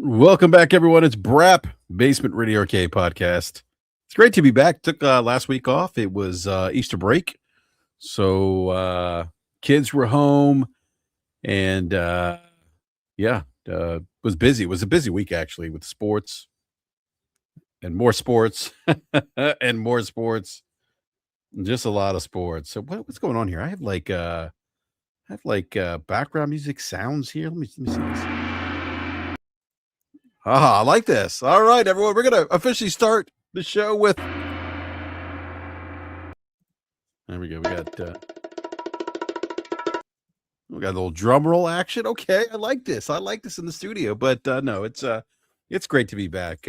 Welcome back, everyone. It's BRAP, Basement Radio Arcade Podcast. It's great to be back. Took last week off. It was Easter break. So kids were home and was busy. It was a busy week, actually, with sports and more sports and more sports. Just a lot of sports. So what's going on here? I have background music sounds here. Let me see this. I like this. All right, everyone. We're going to officially start the show with. There we go. We got a little drum roll action. Okay, I like this. I like this in the studio. But no, it's great to be back.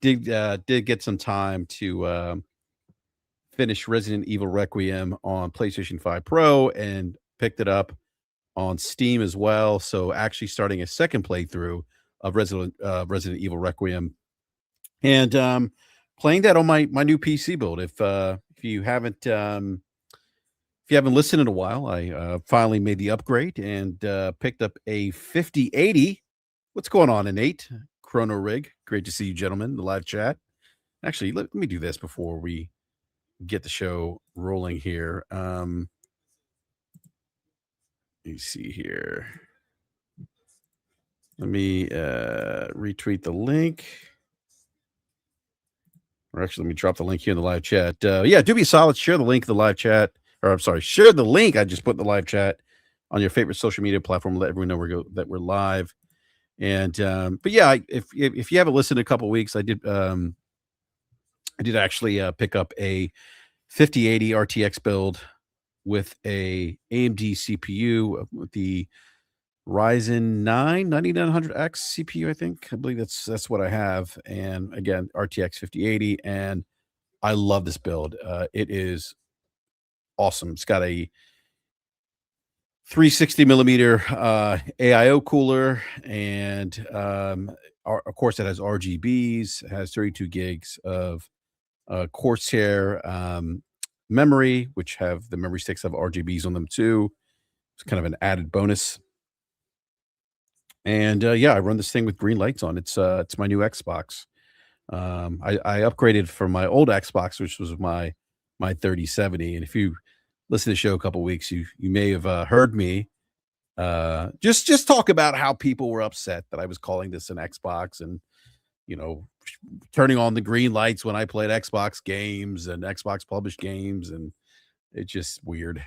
Did get some time to finish Resident Evil Requiem on PlayStation 5 Pro and picked it up on Steam as well. So actually starting a second playthrough of Resident Evil Requiem, and playing that on my new PC build. If you haven't listened in a while, I finally made the upgrade and picked up a 5080. What's going on, Innate? Chrono Rig. Great to see you, gentlemen, in the live chat. Actually, let me do this before we get the show rolling here. Let me see here. Let me retweet the link. Or actually, let me drop the link here in the live chat. Do be solid. Share the link in the live chat. Or I'm sorry, share the link I just put in the live chat on your favorite social media platform. Let everyone know that we're live. And but yeah, if you haven't listened in a couple weeks, I did actually pick up a 5080 RTX build with a AMD CPU with the Ryzen 9 9900X CPU. I believe that's what I have. And again, RTX 5080, and I love this build. It is awesome. It's got a 360 millimeter AIO cooler, and of course it has RGBs. It has 32 gigs of Corsair memory, which have the memory sticks have RGBs on them too. It's kind of an added bonus. And I run this thing with green lights on. It's my new Xbox. I upgraded from my old Xbox, which was my 3070. And if you listen to the show a couple weeks, you may have heard me just talk about how people were upset that I was calling this an Xbox, and turning on the green lights when I played Xbox games and Xbox published games, and it's just weird.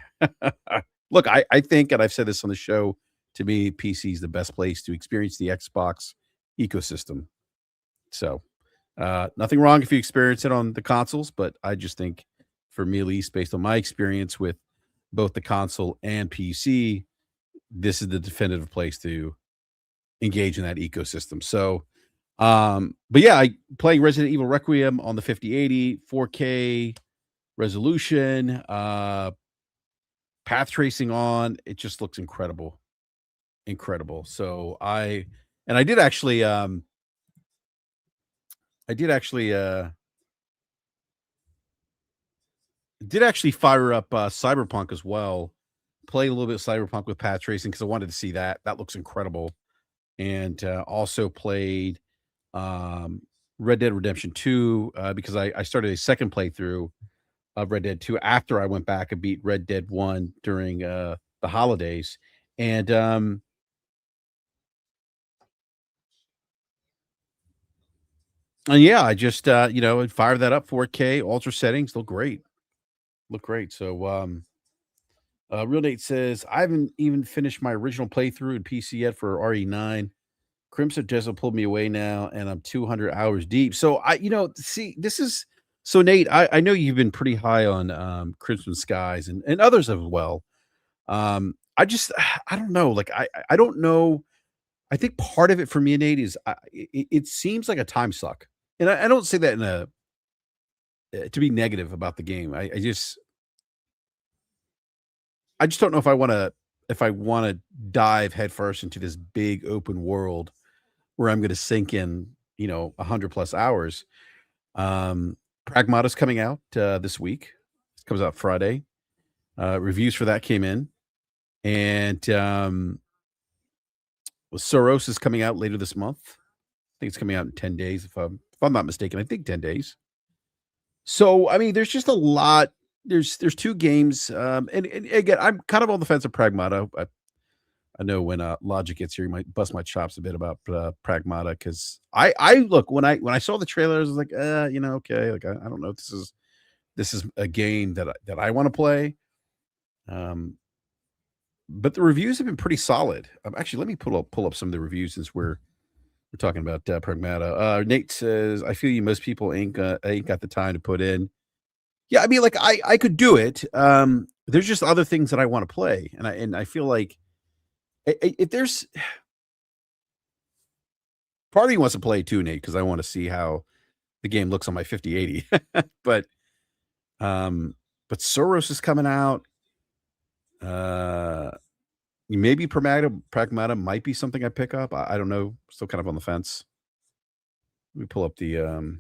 Look, I think, and I've said this on the show, to me, PC is the best place to experience the Xbox ecosystem. So, nothing wrong if you experience it on the consoles, but I just think, for me at least, based on my experience with both the console and PC, this is the definitive place to engage in that ecosystem. So, I playing Resident Evil Requiem on the 5080, 4K resolution, path tracing on. It just looks incredible. So I did actually fire up Cyberpunk as well. Play a little bit of Cyberpunk with path tracing because I wanted to see that. That looks incredible. And also played Red Dead Redemption 2 because I started a second playthrough of Red Dead 2 after I went back and beat Red Dead 1 during the holidays. And I just fired that up 4K ultra settings. Look great. So Real Nate says, I haven't even finished my original playthrough in PC yet for RE9. Crimson Desert pulled me away now, and I'm 200 hours deep. So this is so Nate. I know you've been pretty high on Crimson Skies and others as well. I don't know. Like I don't know. I think part of it for me, Nate, is it seems like a time suck, and I don't say that in a to be negative about the game. I just don't know if I want to dive headfirst into this big open world where I'm going to sink in 100 plus hours. Pragmata's coming out this week. It comes out Friday. Reviews for that came in, and Soros is coming out later this month. think it's coming out in 10 days if I'm not mistaken. I think 10 days. So, I mean, there's just a lot. There's 2 games, and again, I'm kind of on the fence of Pragmata. I know when, Logic gets here, he might bust my chops a bit about, Pragmata because I look, when I saw the trailer, I was like, okay, like, I don't know if this is a game that I wanna play, um, but the reviews have been pretty solid. Actually, let me pull up some of the reviews since we're talking about, Pragmata. Nate says, "I feel you most people ain't got the time to put in." Yeah, I mean, like, I could do it, there's just other things that I wanna play, and I feel like I if there's part of me wants to play it too, Nate, because I wanna see how the game looks on my 5080. But, um, but Soros is coming out, uh, maybe Pragmata might be something I pick up, I don't know, still kind of on the fence. Let me pull up the,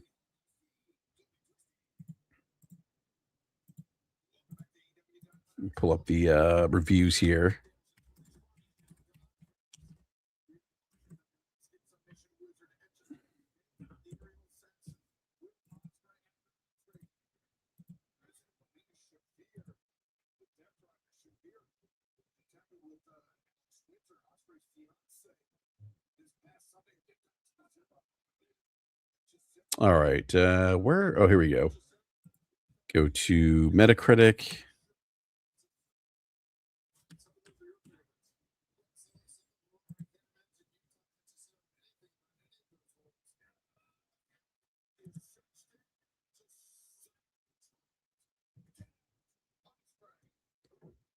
reviews here. Alright, where oh, here we go. Go to Metacritic.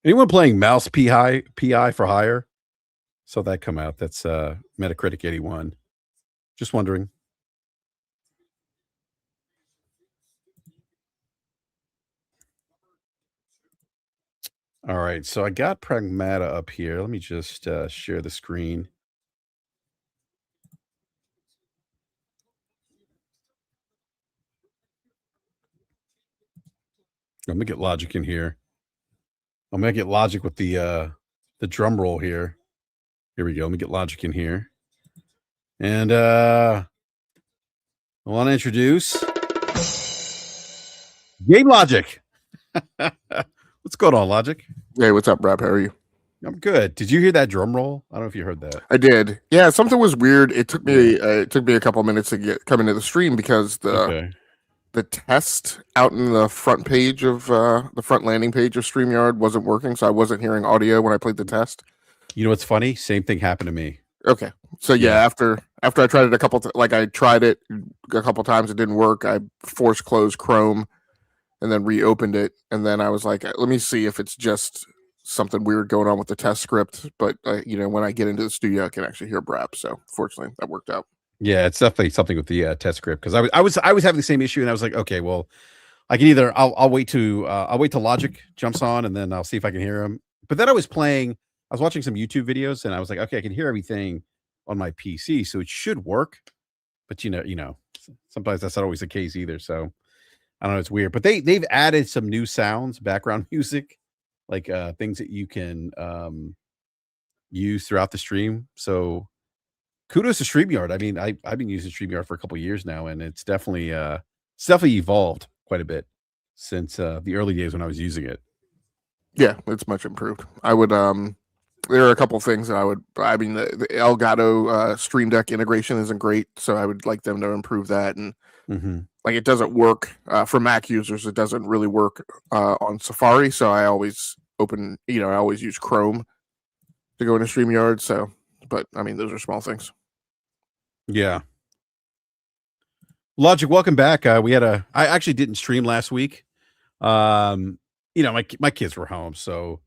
Anyone playing Mouse PI for Hire? Saw that come out. That's, Metacritic 81. Just wondering. Alright, so I got Pragmata up here. Let me just, share the screen. I'm gonna get Logic in here. I'm gonna get Logic with the drum roll here. Here we go. Let me get Logic in here. And, I wanna introduce Game Logic. What's going on, Logic? Hey, what's up, BRAP? How are you? I'm good. Did you hear that drum roll? I don't know if you heard that. I did. Yeah, something was weird. It took me Yeah. a couple of minutes to come into the stream because Okay. the test out in the front page of the front landing page of StreamYard wasn't working, so I wasn't hearing audio when I played the test. You know what's funny? Same thing happened to me. Okay, so yeah, Yeah. after I tried it I tried it a couple times, it didn't work. I forced closed Chrome and then reopened it, and then I was like, let me see if it's just something weird going on with the test script. But when I get into the studio, I can actually hear BRAP. So fortunately, that worked out. Yeah, it's definitely something with the, test script because I was having the same issue, and I was like, "Okay, well, I can either I'll wait till Logic jumps on, and then I'll see if I can hear him." But then I was watching some YouTube videos, and I was like, "Okay, I can hear everything on my PC, so it should work." But, sometimes that's not always the case either, so I don't know, it's weird. But they've added some new sounds, background music, like, things that you can, use throughout the stream, so kudos to StreamYard. I mean, I've been using StreamYard for a couple of years now, and it's definitely evolved quite a bit since, the early days when I was using it. Yeah, it's much improved. I would there are a couple things that I mean the Elgato Stream Deck integration isn't great, so I would like them to improve that. And Mhm. like it doesn't work for Mac users, it doesn't really work on Safari, so I always I always use Chrome to go into StreamYard. So, but I mean, those are small things. Yeah. Logic, welcome back. I actually didn't stream last week. Um, my kids were home, so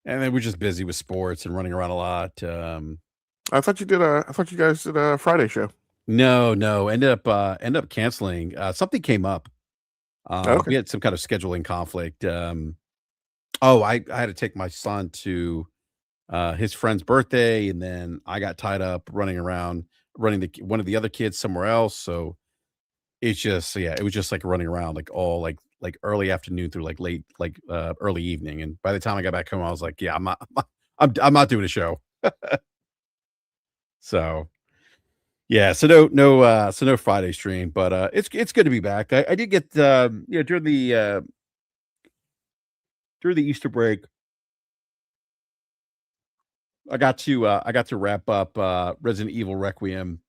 and they were just busy with sports and running around a lot. I thought you guys did a Friday show. No, ended up canceling. Something came up. Okay. We had some kind of scheduling conflict. I had to take my son to his friend's birthday, and then I got tied up running around, running one of the other kids somewhere else. So it's just, yeah, it was just like running around like all like early afternoon through like late early evening. And by the time I got back home, I was like, yeah, I'm not doing a show. So Yeah, so no Friday stream, but it's good to be back. I did get during the Easter break, I got to wrap up Resident Evil Requiem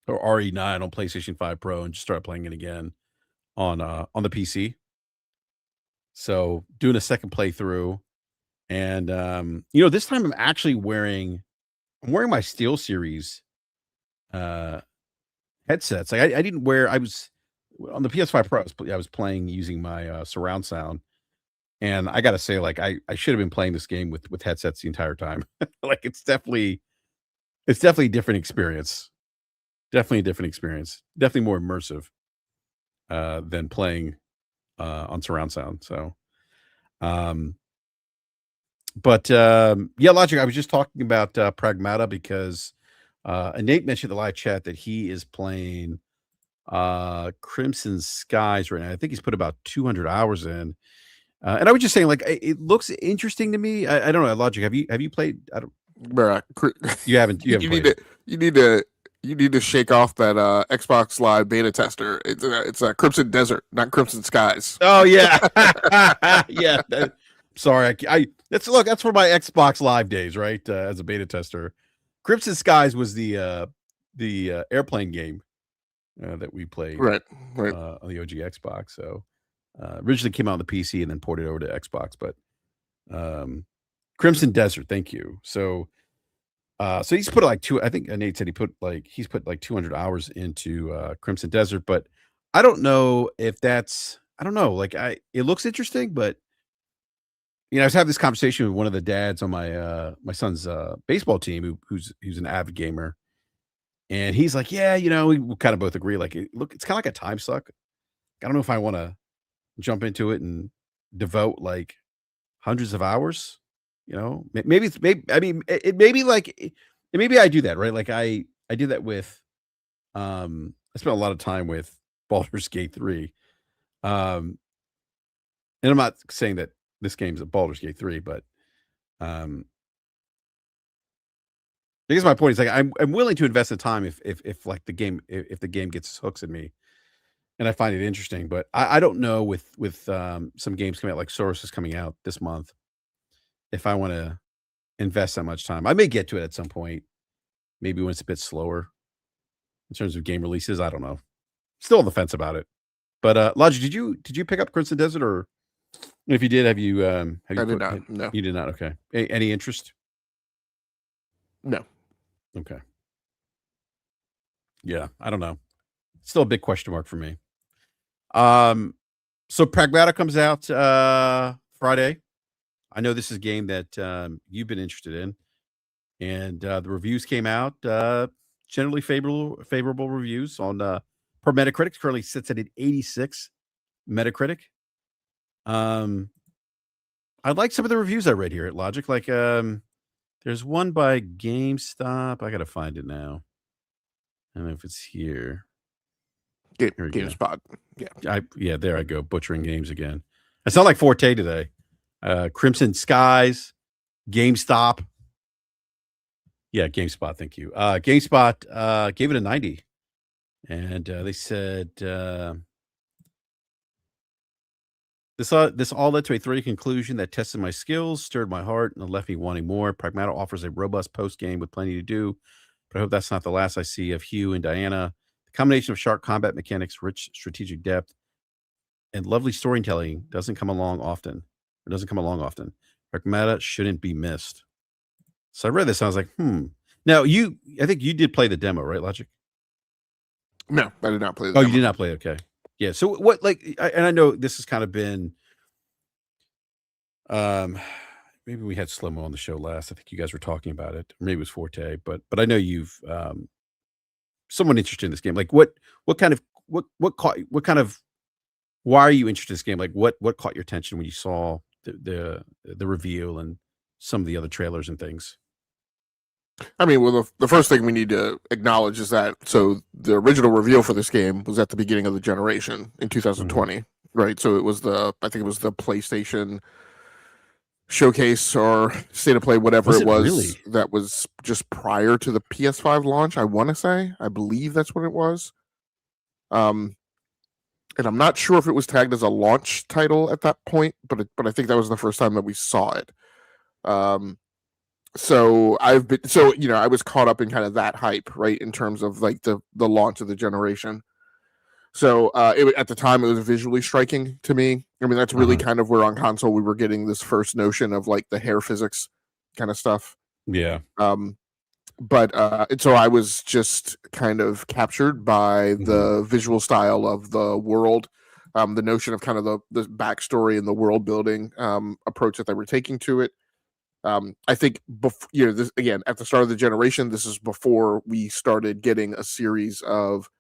or RE9 on PlayStation 5 Pro and just start playing it again on the PC. So doing a second playthrough, and this time I'm wearing my Steel Series uh headsets. Like I didn't wear I was on the PS5 Pro. I was playing using my surround sound, and I gotta say, like I should have been playing this game with headsets the entire time. Like it's definitely a different experience. Definitely a different experience. Definitely more immersive than playing on surround sound. So, um, yeah, Logic. I was just talking about Pragmata because Nate mentioned in the live chat that he is playing Crimson Skies right now. I think he's put about 200 hours in. And I was just saying, like, it looks interesting to me. I don't know, Logic. Have you played? I don't. Bruh, You haven't. You haven't played it. You need to shake off that Xbox Live beta tester. It's a Crimson Desert, not Crimson Skies. Oh yeah, yeah. Sorry, that's for my Xbox Live days, right? As a beta tester, Crimson Skies was the airplane game that we played Right. on the OG Xbox. So originally came out on the PC and then ported over to Xbox. But Crimson Desert, thank you. So he's put like I think Nate said he's put like 200 hours into Crimson Desert, but I don't know if I don't know. Like it looks interesting, but I was having this conversation with one of the dads on my son's baseball team who's an avid gamer, and he's like, yeah, we kind of both agree. Like, it's kind of like a time suck. I don't know if I want to jump into it and devote like hundreds of hours. Maybe it's maybe I mean it maybe like maybe I do that, right? Like I did that with I spent a lot of time with Baldur's Gate 3. And I'm not saying that this game's a Baldur's Gate 3, but I guess my point is like I'm willing to invest the time if like if the game gets hooks in me and I find it interesting. But I don't know with some games coming out, like Source is coming out this month, if I want to invest that much time. I may get to it at some point, maybe when it's a bit slower in terms of game releases. I don't know. Still on the fence about it. But Logic, did you pick up Crimson Desert, or if you did, have you I did not. No. You did not. Okay. Any interest? No. Okay. Yeah, I don't know. Still a big question mark for me. So Pragmata comes out Friday. I know this is a game that you've been interested in, and the reviews came out. Generally favorable reviews on per Metacritic. Currently sits at an 86 Metacritic. I like some of the reviews I read here at Logic. Like there's one by GameStop. I gotta find it now. I don't know if it's here. GameSpot. Yeah. There I go. Butchering games again. I sound like Forte today. Crimson Skies, GameStop. Yeah, GameSpot. Thank you. GameSpot gave it a 90, and they said this all led to a thrilling conclusion that tested my skills, stirred my heart, and left me wanting more. Pragmata offers a robust post game with plenty to do, but I hope that's not the last I see of Hugh and Diana. The combination of sharp combat mechanics, rich strategic depth, and lovely storytelling doesn't come along often. Pragmata shouldn't be missed. So I read this, and I was like, Now I think you did play the demo, right, Logic? No, I did not play the demo. You did not play. Okay. Yeah. So what, and I know this has kind of been, maybe we had Slow-Mo on the show last. I think you guys were talking about it. Maybe it was Forte, but I know you've, someone interested in this game. Like what kind of, why are you interested in this game? Like what caught your attention when you saw the reveal and some of the other trailers and things? I mean, well, the first thing we need to acknowledge is that the original reveal for this game was at the beginning of the generation in 2020, right? So it was I think it was the PlayStation showcase or state of play, whatever Was it it was, really? that was just prior to the PS5 launch. I want to say, I believe that's what it was. Um, and I'm not sure if it was tagged as a launch title at that point, but I think that was the first time that we saw it. Um, so I was caught up in kind of that hype, right, in terms of like the launch of the generation. So at the time, it was visually striking to me. I mean, that's really Uh-huh. kind of where on console we were getting this first notion of like the hair physics kind of stuff. Yeah. Um, but and so I was just kind of captured by Mhm. the visual style of the world, the notion of kind of the backstory and the world building approach that they were taking to it. I think this again at the start of the generation. This is before we started getting a series of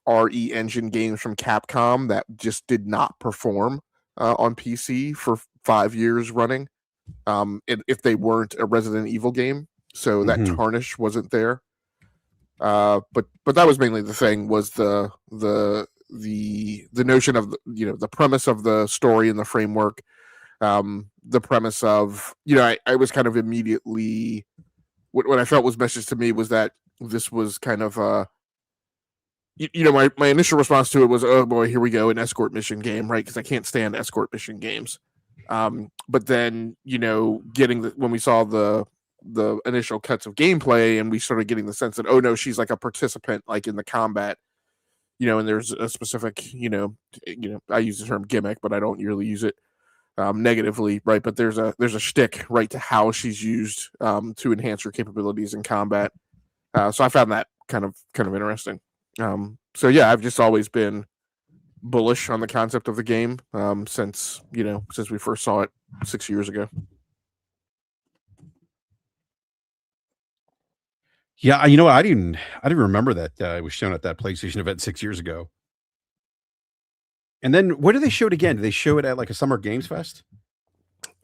RE engine games from Capcom that just did not perform on PC for 5 years running. If they weren't a Resident Evil game, so that Mhm. tarnish wasn't there. But that was mainly the thing, was the notion of the premise of the story and the framework. The premise of I was kind of immediately, what I felt was messaged to me was that this was kind of my initial response to it was, oh boy, here we go, an escort mission game, right? Because I can't stand escort mission games. But then getting when we saw the initial cuts of gameplay, and we started getting the sense that, oh no, she's like a participant, like in the combat, and there's a specific, I use the term gimmick, but I don't really use it negatively, right? But there's a shtick, right, to how she's used to enhance her capabilities in combat. So I found that kind of interesting. So yeah, I've just always been bullish on the concept of the game since we first saw it 6 years ago. Yeah, you know what? I didn't remember that, it was shown at that PlayStation event 6 years ago. And then where do they show it again? Do they show it at, like, a Summer Games Fest?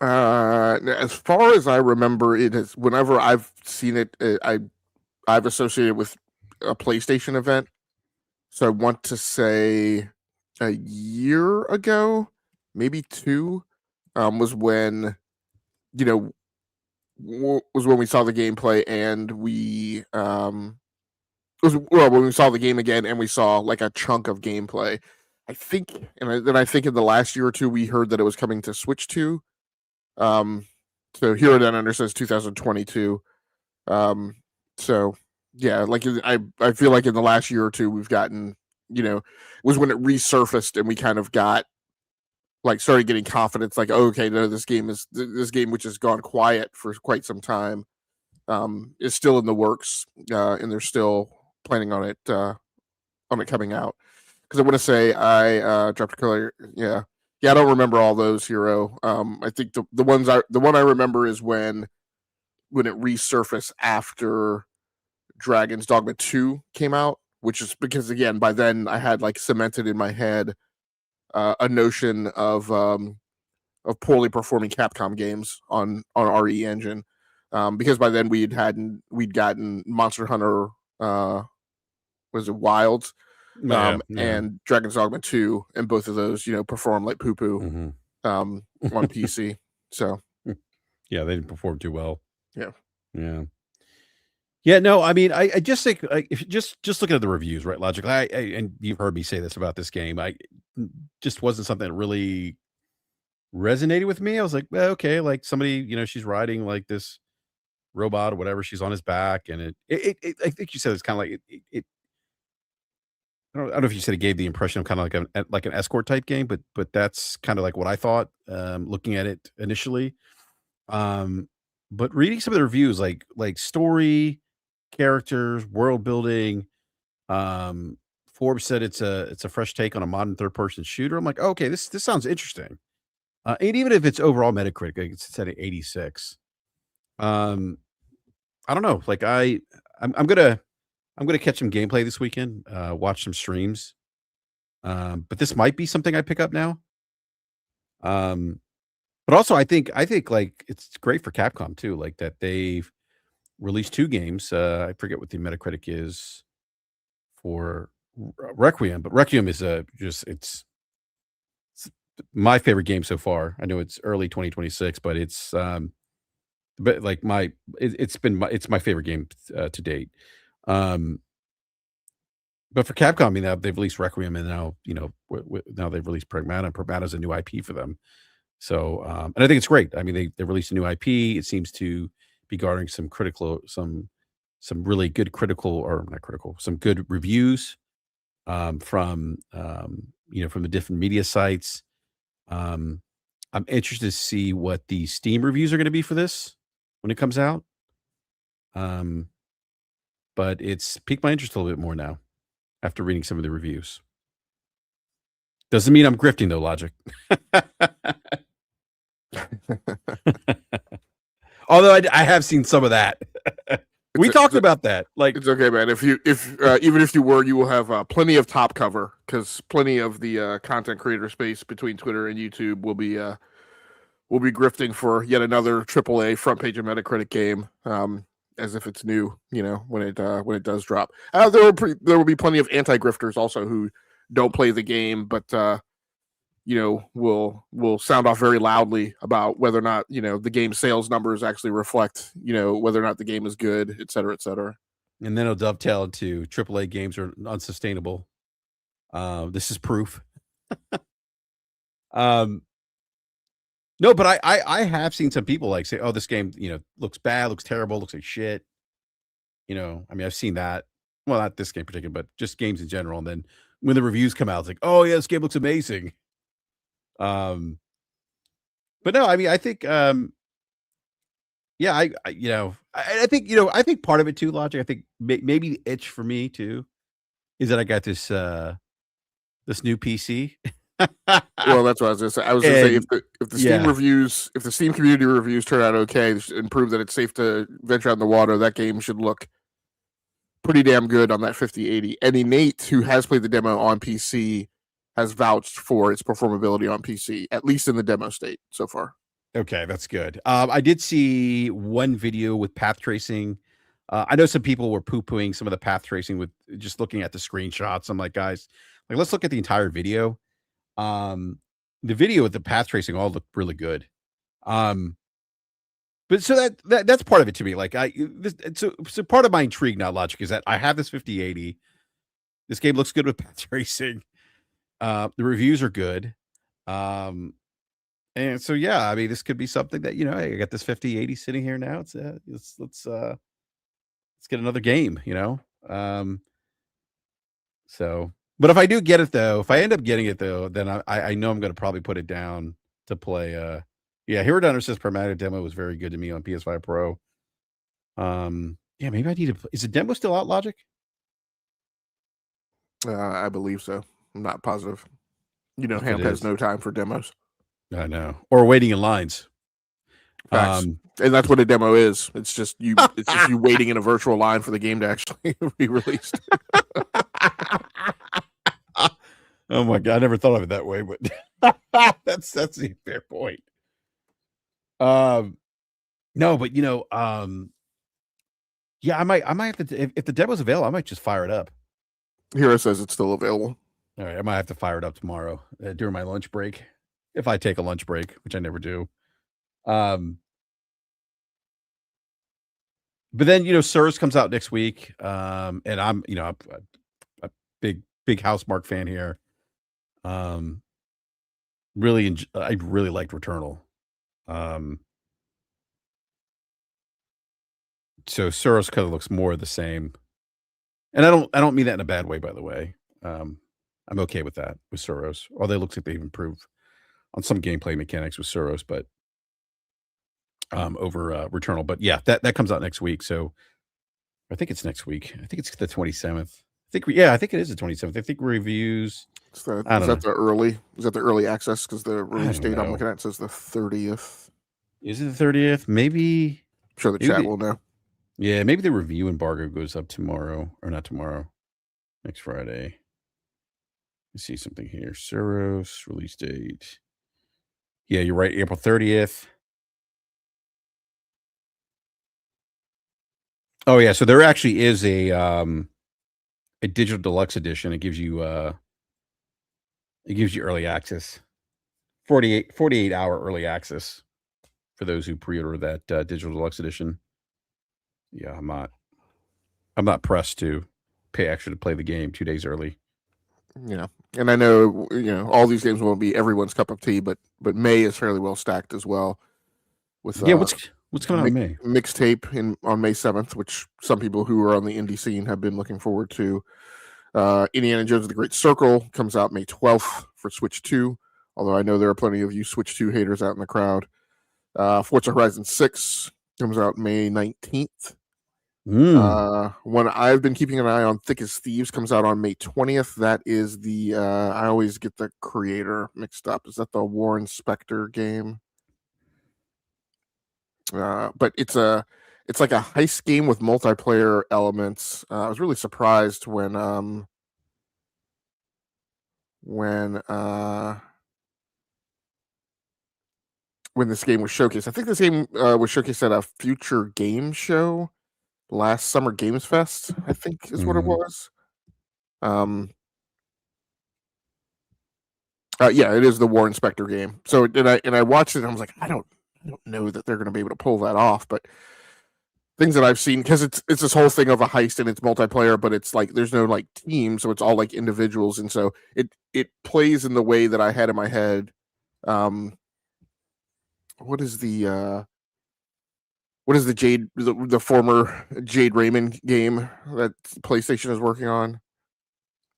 As far as I remember, it is whenever I've seen it, I've associated with a PlayStation event. So I want to say a year ago, maybe two, was when you know was when we saw the gameplay, and we when we saw the game again and we saw like a chunk of gameplay. I think, then I think in the last year or two we heard that it was coming to Switch 2. Um, so Hero Down Under says 2022. Um, so yeah, like I feel like in the last year or two we've gotten, was when it resurfaced and we kind of got like started getting confidence, like, oh, okay, no, this game which has gone quiet for quite some time, is still in the works, and they're still planning on it coming out. Because I want to say I dropped a color. Yeah, yeah. I don't remember all those, Hero. I think the one I remember is when it resurfaced after Dragon's Dogma 2 came out, which is because again by then I had like cemented in my head a notion of poorly performing Capcom games on RE Engine, because by then we'd gotten Monster Hunter, was it Wilds, Yeah, yeah. and Dragon's Dogma 2, and both of those perform like poo poo Mhm. on PC. So Yeah, they didn't perform too well. yeah. Yeah. Yeah, no, I mean, I just think, like, if you just looking at the reviews, right, logically, and you've heard me say this about this game, just wasn't something that really resonated with me. I was like, "Well, okay, like, somebody, she's riding, like, this robot or whatever, she's on his back, and I think you said it's kinda like I don't know if you said it gave the impression of kinda like an escort type game, but that's kinda like what I thought, looking at it initially. Um, but reading some of the reviews, like story, characters, world building, um, Forbes said it's a fresh take on a modern third person shooter. I'm like, "Oh, okay, this sounds interesting." And even if it's overall Metacritic, like, it's set at 86. Um, I don't know, like, I'm gonna catch some gameplay this weekend, watch some streams. But this might be something I pick up now. Um, but also I think, like, it's great for Capcom too, like, that they've released 2 games. I forget what the Metacritic is for Requiem, but Requiem is, just it's my favorite game so far. I know it's early 2026, but it's but like it's my favorite game to date. Um, but for Capcom, I mean, now they've released Requiem, and now now they've released Pragmata. And Pragmata's a new IP for them. So, and I think it's great. I mean, they released a new IP. It seems to be garnering some really good critical, or not critical, some good reviews from from the different media sites. Um, I'm interested to see what the Steam reviews are going to be for this when it comes out. Um, but it's piqued my interest a little bit more now after reading some of the reviews. Doesn't mean I'm grifting though, Logic. Although I have seen some of that. We talked about that. Like, it's okay, man. If even if you were, you will have plenty of top cover, because plenty of the content creator space between Twitter and YouTube will be grifting for yet another AAA front page of Metacritic game, as if it's new. When it does drop. There will be plenty of anti-grifters also who don't play the game, but will sound off very loudly about whether or not the game sales numbers actually reflect whether or not the game is good, et cetera, et cetera. And then it'll dovetail into AAA games are unsustainable. This is proof. No, but I have seen some people like say, "Oh, this game, looks bad, looks terrible, looks like shit." I mean, I've seen that. Well, not this game in particular, but just games in general. And then when the reviews come out, it's like, "Oh yeah, this game looks amazing." But no, I mean, I think, yeah, I think, I think part of it too, Logic. I think maybe the itch for me too is that I got this new PC. Well, that's what I was gonna say. I was gonna say, if the Steam yeah. reviews, if the Steam community reviews turn out okay and prove that it's safe to venture out in the water, that game should look pretty damn good on that 5080. And Nate, who has played the demo on PC, has vouched for its performability on PC, at least in the demo state so far. Okay, that's good. I did see one video with path tracing. I know some people were poo-pooing some of the path tracing with just looking at the screenshots. I'm like, guys, like, let's look at the entire video. The video with the path tracing all looked really good. But so that's part of it to me. Like, so part of my intrigue now, Logic, is that I have this 5080. This game looks good with path tracing. The reviews are good. And so, yeah, I mean, this could be something that, hey, I got this 5080 sitting here now. Let's get another game, So, but if I do get it though, if I end up getting it though, then I know I'm going to probably put it down to play. Yeah, Hero Donner says Pragmata demo was very good to me on PS5 Pro. Yeah, maybe I need to. Is the demo still out, Logic? I believe so. I'm not positive. Hamp has no time for demos. I know, or waiting in lines. Facts. And that's what a demo is. It's just you. It's just you waiting in a virtual line for the game to actually be released. Oh my god, I never thought of it that way, but that's a fair point. No, but yeah, I might have to, if the demo's available, I might just fire it up. Hero says it's still available. All right, I might have to fire it up tomorrow during my lunch break, if I take a lunch break, which I never do. But then Sirs comes out next week, and I'm a big Housemarque fan here. I really liked Returnal. So Suros kind of looks more of the same, and I don't mean that in a bad way, by the way. I'm okay with that with Suros, although it looks like they've improved on some gameplay mechanics with Suros, but over Returnal. But yeah, that comes out next week. So I think it's next week. I think it's the 27th. I think it is the 27th. I think reviews. Is that the early access? Because the release date I'm looking at says the 30th. Is it the 30th? Maybe. I'm sure the chat will know. Yeah, maybe the review embargo goes up tomorrow, or not tomorrow, next Friday. Let's see something here. Suros release date. Yeah, you're right. April 30th. Oh yeah, so there actually is a digital deluxe edition. It gives you early access 48 hour early access for those who pre-order that digital deluxe edition. Yeah, I'm not pressed to pay extra to play the game 2 days early. Yeah, and I know all these games won't be everyone's cup of tea, but May is fairly well stacked as well. With Yeah, what's coming out in May? Mixtape on May 7th, which some people who are on the indie scene have been looking forward to. Indiana Jones and the Great Circle comes out May 12th for Switch 2, although I know there are plenty of you Switch 2 haters out in the crowd. Forza Horizon 6 comes out May 19th. One I've been keeping an eye on, Thick as Thieves, comes out on May 20th. That is the I always get the creator mixed up. Is that the Warren Spector game? But it's like a heist game with multiplayer elements. I was really surprised when this game was showcased. I think this game was showcased at a future game show last Summer Games Fest, I think is what it was. Yeah, it is the Warren Spector game. So I watched it and I was like, I don't know that they're going to be able to pull that off, but things that I've seen, because it's this whole thing of a heist and it's multiplayer, but it's like there's no like team, so it's all like individuals, and so it plays in the way that I had in my head. What is the the former Jade Raymond game that PlayStation is working on?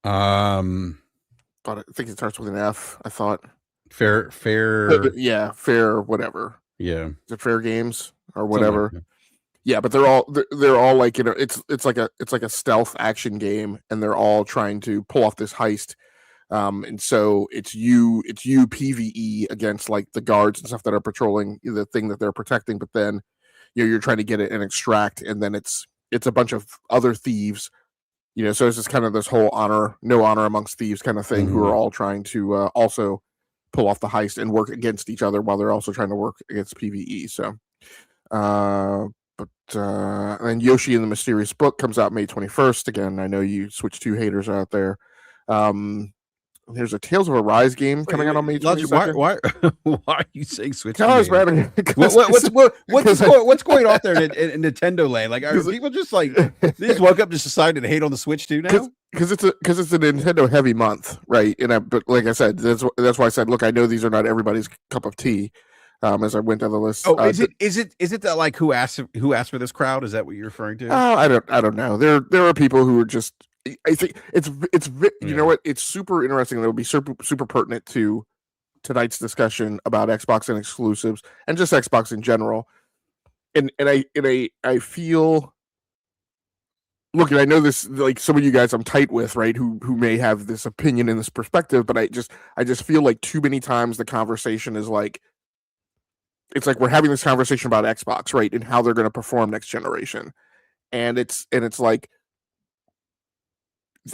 But I think it starts with an F. I thought fair. Yeah, fair. Whatever. Yeah, is it Fair Games or whatever? Like yeah, but they're all like it's like a stealth action game, and they're all trying to pull off this heist. And so it's you PvE against like the guards and stuff that are patrolling the thing that they're protecting, but then you're trying to get it and extract, and then it's a bunch of other thieves, so it's just kind of this whole no honor amongst thieves kind of thing, who are all trying to also pull off the heist and work against each other while they're also trying to work against PvE. So and Yoshi and the Mysterious Book comes out May 21st. Again, I know you Switch 2 haters out there. There's a Tales of Arise game coming out on May 22nd. Why are you saying Switch? What's going on there in Nintendo land? Like, are people just like they just woke up, just decided to hate on the Switch 2 now? Because it's a Nintendo heavy month, right? But like I said, that's why I said, look, I know these are not everybody's cup of tea. As I went down the list. Oh, is it that like who asked for this crowd? Is that what you're referring to? I don't know. There are people who are just. I think it's you know what? It's super interesting. That would be super pertinent to tonight's discussion about Xbox and exclusives and just Xbox in general. And I feel. Look, and I know this, like some of you guys I'm tight with, right? Who may have this opinion and this perspective, but I just feel like too many times the conversation is like. It's like we're having this conversation about Xbox, right, and how they're going to perform next generation, and it's like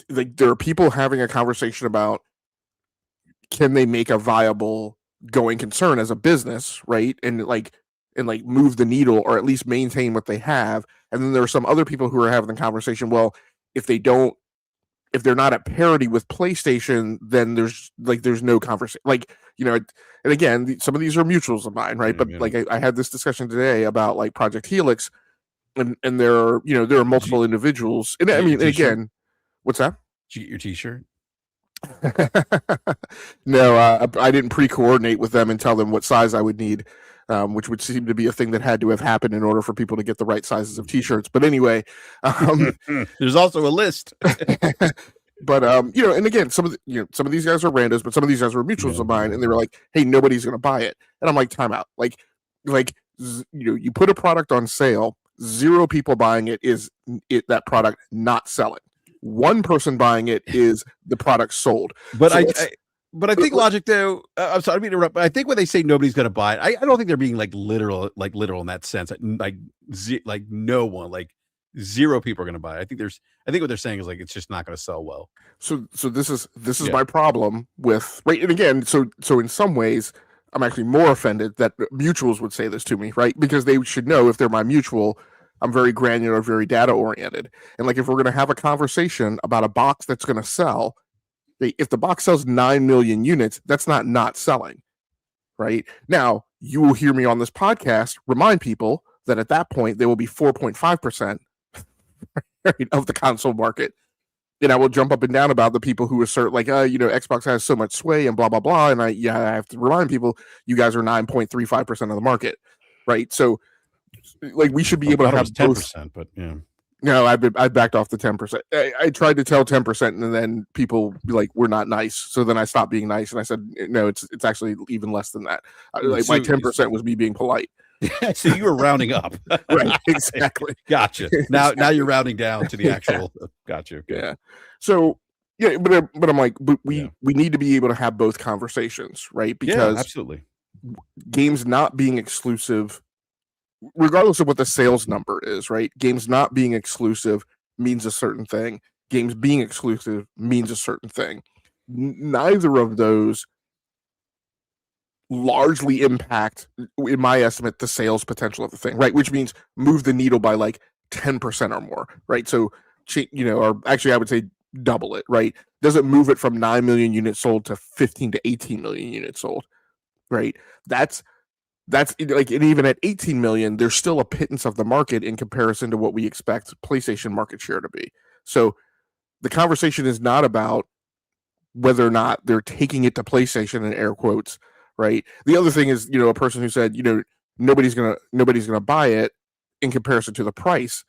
there are people having a conversation about can they make a viable going concern as a business, right, and move the needle or at least maintain what they have, and then there are some other people who are having the conversation. Well, if they're not at parity with PlayStation, then there's no conversation. And again, some of these are mutuals of mine, right? But like I had this discussion today about like Project Helix, and there are multiple individuals. And I mean, again, what's that? Did you get your T-shirt? No, I didn't pre-coordinate with them and tell them what size I would need, which would seem to be a thing that had to have happened in order for people to get the right sizes of T-shirts. But anyway, there's also a list. But and again, some of these guys are randos, but some of these guys were mutuals of mine, and they were like, "Hey, nobody's going to buy it," and I'm like, "Time out!" You put a product on sale, 0 people buying it is that product not selling. 1 person buying it is the product sold. But I think logic though. I'm sorry to interrupt, but I think when they say nobody's going to buy it, I don't think they're being like literal in that sense. Like no one, like 0 people are going to buy it. I think what they're saying is like it's just not going to sell well. So this is my problem with, right. And again, so in some ways, I'm actually more offended that mutuals would say this to me, right? Because they should know, if they're my mutual, I'm very granular, very data oriented. And like, if we're going to have a conversation about a box that's going to sell, if the box sells 9 million units, that's not selling. right? Now, you will hear me on this podcast remind people that at that point, they will be 4.5% of the console market. And I will jump up and down about the people who assert like, Xbox has so much sway and blah, blah, blah. And I have to remind people, you guys are 9.35% of the market, right? So like we should be able to have 10%, but yeah. No, I backed off the 10%. I tried to tell 10%, and then people be like, "We're not nice." So then I stopped being nice, and I said, "No, it's actually even less than that." Like my 10% was me being polite. So you were rounding up, right? Exactly. Gotcha. Now you're rounding down to the actual. Gotcha. Okay. Yeah. So yeah, but I'm like, but we need to be able to have both conversations, right? Because absolutely, games not being exclusive, regardless of what the sales number is, right? Games not being exclusive means a certain thing. Games being exclusive means a certain thing. Neither of those largely impact, in my estimate, the sales potential of the thing, right? Which means move the needle by like 10% or more, right? So, or actually, I would say double it, right? Doesn't move it from 9 million units sold to 15 to 18 million units sold, right? That's like, and even at 18 million, there's still a pittance of the market in comparison to what we expect PlayStation market share to be. So the conversation is not about whether or not they're taking it to PlayStation in air quotes, right? The other thing is, a person who said, nobody's gonna buy it in comparison to the price.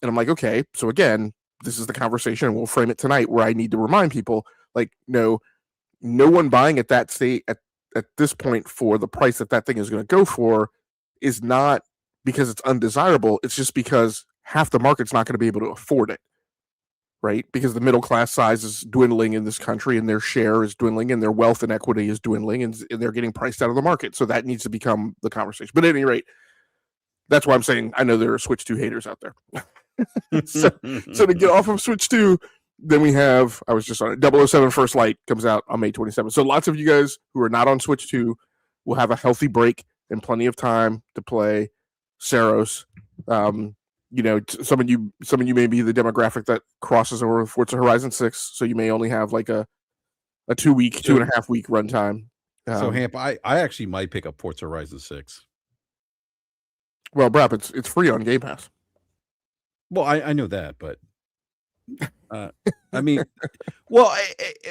And I'm like, okay, so again, this is the conversation, and we'll frame it tonight where I need to remind people, like, no one buying at that state at this point for the price that thing is going to go for is not because it's undesirable. It's just because half the market's not going to be able to afford it, right? Because the middle class size is dwindling in this country, and their share is dwindling, and their wealth and equity is dwindling, and they're getting priced out of the market. So that needs to become the conversation. But at any rate, that's why I'm saying I know there are Switch 2 haters out there. so to get off of Switch 2, then we have, I was just on it, 007 First Light comes out on May 27th. So lots of you guys who are not on Switch 2 will have a healthy break and plenty of time to play Saros. Some of you may be the demographic that crosses over with Forza Horizon 6, so you may only have like a 2.5 week runtime. So Hamp, I actually might pick up Forza Horizon 6. Well, BRAP, it's free on Game Pass. Well, I know that, but I mean, well,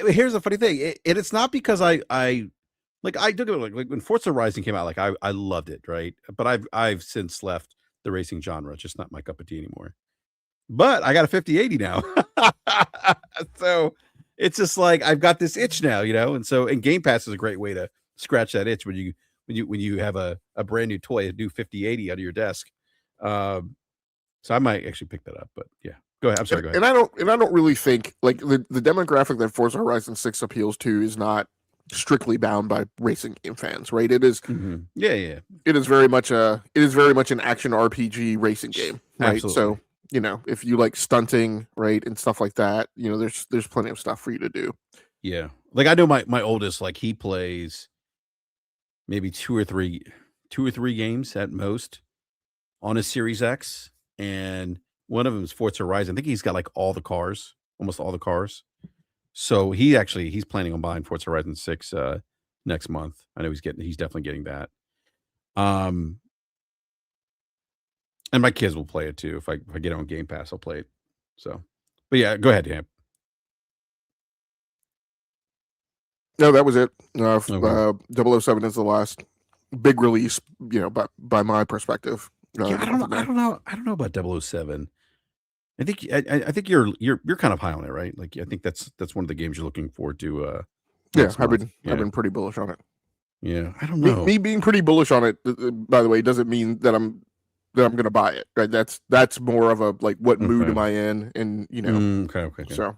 here's the funny thing. It's not because I took it like when Forza Horizon came out, like I loved it, right? But I've since left the racing genre. It's just not my cup of tea anymore. But I got a 5080 now, so it's just like I've got this itch now, and Game Pass is a great way to scratch that itch when you have a brand new toy, a new 5080 out of your desk. So I might actually pick that up, but yeah. Go ahead. I'm sorry. Go ahead. And I don't really think like the demographic that Forza Horizon 6 appeals to is not strictly bound by racing game fans, right? It is. Mm-hmm. Yeah. It is very much an action RPG racing game, right? Absolutely. So if you like stunting, right, and stuff like that, there's plenty of stuff for you to do. Yeah, like I know my oldest, like he plays maybe two or three games at most on his Series X, and one of them is Forza Horizon. I think he's got like almost all the cars. So he's planning on buying Forza Horizon 6 next month. I know he's definitely getting that. And my kids will play it too. If I get it on Game Pass, I'll play it. So, but yeah, go ahead, Hamp. No, that was it. 007 is the last big release, by my perspective. Yeah, I don't know about 007. I think you're kind of high on it, right? Like I think that's one of the games you're looking forward to. I've been pretty bullish on it. Yeah, I don't know. Me being pretty bullish on it, by the way, doesn't mean that I'm going to buy it. Right? That's more of a like, what mood am I in, and Okay. So,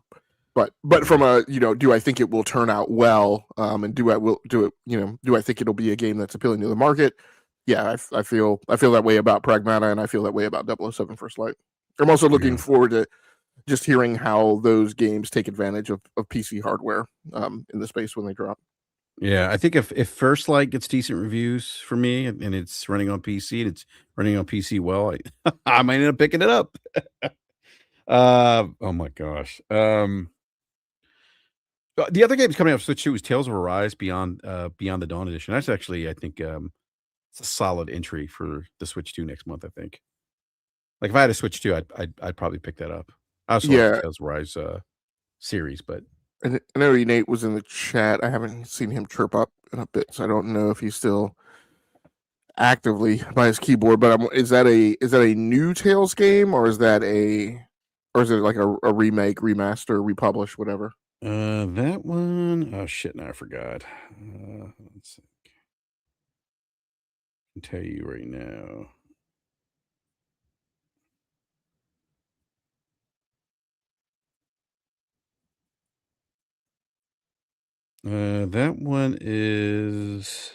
but from a do I think it will turn out well? And do I think it'll be a game that's appealing to the market? Yeah, I feel that way about Pragmata, and I feel that way about 007 First Light. I'm also looking forward to just hearing how those games take advantage of PC hardware in the space when they drop. Yeah, I think if First Light gets decent reviews for me and it's running on PC and it's running on PC well, I might end up picking it up. Oh my gosh. The other game's coming out for Switch 2 is Tales of Arise Beyond Beyond the Dawn edition. That's actually, I think, it's a solid entry for the Switch 2 next month, I think. Like, if I had a Switch 2, I'd probably pick that up. I also like the Yeah, Tales of Arise, series, but and I know Nate was in the chat. I haven't seen him chirp up in a bit, so I don't know if he's still actively by his keyboard. But is that a new Tales game, or is it like a remake, remaster, republish, whatever? that one, oh shit, now I forgot. Let's see. I can tell you right now. That one is.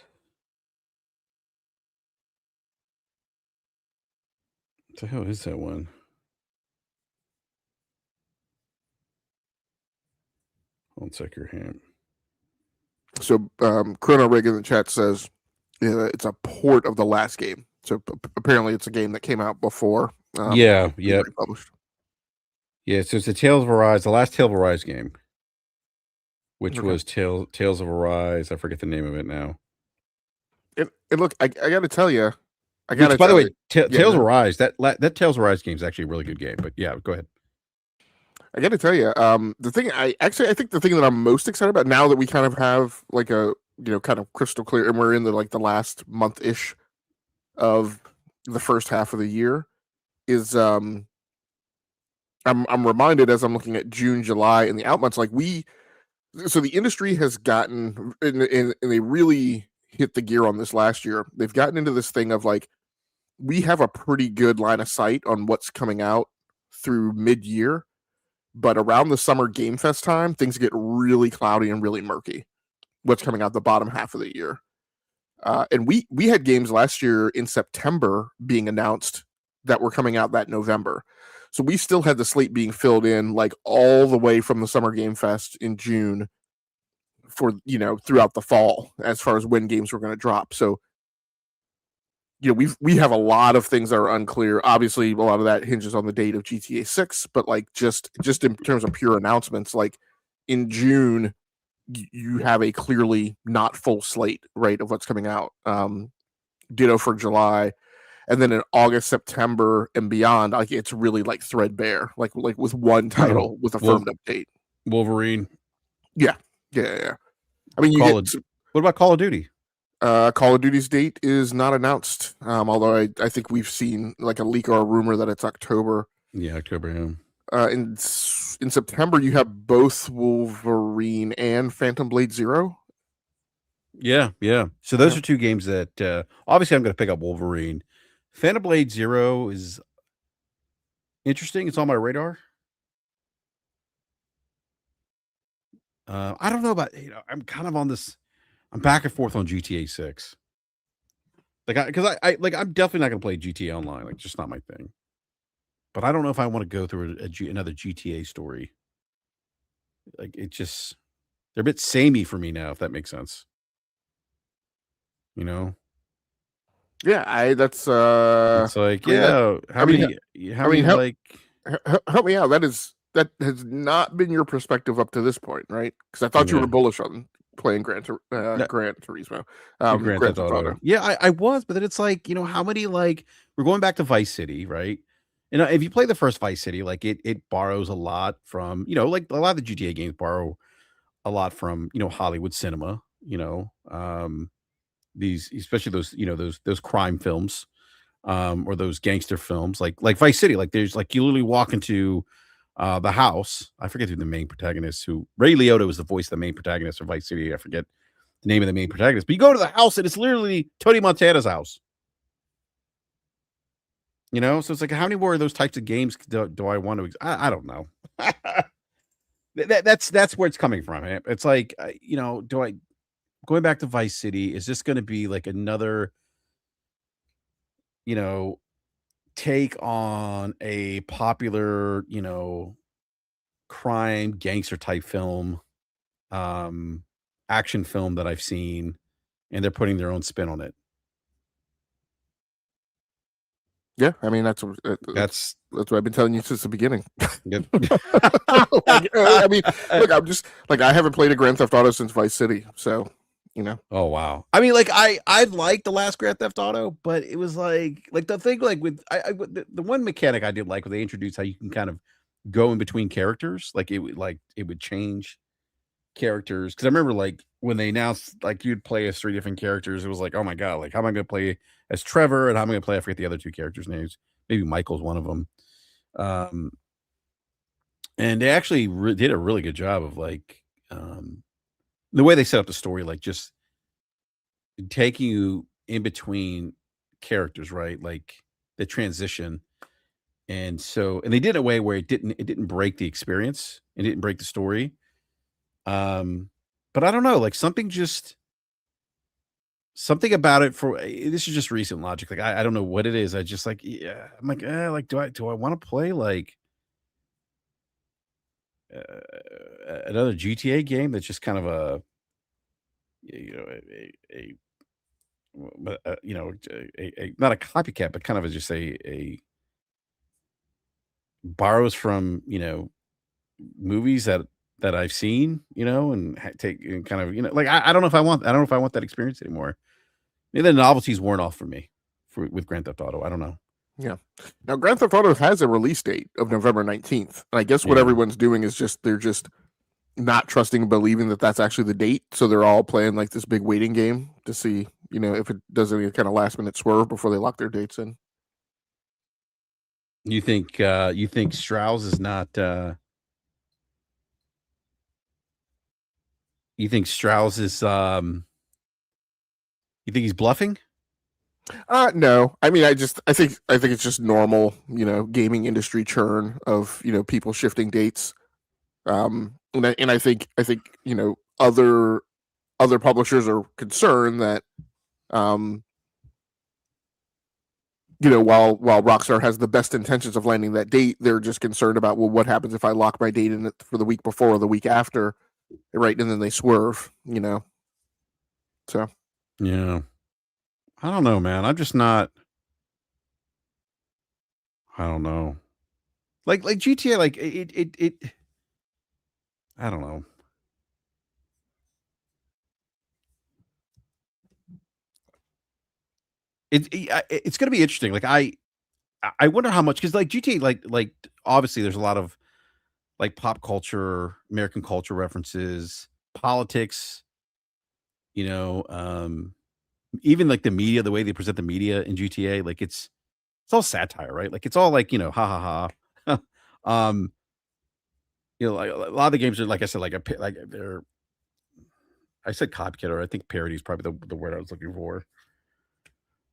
What the hell is that one? Hold on a sec, your hand. So Chrono Rig in the chat says it's a port of the last game. So apparently it's a game that came out before. Yeah, being yep. republished. Yeah, so it's the Tales of Arise, the last Tales of Arise game, which Okay. was Tales of Arise. I forget the name of it now. And look, I got to tell you, Which, by the way, yeah, Tales of Arise, that Tales of Arise game is actually a really good game. But yeah, go ahead. I got to tell you, the thing I think the thing that I'm most excited about now that we kind of have like a kind of crystal clear, and we're in the last month ish of the first half of the year, is I'm reminded as I'm looking at June, July, and the out months, so the industry has gotten and they really hit the gear on this last year. They've gotten into this thing of like, we have a pretty good line of sight on what's coming out through mid-year, but around the summer Game Fest time, things get really cloudy and really murky. What's coming out the bottom half of the year, and we had games last year in September being announced that were coming out that November. So we still had the slate being filled in like all the way from the Summer Game Fest in June for throughout the fall as far as when games were going to drop. So we have a lot of things that are unclear. Obviously, a lot of that hinges on the date of GTA 6, but like just in terms of pure announcements, like in June, you have a clearly not full slate, right, of what's coming out. Ditto for July. And then in August, September, and beyond, like it's really like threadbare, like with one title with a firmed up date. Wolverine. Yeah. I mean, what about Call of Duty? Call of Duty's date is not announced. Although I think we've seen like a leak or a rumor that it's October. Yeah, October. In September, you have both Wolverine and Phantom Blade Zero. Yeah. So those are two games that obviously I'm going to pick up Wolverine. Phantom Blade Zero is interesting. It's on my radar. I don't know about I'm kind of on this. I'm back and forth on GTA 6. Because I'm definitely not going to play GTA Online. Like, just not my thing. But I don't know if I want to go through another GTA story. Like, they're a bit samey for me now, if that makes sense. Yeah, it's like, how many like help me out. That has not been your perspective up to this point, right? Because I thought you were bullish on playing Gran Turismo. Grand Theft Auto. Yeah, I was, but then it's like, how many we're going back to Vice City, right? If you play the first Vice City, like it borrows a lot from, like a lot of the GTA games borrow a lot from, Hollywood cinema, these, especially those crime films, or those gangster films, like Vice City. Like there's you literally walk into the house. I forget who the main protagonist, Ray Liotta was the voice of the main protagonist of Vice City. I forget the name of the main protagonist, but you go to the house and it's literally Tony Montana's house. So it's like, how many more of those types of games do I want to? I don't know. That's where it's coming from. It's like, do I going back to Vice City? Is this going to be like another, take on a popular, crime gangster type film, action film that I've seen, and they're putting their own spin on it? Yeah, I mean that's That's what I've been telling you since the beginning. Yep. I mean, look, I'm just like, I haven't played a Grand Theft Auto since Vice City, so Oh wow. I mean, like I liked the last Grand Theft Auto, but it was like the thing like with the one mechanic I did like when they introduced how you can kind of go in between characters, like it would change characters. Because I remember like when they announced like you'd play as 3 different characters, it was like, oh my god, like how am I going to play as Trevor and how am I going to play? I forget the other 2 characters' names. Maybe Michael's one of them. Um, and they actually did a really good job of like the way they set up the story, like just taking you in between characters, right? Like the transition. And they did it in a way where it didn't break the experience. It didn't break the story. Um, but I don't know, like something about it this is just recent logic. Like I don't know what it is. I just like yeah, I'm like do I want to play like another GTA game that's just kind of a you know not a copycat, but kind of just a borrows from movies that I've seen, and take and kind of like I don't know if I don't know if I want that experience anymore. Maybe the novelty's worn off for me with Grand Theft Auto. I don't know. yeah. Now, Grand Theft Auto has a release date of November 19th, and I guess what Yeah. everyone's doing is they're just not trusting and believing that that's actually the date, so they're all playing like this big waiting game to see if it does any kind of last minute swerve before they lock their dates in. You think Strauss is not you think Strauss is you think he's bluffing? No, I mean, I think it's just normal, gaming industry churn of people shifting dates. And I think other publishers are concerned that um while Rockstar has the best intentions of landing that date, they're just concerned about, well, what happens if I lock my date in it for the week before or the week after, right? And then they swerve. So Yeah. I don't know, man. I'm just not I don't know. Like GTA like it I don't know. It's going to be interesting. Like I wonder how much cuz like GTA like obviously there's a lot of like pop culture, American culture references, politics, you know, even like the media, the way they present the media in GTA, like it's all satire, right? Like it's all like, ha ha ha. um, like a lot of the games are like I said, like like they're I said copycat or I think parody is probably the word I was looking for.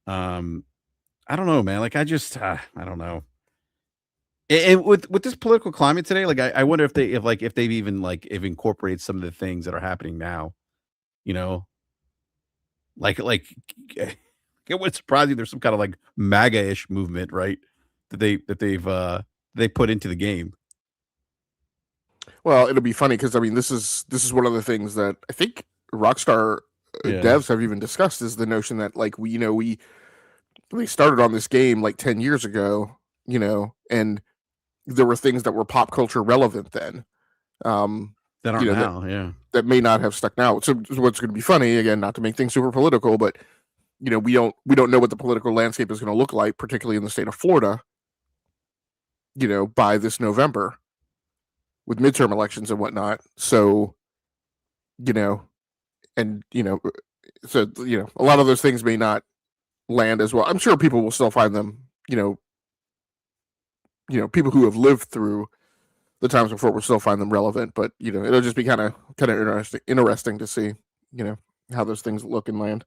Um, I don't know, man. Like I don't know. And with this political climate today, like I wonder if they've even like if incorporated some of the things that are happening now, you know, like it would surprise you. There's some kind of like MAGA-ish movement, right? They put into the game. well, it'll be funny because I mean, this is one of the things that I think Rockstar Yeah, devs have even discussed, is the notion that, like, we started on this game like 10 years ago, and there were things that were pop culture relevant then, um, that you aren't know, that now. Yeah, that may not have stuck now. So what's going to be funny, again, not to make things super political, but we don't know what the political landscape is going to look like, particularly in the state of Florida, by this November with midterm elections and whatnot. So, you know, and a lot of those things may not land as well. I'm sure people will still find them, people who have lived through the times before will still find them relevant, but it'll just be kind of interesting to see, you know, how those things look and land.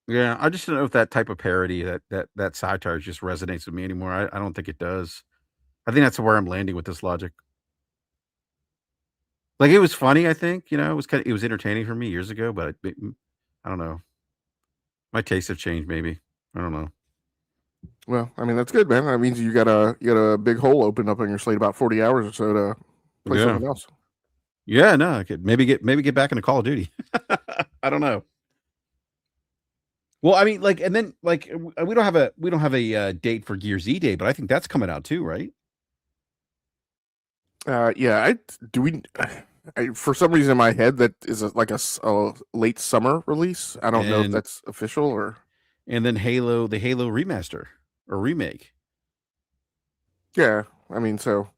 yeah. I just don't know if that type of parody, that satire, just resonates with me anymore. I don't think it does. I think that's where I'm landing with this logic. Like it was funny. I think it was entertaining for me years ago, but I don't know. My tastes have changed. Maybe I don't know. Well, I mean, that's good, man. That means you got a big hole open up on your slate, about 40 hours or so to play Yeah, something else. yeah. No, I could maybe get back into Call of Duty. I don't know. Well, I mean, like, and then like we don't have a date for Gear Z Day, but I think that's coming out too, right? Yeah, for some reason in my head that is a late summer release. I don't know if And that's official or. then the Halo remaster or remake. Yeah, I mean, so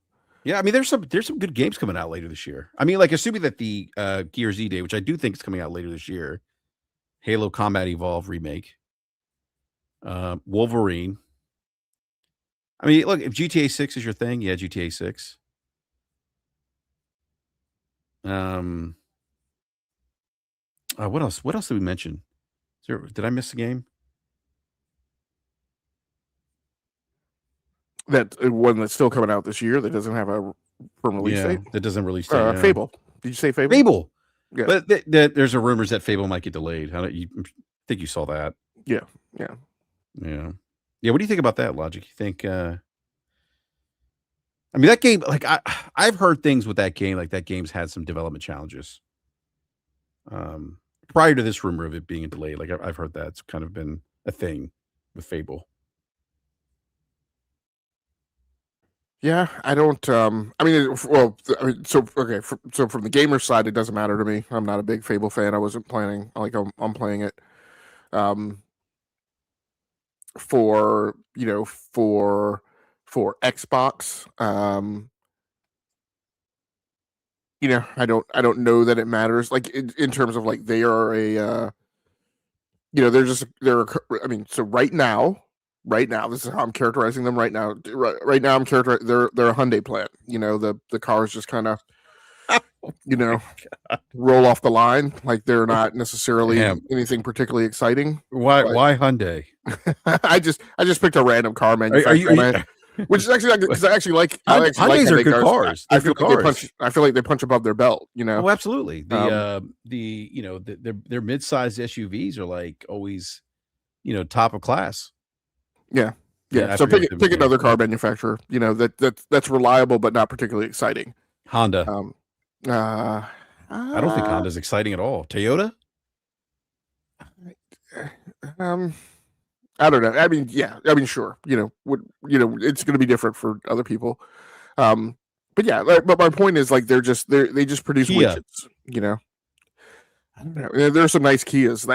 Yeah, I mean, there's some good games coming out later this year. I mean, like assuming that the Gear Z Day, which I do think is coming out later this year, Halo Combat Evolved remake, Wolverine. I mean, look, if GTA 6 is your thing, yeah, GTA 6. Um, what else? What else did we mention? Did I miss a game? that one that's still coming out this year that doesn't have a firm release Yeah, date. that doesn't release date. Yeah. Fable. Did you say Fable? Fable. Yeah. But there's a rumors that Fable might get delayed. How do you think you saw that? Yeah. Yeah. Yeah. What do you think about that, Logic? You think I mean that game, like I've heard things with that game, like that game's had some development challenges. Prior to this rumor of it being delayed, like I've heard that's kind of been a thing with Fable. Yeah, I don't. I mean, so okay. So from the gamer side, it doesn't matter to me. I'm not a big Fable fan. I wasn't planning. Like I'm playing it. Um, for for Xbox. I don't know that it matters. Like in terms of like they are a. I mean, so right now, this is how I'm characterizing them right now. Right now, I'm characterizing they're a Hyundai plant. The cars just kind of roll off the line. Like they're not necessarily Damn. anything particularly exciting. Why But why Hyundai? I just picked a random car Are manufacturer, you which is actually because I actually like Hyundais are Hyundai good cars. I They're feel good like cars. I feel like they punch above their belt. Oh, absolutely. Um, Their mid-sized SUVs are like always, top of class. yeah. Yeah, I So forget what pick they another make. car manufacturer. That's reliable but not particularly exciting. Honda. Um, I don't think Honda's exciting at all. Toyota? um, I don't know. I mean, yeah. I mean, sure. It's going to be different for other people. But yeah. But my point is, like, they just produce Kia. widgets. I don't know. There are some nice Kias.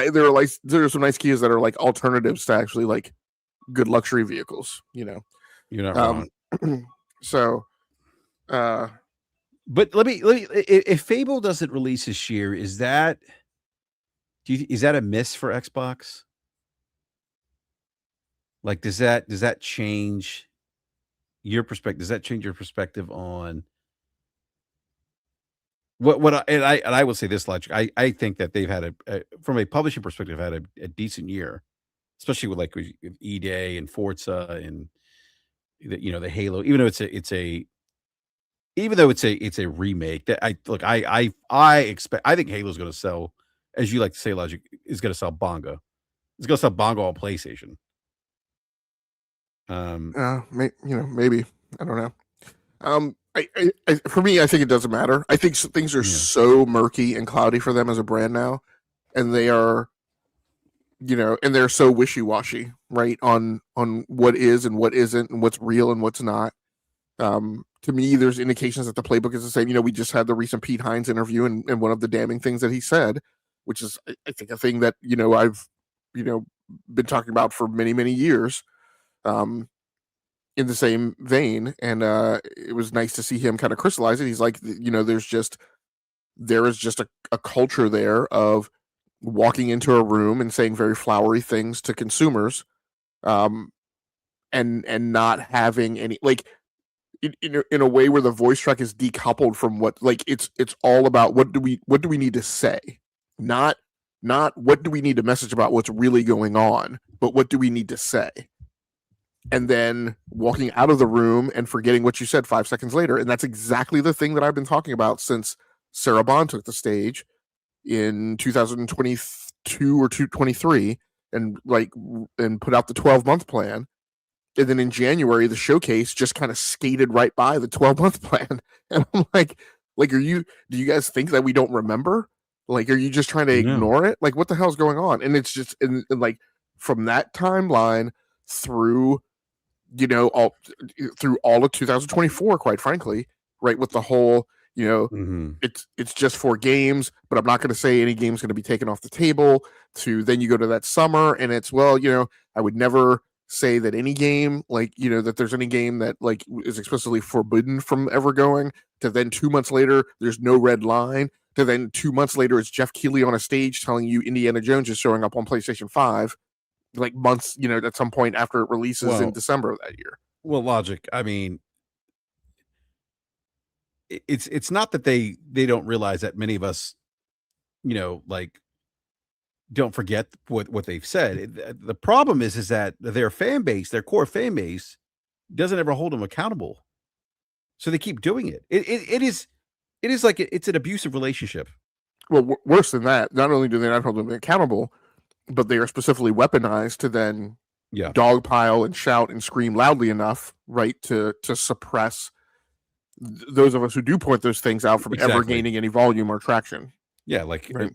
There are some nice Kias that are like alternatives to actually like good luxury vehicles. You're not wrong. So, But let me if Fable doesn't release this year, is that a miss for Xbox? Like, does that change your perspective? Does that change your perspective on I will say this, Logic. I think that they've had from a publishing perspective had a decent year, especially with E Day and Forza and the Halo. Even though it's a remake, that I expect I think Halo's going to sell, as you like to say, Logic, is going to sell Bongo. It's going to sell Bongo on PlayStation. maybe I don't know. For me, I think it doesn't matter. I think things are so murky and cloudy for them as a brand now, and they are, and they're so wishy washy, right? On what is and what isn't, and what's real and what's not. To me, there's indications that the playbook is the same. We just had the recent Pete Hines interview, and one of the damning things that he said, which is, I think, a thing that I've been talking about for many years. In the same vein, and it was nice to see him kind of crystallize it. He's like, there is just a culture there of walking into a room and saying very flowery things to consumers, and not having any, like, in a way where the voice track is decoupled from what, like, it's all about what do we need to say, not what do we need to message about what's really going on, but what do we need to say. And then walking out of the room and forgetting what you said 5 seconds later. And that's exactly the thing that I've been talking about since Sarah Bond took the stage in 2022 or 2023 and put out the 12-month plan. And then in January, the showcase just kind of skated right by the 12-month plan. And I'm like, do you guys think that we don't remember? Like, are you just trying to ignore it? Like, what the hell's going on? And it's just, and like, from that timeline through all of 2024, quite frankly, right? With the whole, Mm-hmm. it's just 4 games, but I'm not going to say any game's going to be taken off the table. To then you go to that summer, and it's, well, I would never say that any game, like, that there's any game that like is explicitly forbidden from ever going. To then 2 months later, there's no red line. To then 2 months later, it's Jeff Keighley on a stage telling you Indiana Jones is showing up on PlayStation 5, like months, at some point after it releases in December of that year. Well, logic. I mean, it's not that they don't realize that many of us, like, don't forget what they've said. The problem is that their fan base, their core fan base, doesn't ever hold them accountable. So they keep doing it. It is like it's an abusive relationship. Well, worse than that, not only do they not hold them accountable, but they are specifically weaponized to then dogpile and shout and scream loudly enough, right, to suppress those of us who do point those things out from ever gaining any volume or traction. Yeah, like, right.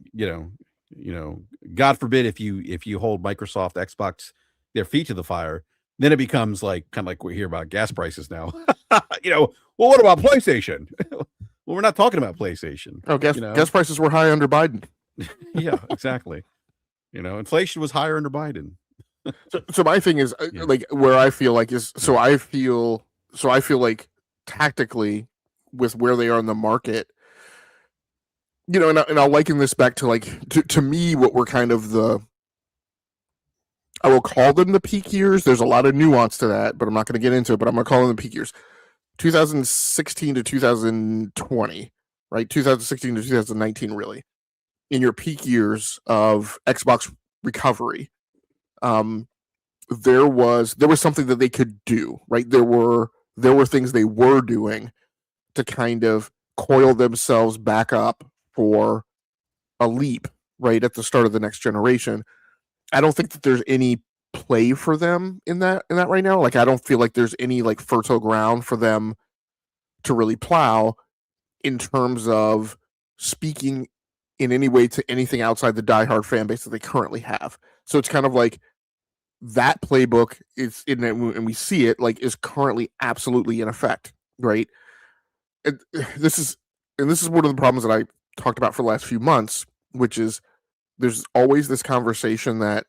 God forbid if you hold Microsoft, Xbox, their feet to the fire, then it becomes like kind of like we hear about gas prices now. Well, what about PlayStation? Well, we're not talking about PlayStation. Oh, gas prices were high under Biden. Yeah, exactly. Inflation was higher under Biden. So my thing is like where I feel like is so I feel like tactically with where they are in the market, and I'll liken this back to like to me what were kind of I will call them the peak years. There's a lot of nuance to that, but I'm not going to get into it. But I'm going to call them the peak years. 2016 to 2020, right? 2016 to 2019, really, in your peak years of Xbox recovery. There was something that they could do, right? There were things they were doing to kind of coil themselves back up for a leap, right, at the start of the next generation. I don't think that there's any play for them in that right now. Like, I don't feel like there's any like fertile ground for them to really plow in terms of speaking in any way to anything outside the diehard fan base that they currently have. So it's kind of like that playbook is in it, and we see it like is currently absolutely in effect, right? And this is one of the problems that I talked about for the last few months, which is there's always this conversation that,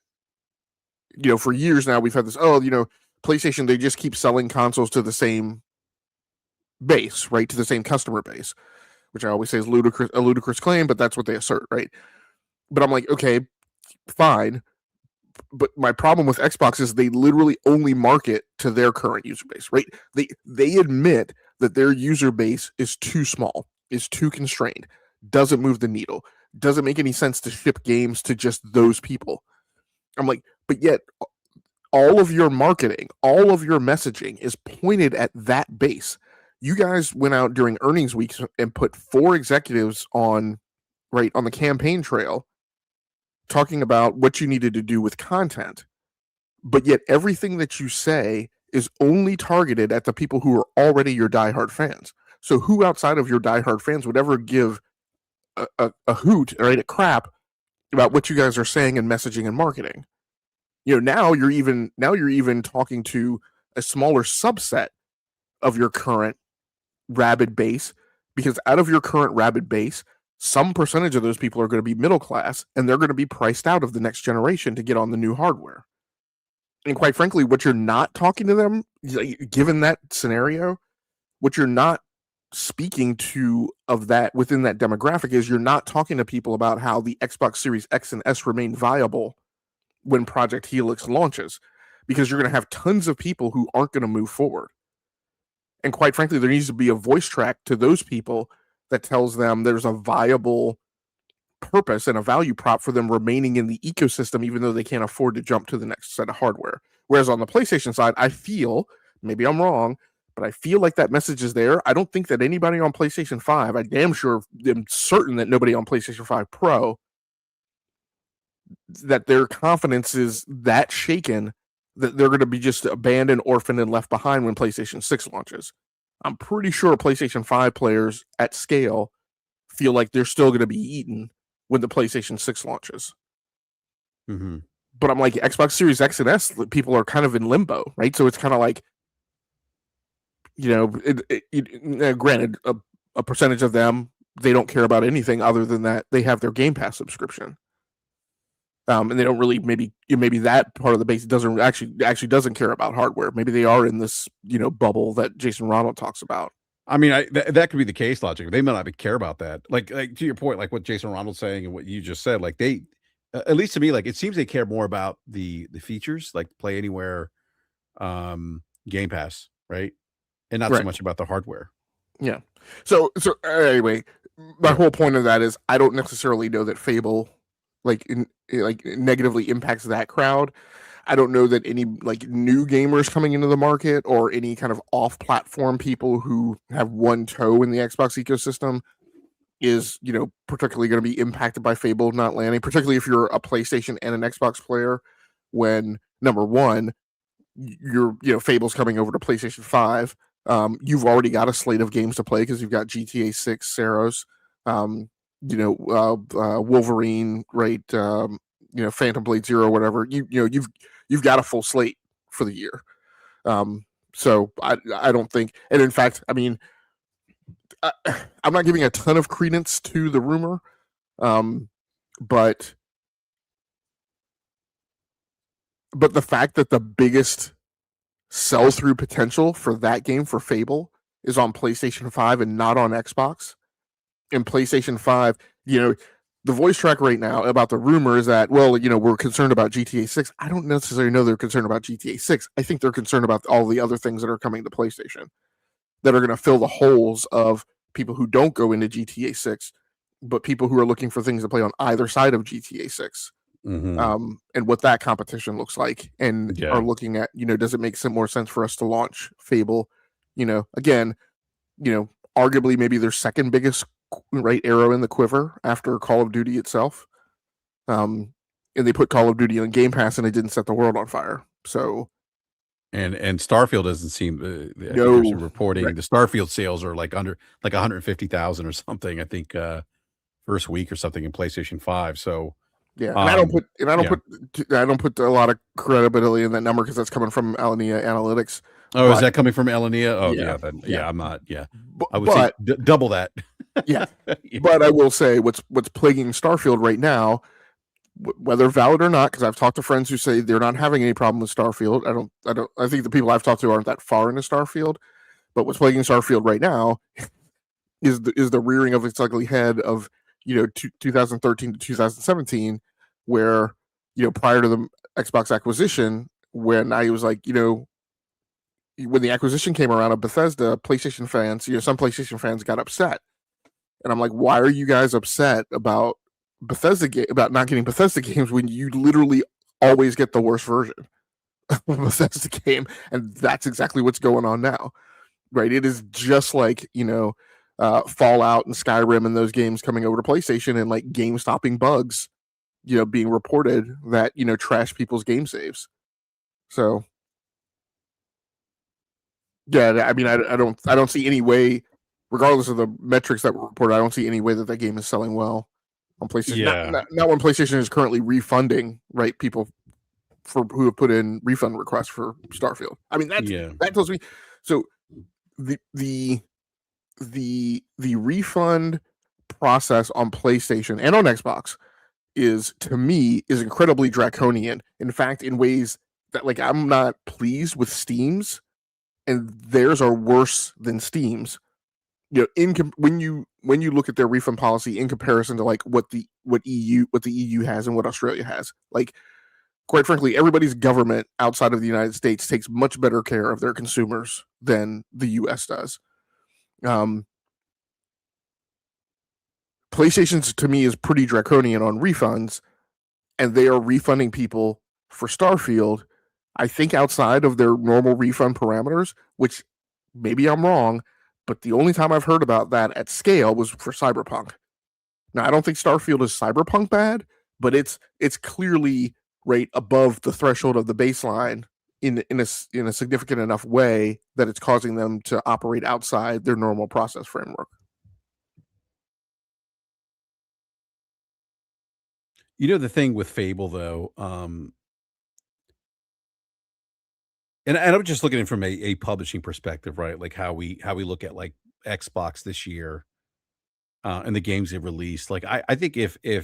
for years now we've had this, PlayStation, they just keep selling consoles to the same base, right? To the same customer base, which I always say is a ludicrous claim, but that's what they assert, right? But I'm like, okay, fine. But my problem with Xbox is they literally only market to their current user base, right? They admit that their user base is too small, is too constrained, doesn't move the needle, doesn't make any sense to ship games to just those people. I'm like, but yet all of your marketing, all of your messaging is pointed at that base. You guys went out during earnings weeks and put 4 executives on the campaign trail talking about what you needed to do with content. But yet everything that you say is only targeted at the people who are already your diehard fans. So who outside of your diehard fans would ever give a hoot, right, a crap about what you guys are saying and messaging and marketing? Now you're even talking to a smaller subset of your current rabid base, because out of your current rabid base, some percentage of those people are going to be middle class, and they're going to be priced out of the next generation to get on the new hardware. And quite frankly, what you're not talking to them, given that scenario, what you're not speaking to of that within that demographic is you're not talking to people about how the Xbox Series X and S remain viable when Project Helix launches, because you're going to have tons of people who aren't going to move forward. And quite frankly, there needs to be a voice track to those people that tells them there's a viable purpose and a value prop for them remaining in the ecosystem, even though they can't afford to jump to the next set of hardware. Whereas on the PlayStation side, I feel, maybe I'm wrong, but I feel like that message is there. I don't think that anybody on PlayStation 5, I damn sure am certain that nobody on PlayStation 5 Pro, that their confidence is that shaken that they're going to be just abandoned, orphaned, and left behind when PlayStation 6 launches. I'm pretty sure PlayStation 5 players at scale feel like they're still going to be eaten when the PlayStation 6 launches. Mm-hmm. But I'm like, Xbox Series X and S, people are kind of in limbo, right? So it's kind of like, Granted, a percentage of them, they don't care about anything other than that they have their Game Pass subscription. And they don't really maybe that part of the base doesn't actually doesn't care about hardware. Maybe they are in this bubble that Jason Ronald talks about. I mean, that could be the case logic. They may not care about that. Like to your point, like what Jason Ronald's saying and what you just said, like they, at least to me, like it seems they care more about the features, like Play Anywhere, Game Pass, right? And not so Right. much about the hardware. Yeah. So anyway, my whole point of that is I don't necessarily know that Fable like negatively impacts that crowd. I don't know that any like new gamers coming into the market or any kind of off-platform people who have one toe in the Xbox ecosystem is, particularly going to be impacted by Fable not landing, particularly if you're a PlayStation and an Xbox player when number one, Fable's coming over to PlayStation 5. You've already got a slate of games to play because you've got GTA 6, Saros, Wolverine, right? Phantom Blade Zero, whatever. You've got a full slate for the year. So I don't think, and in fact, I mean, I'm not giving a ton of credence to the rumor, but the fact that the biggest sell through potential for that game for Fable is on PlayStation 5 and not on Xbox. In PlayStation 5, the voice track right now about the rumor is that, well, we're concerned about GTA 6. I don't necessarily know they're concerned about GTA 6. I think they're concerned about all the other things that are coming to PlayStation that are going to fill the holes of people who don't go into GTA 6, but people who are looking for things to play on either side of GTA 6. Mm-hmm. And what that competition looks like, and are looking at, does it make some more sense for us to launch Fable? Again, arguably maybe their second biggest arrow in the quiver after Call of Duty itself. And they put Call of Duty on Game Pass, and it didn't set the world on fire. So, and Starfield doesn't seem. I think there's some reporting the Starfield sales are like under like 150,000 or something. I think first week or something in PlayStation 5. So yeah, and I don't put a lot of credibility in that number because that's coming from Alinea Analytics. Oh, is that coming from Alinea? Oh, yeah. I'm not. Yeah, but, I would say double that. Yeah, but I will say what's plaguing Starfield right now, whether valid or not, because I've talked to friends who say they're not having any problem with Starfield. I think the people I've talked to aren't that far into Starfield, but what's plaguing Starfield right now is the rearing of its ugly head of 2013 to 2017, where prior to the Xbox acquisition, when I was like, when the acquisition came around of Bethesda, PlayStation fans, some PlayStation fans got upset. And I'm like, why are you guys upset about about not getting Bethesda games when you literally always get the worst version of a Bethesda game? And that's exactly what's going on now, right? It is just like, Fallout and Skyrim and those games coming over to PlayStation and like game stopping bugs, being reported that, trash people's game saves. So yeah, I mean, I don't see any way, regardless of the metrics that were reported, I don't see any way that game is selling well on PlayStation. Yeah, not when PlayStation is currently refunding, right, people who have put in refund requests for Starfield. I mean, that tells me. So the refund process on PlayStation and on Xbox is, to me, is incredibly draconian. In fact, in ways that like I'm not pleased with Steam's, and theirs are worse than Steam's. When you look at their refund policy in comparison to like what the EU has and what Australia has, like quite frankly, everybody's government outside of the United States takes much better care of their consumers than the US does. PlayStation's, to me, is pretty draconian on refunds, and they are refunding people for Starfield, I think, outside of their normal refund parameters, which maybe I'm wrong, but the only time I've heard about that at scale was for Cyberpunk. Now, I don't think Starfield is Cyberpunk bad, but it's clearly right above the threshold of the baseline in a significant enough way that it's causing them to operate outside their normal process framework. the thing with Fable though, And I'm just looking at it from a publishing perspective, right? Like how we look at like Xbox this year, and the games they've released. Like I think if I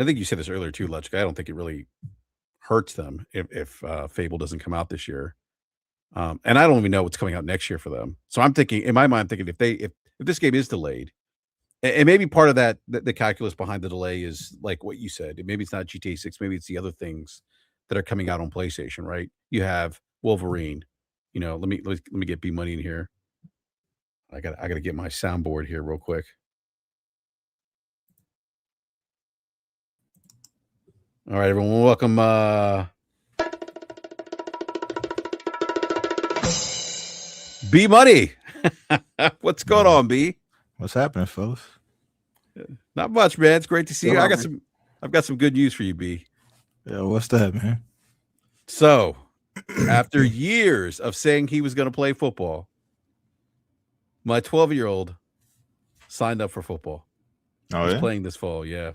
think you said this earlier too, Lutchka, I don't think it really hurts them if Fable doesn't come out this year. And I don't even know what's coming out next year for them. So I'm thinking, in my mind, I'm thinking if this game is delayed, and maybe part of that the calculus behind the delay is like what you said. Maybe it's not GTA 6, maybe it's the other things that are coming out on PlayStation, right? You have Wolverine. You know, let me get B Money in here. I gotta get my soundboard here real quick. All right, everyone, welcome. B Money, what's going on, B? What's happening, fellas? Not much, man. It's great to see you. Hello, I've got some good news for you, B. Yeah, what's that, man? So, after years of saying he was going to play football, my 12-year-old signed up for football. Oh, He's yeah? playing this fall. Yeah,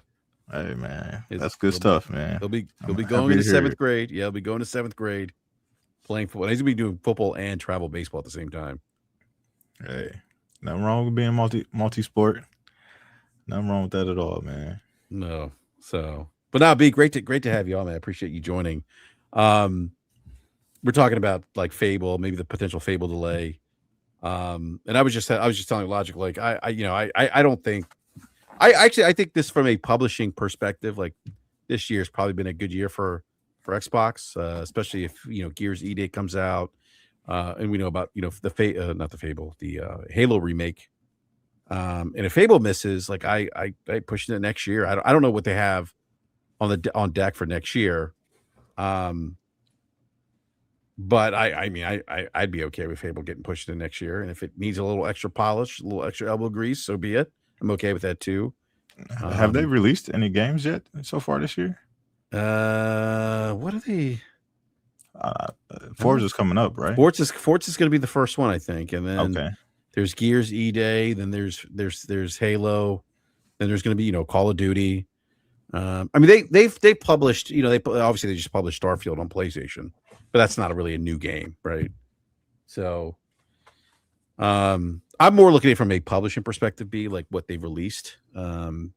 Hey, man. It's- That's good it'll stuff, man. he'll be I'm going happy to to hear 7th it. grade. Yeah, he'll be going to 7th grade, playing football. He's gonna be doing football and travel baseball at the same time. Hey, nothing wrong with being multi-sport. Nothing wrong with that at all, man. No, so but now, B, great to have you on, man. I appreciate you joining. We're talking about like Fable, maybe the potential Fable delay. And I was just telling Logic, like I don't think I think this from a publishing perspective, like this year's probably been a good year for Xbox, especially if Gears E-Day comes out, and we know about the not the Fable, the Halo remake. And if Fable misses, like I push it next year. I don't know what they have on deck for next year. But I mean, I'd be okay with Fable getting pushed in next year, and if it needs a little extra polish, a little extra elbow grease, so be it. I'm okay with that too. Have they released any games yet so far this year? What are they? Forza's coming up, right? Forza's going to be the first one, I think, and then Okay. there's Gears E-Day, then there's Halo, then there's going to be Call of Duty. I mean, they've published, they obviously they just published Starfield on PlayStation, but that's not really a new game, right? So, I'm more looking at it from a publishing perspective, be like what they've released. So,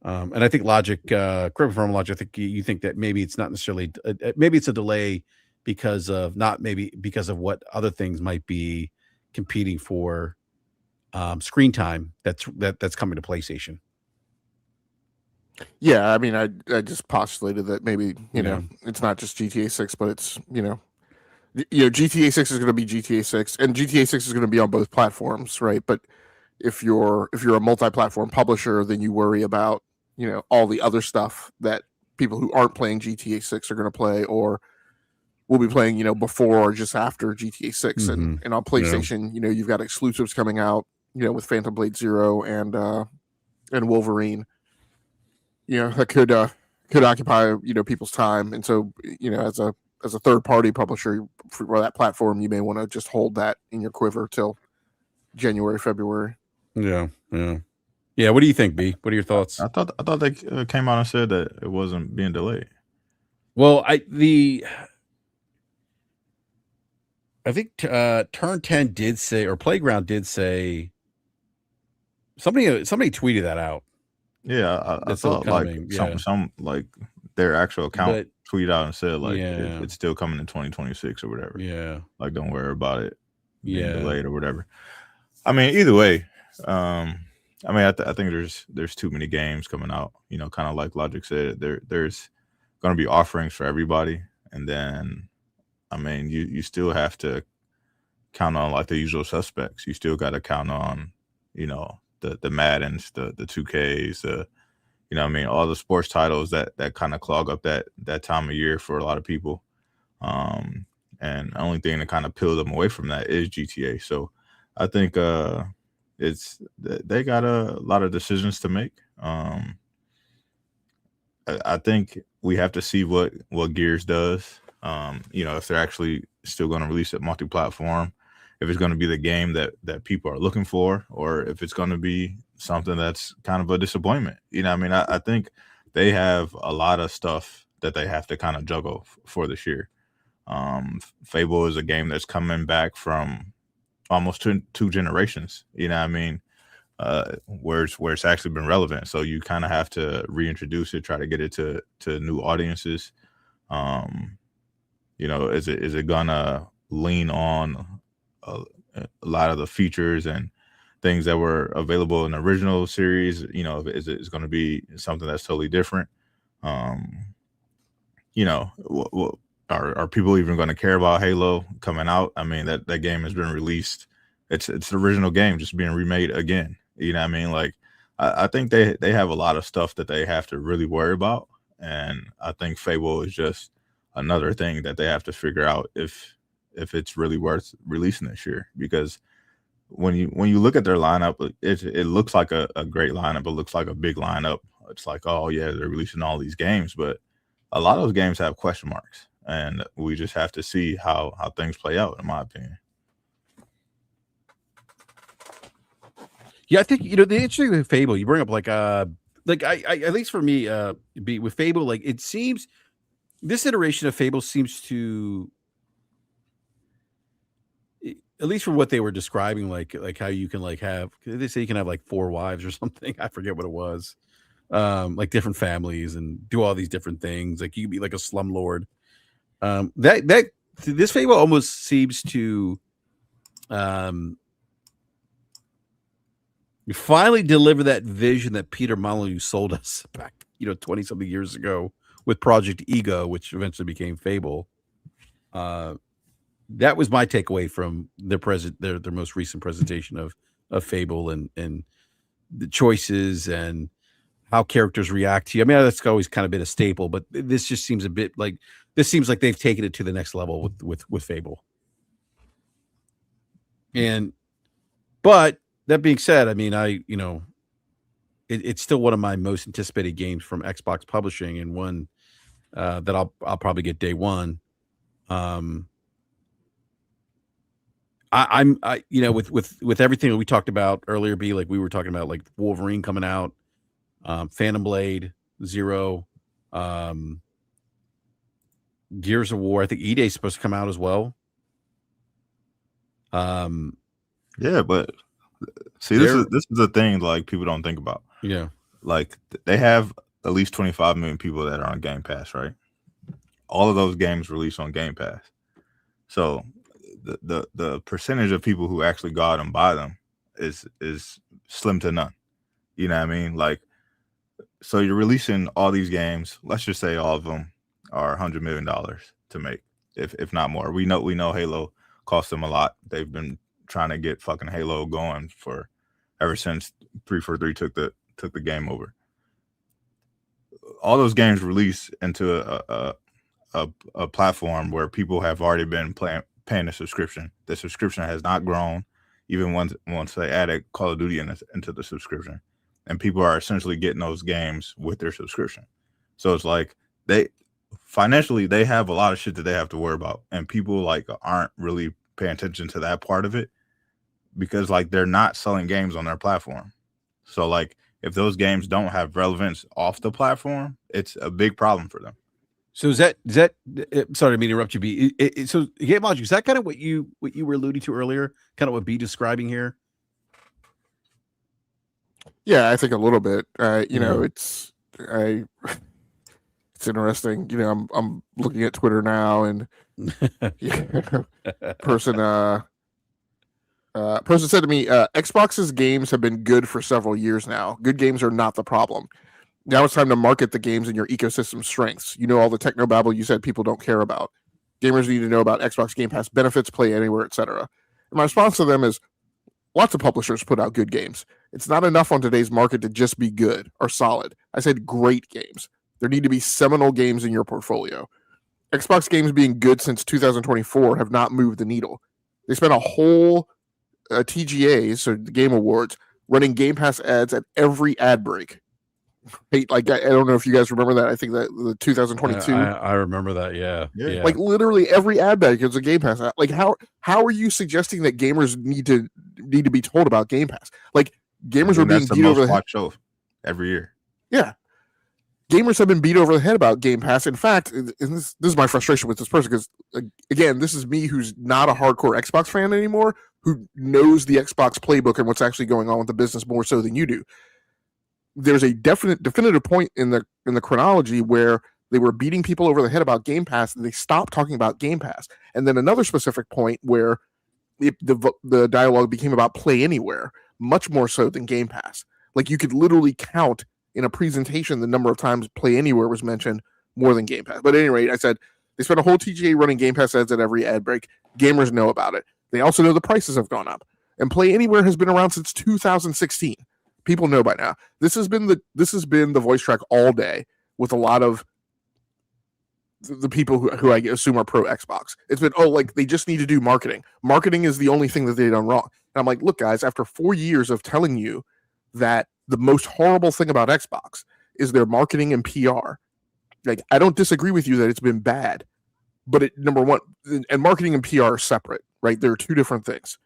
and I think Logic, correct me if I'm wrong, Logic, I think you think that maybe it's not necessarily, maybe it's a delay because of what other things might be competing for screen time that's coming to PlayStation. Yeah, I mean, I just postulated that maybe Yeah. it's not just GTA 6, but it's GTA 6 is going to be GTA 6, and GTA 6 is going to be on both platforms, right? But if you're a multi-platform publisher, then you worry about all the other stuff that people who aren't playing GTA 6 are going to play or will be playing before or just after GTA 6. Mhm. And on PlayStation, you've got exclusives coming out with Phantom Blade Zero and Wolverine. That could occupy people's time, and so as a third party publisher for that platform, you may want to just hold that in your quiver till January, February. Yeah. What do you think, B? What are your thoughts? I thought they came out and said that it wasn't being delayed. Well, I think Turn 10 did say, or Playground did say, somebody tweeted that out. Yeah, I It's still thought like coming, yeah. some like their actual account But tweeted out and said like Yeah. it's still coming in 2026 or whatever. yeah, Like don't worry about it being Yeah. delayed or whatever. I mean, either way, I mean, I think there's too many games coming out. Kind of like Logic said, there's going to be offerings for everybody, and then I mean, you still have to count on like the usual suspects. You still got to count on the Maddens, the 2Ks, I mean, all the sports titles that kind of clog up that time of year for a lot of people. And the only thing to kind of peel them away from that is GTA. So I think they got a lot of decisions to make. I think we have to see what Gears does. If they're actually still going to release it multi-platform, if it's going to be the game that people are looking for, or if it's going to be something that's kind of a disappointment. I mean, I think they have a lot of stuff that they have to kind of juggle for this year. Fable is a game that's coming back from almost two generations. You know what I mean? Where it's actually been relevant. So you kind of have to reintroduce it, try to get it to new audiences. Is it gonna lean on a lot of the features and things that were available in the original series? Is it going to be something that's totally different? Are people even going to care about Halo coming out? I mean, that game has been released. It's the original game just being remade again. You know what I mean? Like, I think they have a lot of stuff that they have to really worry about. And I think Fable is just another thing that they have to figure out if it's really worth releasing this year. Because when you look at their lineup, it looks like a great lineup. It looks like a big lineup. It's like, oh yeah, they're releasing all these games, but a lot of those games have question marks, and we just have to see how things play out, in my opinion. Yeah, I think the interesting with Fable, you bring up like I at least for me, with Fable, like it seems this iteration of Fable seems to, at least from what they were describing, like how you can like have, they say you can have like 4 wives or something. I forget what it was. Like different families and do all these different things. Like you can be like a slumlord. This Fable almost seems to finally deliver that vision that Peter Molyneux sold us back, 20 something years ago with Project Ego, which eventually became Fable. That was my takeaway from their most recent presentation of Fable and the choices and how characters react to you. I mean, that's always kind of been a staple, but this just seems a bit like they've taken it to the next level with Fable. But that being said, I mean, it's still one of my most anticipated games from Xbox Publishing, and one that I'll probably get day one. With everything that we talked about earlier, like we were talking about like Wolverine coming out, Phantom Blade, Zero, Gears of War. I think E-Day is supposed to come out as well. Yeah, but see, this is the thing like people don't think about. Yeah, like they have at least 25 million people that are on Game Pass, right? All of those games release on Game Pass. So the percentage of people who actually go out and buy them is slim to none. You know what I mean? Like, so you're releasing all these games. Let's just say all of them are $100 million to make, if not more. We know Halo cost them a lot. They've been trying to get fucking Halo going for ever since 343 took the game over. All those games release into a platform where people have already been paying a subscription. The subscription has not grown, even once they added Call of Duty into the subscription, and people are essentially getting those games with their subscription. So it's like financially they have a lot of shit that they have to worry about, and people like aren't really paying attention to that part of it because like they're not selling games on their platform. So like if those games don't have relevance off the platform, it's a big problem for them. So is that sorry, I mean to interrupt you, B. So Game Logic, is that kind of what you were alluding to earlier? Kind of what B describing here? Yeah, I think a little bit. It's interesting. I'm looking at Twitter now, and person said to me, Xbox's games have been good for several years now. Good games are not the problem. Now it's time to market the games in your ecosystem strengths. All the technobabble you said people don't care about. Gamers need to know about Xbox Game Pass benefits, play anywhere, etc. And my response to them is, lots of publishers put out good games. It's not enough on today's market to just be good or solid. I said great games. There need to be seminal games in your portfolio. Xbox games being good since 2024 have not moved the needle. They spent a whole TGA, so the Game Awards, running Game Pass ads at every ad break. Like I don't know if you guys remember that. I think that the 2022. I remember that. Yeah. Like literally every ad break is a Game Pass ad. Like how are you suggesting that gamers need to be told about Game Pass? Like gamers are being beat over the head show every year. Yeah. gamers have been beat over the head about Game Pass. In fact, and this is my frustration with this person, because again, this is me who's not a hardcore Xbox fan anymore, who knows the Xbox playbook and what's actually going on with the business more so than you do. There's a definitive point in the chronology where they were beating people over the head about Game Pass, and they stopped talking about Game Pass. And then another specific point where the dialogue became about Play Anywhere, much more so than Game Pass. Like, you could literally count in a presentation the number of times Play Anywhere was mentioned more than Game Pass. But at any rate, I said they spent a whole TGA running Game Pass ads at every ad break. Gamers know about it. They also know the prices have gone up. And Play Anywhere has been around since 2016. People know by now. This has been the voice track all day with a lot of the people who I assume are pro Xbox. It's been, like, they just need to do marketing. Marketing is the only thing that they've done wrong. And I'm like, look, guys, after 4 years of telling you that the most horrible thing about Xbox is their marketing and PR, like, I don't disagree with you that it's been bad, but number one, and marketing and PR are separate, right? They're two different things.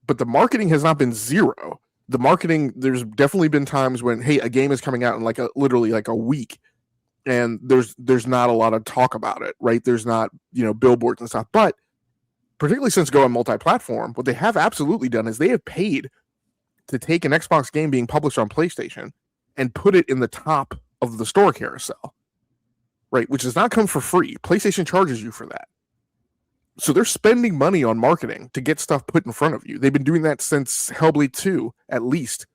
But the marketing has not been zero. The marketing, there's definitely been times when, hey, a game is coming out in literally a week, and there's not a lot of talk about it, right? There's not, billboards and stuff. But particularly since going multi-platform, what they have absolutely done is they have paid to take an Xbox game being published on PlayStation and put it in the top of the store carousel, right? Which does not come for free. PlayStation charges you for that. So they're spending money on marketing to get stuff put in front of you. They've been doing that since Hellblade 2, at least,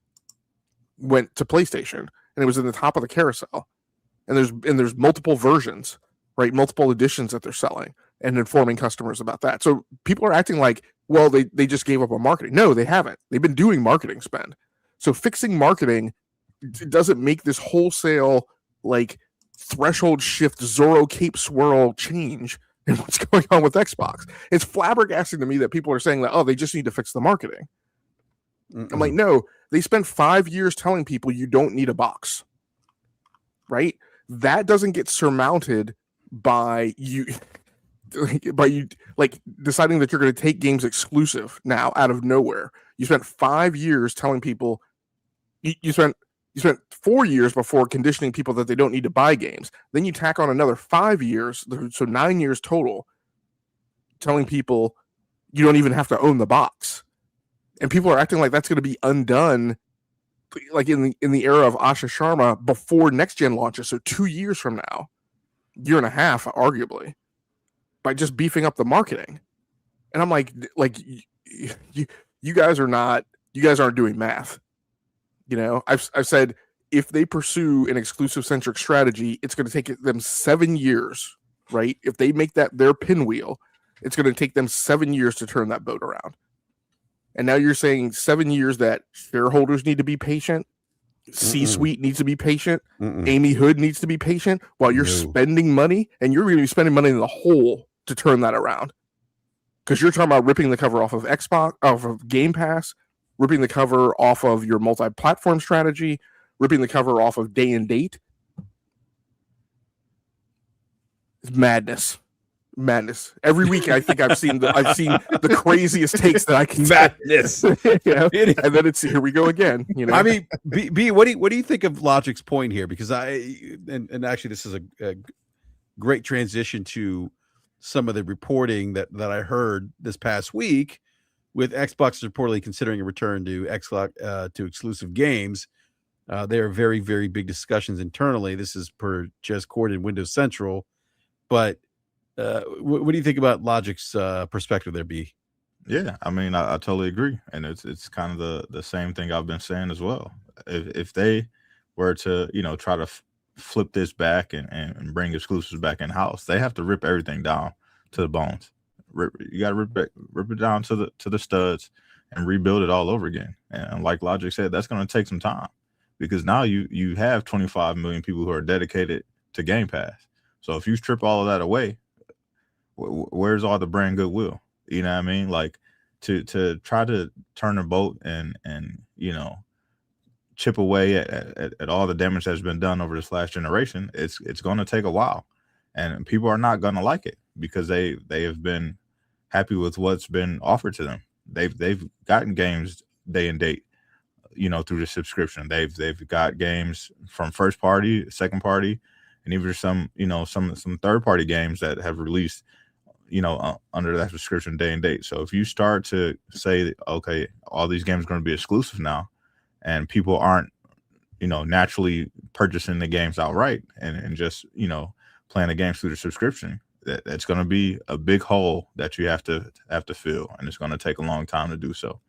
went to PlayStation, and it was in the top of the carousel. And there's multiple versions, right? Multiple editions that they're selling and informing customers about that. So people are acting like, well, they just gave up on marketing. No, they haven't. They've been doing marketing spend. So fixing marketing doesn't make this wholesale, like, threshold shift, Zorro Cape swirl change in what's going on with Xbox. It's flabbergasting to me that people are saying that, oh, they just need to fix the marketing. I'm like, no, they spent 5 years telling people you don't need a box, right? That doesn't get surmounted by you like deciding that you're going to take games exclusive now out of nowhere. You spent 5 years telling people, you spent 4 years before conditioning people that they don't need to buy games. Then you tack on another 5 years, so 9 years total, telling people you don't even have to own the box. And people are acting like that's going to be undone, like in the era of Asha Sharma, before next gen launches. So 2 years from now, year and a half, arguably, by just beefing up the marketing. And I'm like you guys aren't doing math. I've said, if they pursue an exclusive centric strategy, it's going to take them 7 years, right? If they make that their pinwheel, it's going to take them 7 years to turn that boat around. And now you're saying 7 years that shareholders need to be patient, C-suite needs to be patient, Amy Hood needs to be patient, while you're spending money, and you're going to be spending money in the hole to turn that around. Because you're talking about ripping the cover off of Xbox, off of Game Pass, ripping the cover off of your multi-platform strategy, ripping the cover off of day and date. It's madness. Every week, I think I've seen the craziest takes that I can. Madness. And then it's, here we go again. I mean, B, what do you think of Logic's point here? Because and actually, this is a great transition to some of the reporting that I heard this past week, with Xbox reportedly considering a return to Xbox to exclusive games. There are very, very big discussions internally. This is per Jez Cord and Windows Central. But what do you think about Logic's perspective there, B? Yeah, I mean, I totally agree, and it's kind of the same thing I've been saying as well. If they were to try to flip this back and bring exclusives back in house, they have to rip everything down to the bones. You got to rip it down to the studs and rebuild it all over again. And like Logic said, that's going to take some time, because now you have 25 million people who are dedicated to Game Pass. So if you strip all of that away, where's all the brand goodwill? You know what I mean? Like to try to turn a boat and chip away at all the damage that's been done over this last generation, it's going to take a while, and people are not going to like it, because they have been happy with what's been offered to them. They've gotten games day and date. through the subscription. They've got games from first party, second party, and even some third party games that have released under that subscription day and date. So if you start to say, okay, all these games are going to be exclusive now, and people aren't naturally purchasing the games outright and just playing the games through the subscription, that's going to be a big hole that you have to fill, and it's going to take a long time to do so.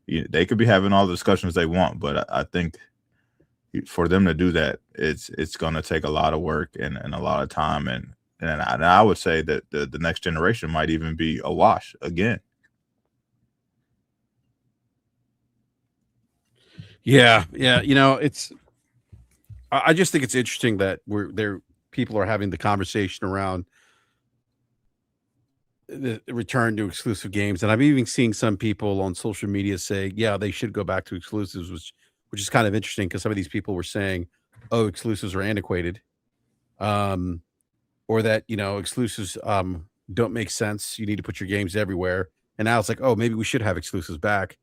They could be having all the discussions they want, but I think for them to do that, it's going to take a lot of work and a lot of time, and I would say that the next generation might even be a wash again. Yeah. I just think it's interesting that people are having the conversation around the return to exclusive games, and I'm even seeing some people on social media say, yeah, they should go back to exclusives, which is kind of interesting because some of these people were saying, oh, exclusives are antiquated, or that exclusives don't make sense. You need to put your games everywhere, and now it's like, oh, maybe we should have exclusives back.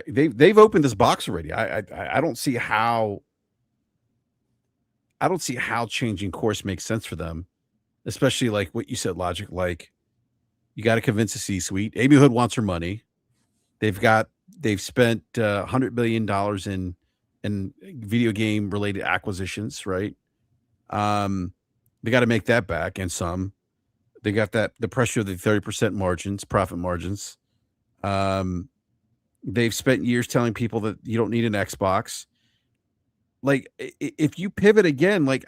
They've opened this box already. I don't see how changing course makes sense for them, especially like what you said, Logic. Like, you got to convince the C-suite. Amy Hood wants her money. They've spent $100 billion in video game related acquisitions, right? They got to make that back, and some. They got the pressure of the 30% profit margins. They've spent years telling people that you don't need an Xbox. Like, if you pivot again, like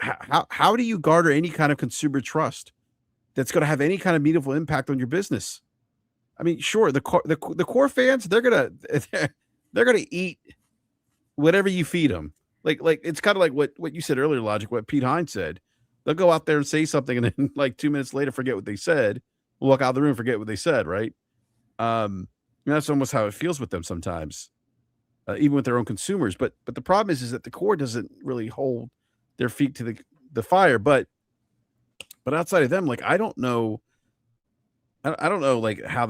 how do you garner any kind of consumer trust that's going to have any kind of meaningful impact on your business? I mean, sure, the core fans, they're gonna eat whatever you feed them. Like it's kind of like what you said earlier, Logic. What Pete Hines said. They'll go out there and say something, and then like 2 minutes later, forget what they said. Walk out of the room, forget what they said. Right? That's almost how it feels with them sometimes, even with their own consumers. But the problem is that the core doesn't really hold their feet to the fire. But outside of them, like I don't know like how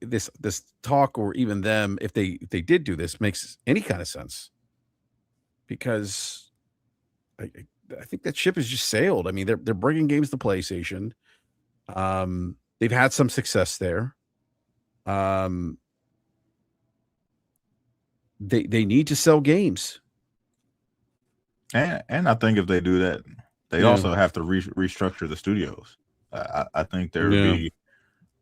this talk, or even them, if they did do this, makes any kind of sense, because I think that ship has just sailed. I mean, they're bringing games to PlayStation. They've had some success there. They need to sell games, and I think if they do that, they also have to restructure the studios. I think there would be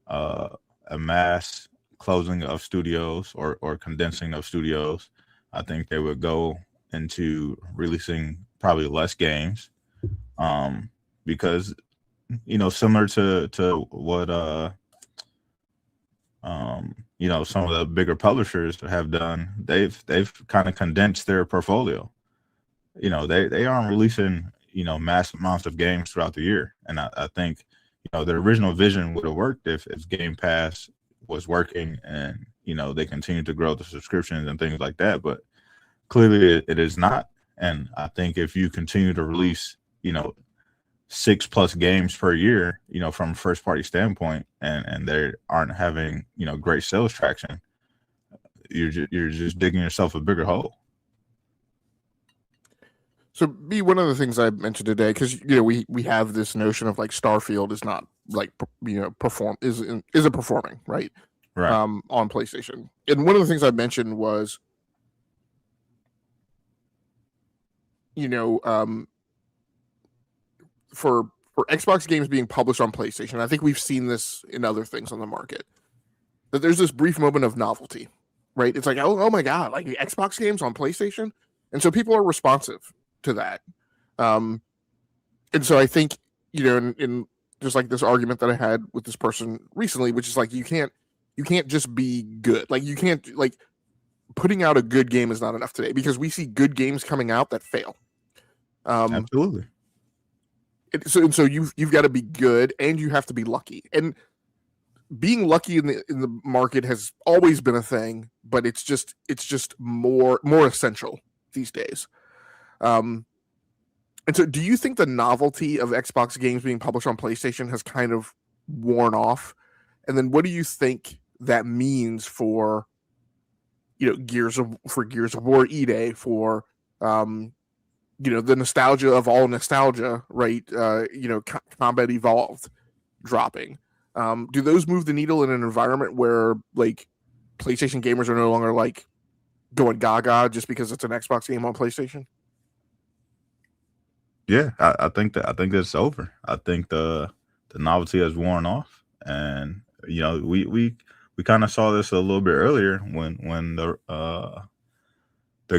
a mass closing of studios or condensing of studios. I think they would go into releasing probably less games, because similar to what some of the bigger publishers have done, they've kind of condensed their portfolio. They aren't releasing mass amounts of games throughout the year, and I think the original vision would have worked if Game Pass was working, and they continued to grow the subscriptions and things like that. But clearly it is not. And I think if you continue to release 6+ games per year, from a first party standpoint, and they aren't having great sales traction, you're just digging yourself a bigger hole. So, one of the things I mentioned today, because we have this notion of like Starfield is not like isn't performing right on PlayStation, and one of the things I mentioned was for Xbox games being published on PlayStation, I think we've seen this in other things on the market, that there's this brief moment of novelty, right? It's like, oh my God, like Xbox games on PlayStation. And so people are responsive to that. And so I think, in just like this argument that I had with this person recently, which is like, you can't just be good. Like you can't, like, putting out a good game is not enough today, because we see good games coming out that fail. Absolutely. So you've got to be good, and you have to be lucky. And being lucky in the market has always been a thing, but it's just more essential these days. And so, do you think the novelty of Xbox games being published on PlayStation has kind of worn off? And then what do you think that means for Gears of War E-Day, for the nostalgia of all nostalgia, right? Combat Evolved dropping. Do those move the needle in an environment where like PlayStation gamers are no longer like going gaga just because it's an Xbox game on PlayStation? Yeah, I think that's over. I think the novelty has worn off, and we kind of saw this a little bit earlier when the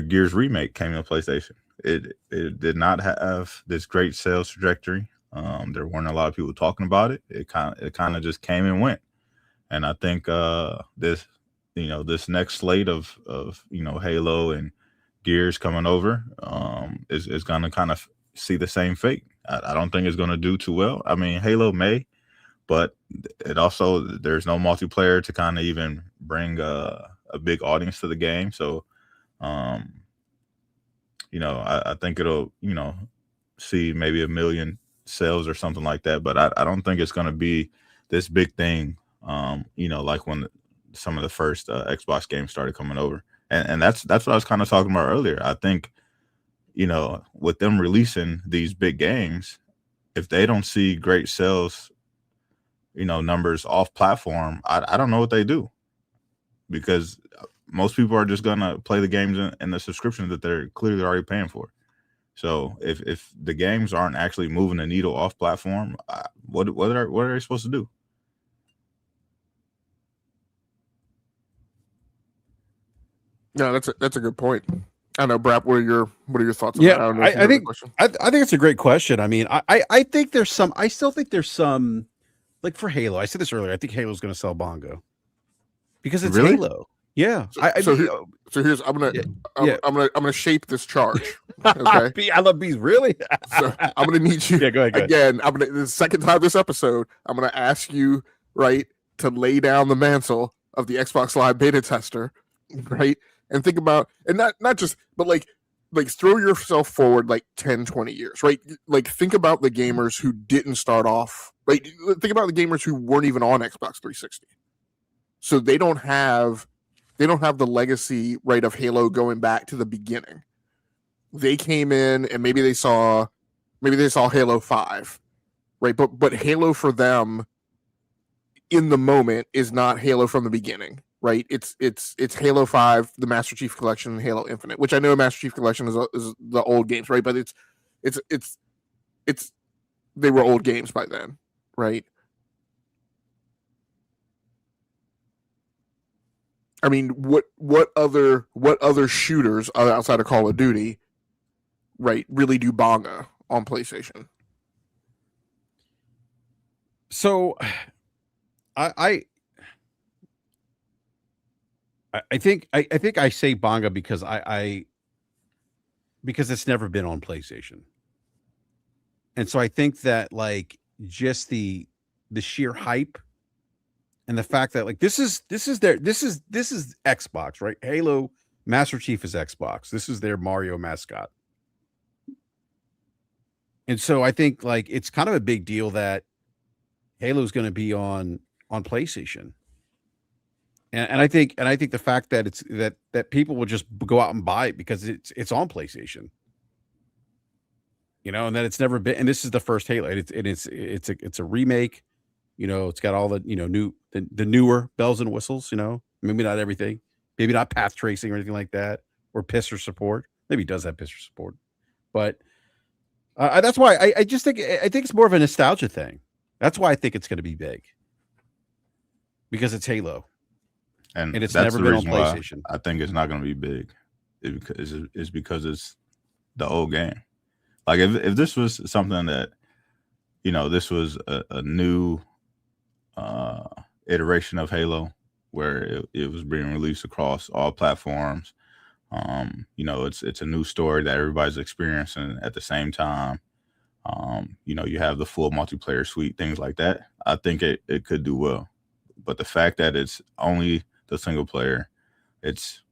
Gears remake came to PlayStation. It did not have this great sales trajectory. There weren't a lot of people talking about it. It kind of just came and went. And I think this next slate of Halo and Gears coming over is going to kind of see the same fate. I don't think it's going to do too well. I mean, Halo may, but it also, there's no multiplayer to kind of even bring a big audience to the game. So, I think it'll, see maybe 1 million sales or something like that. But I don't think it's going to be this big thing, like when some of the first Xbox games started coming over. And that's what I was kind of talking about earlier. I think, with them releasing these big games, if they don't see great sales, numbers off platform, I don't know what they do, because most people are just gonna play the games in the subscription that they're clearly already paying for. So if the games aren't actually moving the needle off platform, what are they supposed to do? No, that's a good point. I know, BRAP. What are your thoughts on Yeah, that? I don't know if you I know the think question. I think it's a great question. I mean, I think there's some. I still think there's some, like for Halo. I said this earlier. I think Halo's going to sell Bongo because it's Really? Halo. Yeah. So here's I'm gonna shape this charge. Okay. I love bees. Really? So I'm gonna need you. Yeah, go ahead. Again, the second time this episode, I'm gonna ask you, right, to lay down the mantle of the Xbox Live beta tester, right? And think about, and not just, but like throw yourself forward like 10, 20 years, right? Like think about the gamers who didn't start off, right? Think about the gamers who weren't even on Xbox 360. So they don't have the legacy, right, of Halo going back to the beginning. They came in and maybe they saw Halo 5, right? But Halo for them in the moment is not Halo from the beginning, right? It's Halo 5, the Master Chief Collection, and Halo Infinite, which I know Master Chief Collection is the old games, right? But it's they were old games by then, right? I mean, what other shooters outside of Call of Duty, right, really do Bonga on PlayStation? So, I think I say Bonga because because it's never been on PlayStation, and so I think that like just the sheer hype and the fact that like this is Xbox, right? Halo Master Chief is Xbox. This is their Mario mascot. And so I think like it's kind of a big deal that Halo's going to be on PlayStation. And I think the fact that it's that people will just go out and buy it because it's on PlayStation. And that it's never been, and this is the first Halo. It's a remake. It's got all the the newer bells and whistles. Maybe not everything, maybe not path tracing or anything like that, or pisser support. Maybe it does have pisser support, but that's why I just think it's more of a nostalgia thing. That's why I think it's going to be big, because it's Halo, and it's never been on PlayStation. I think it's not going to be big. It's because it's the old game. Like if this was something that this was a new iteration of Halo where it was being released across all platforms. It's a new story that everybody's experiencing at the same time. You have the full multiplayer suite, things like that. I think it could do well. But the fact that it's only the single player, it's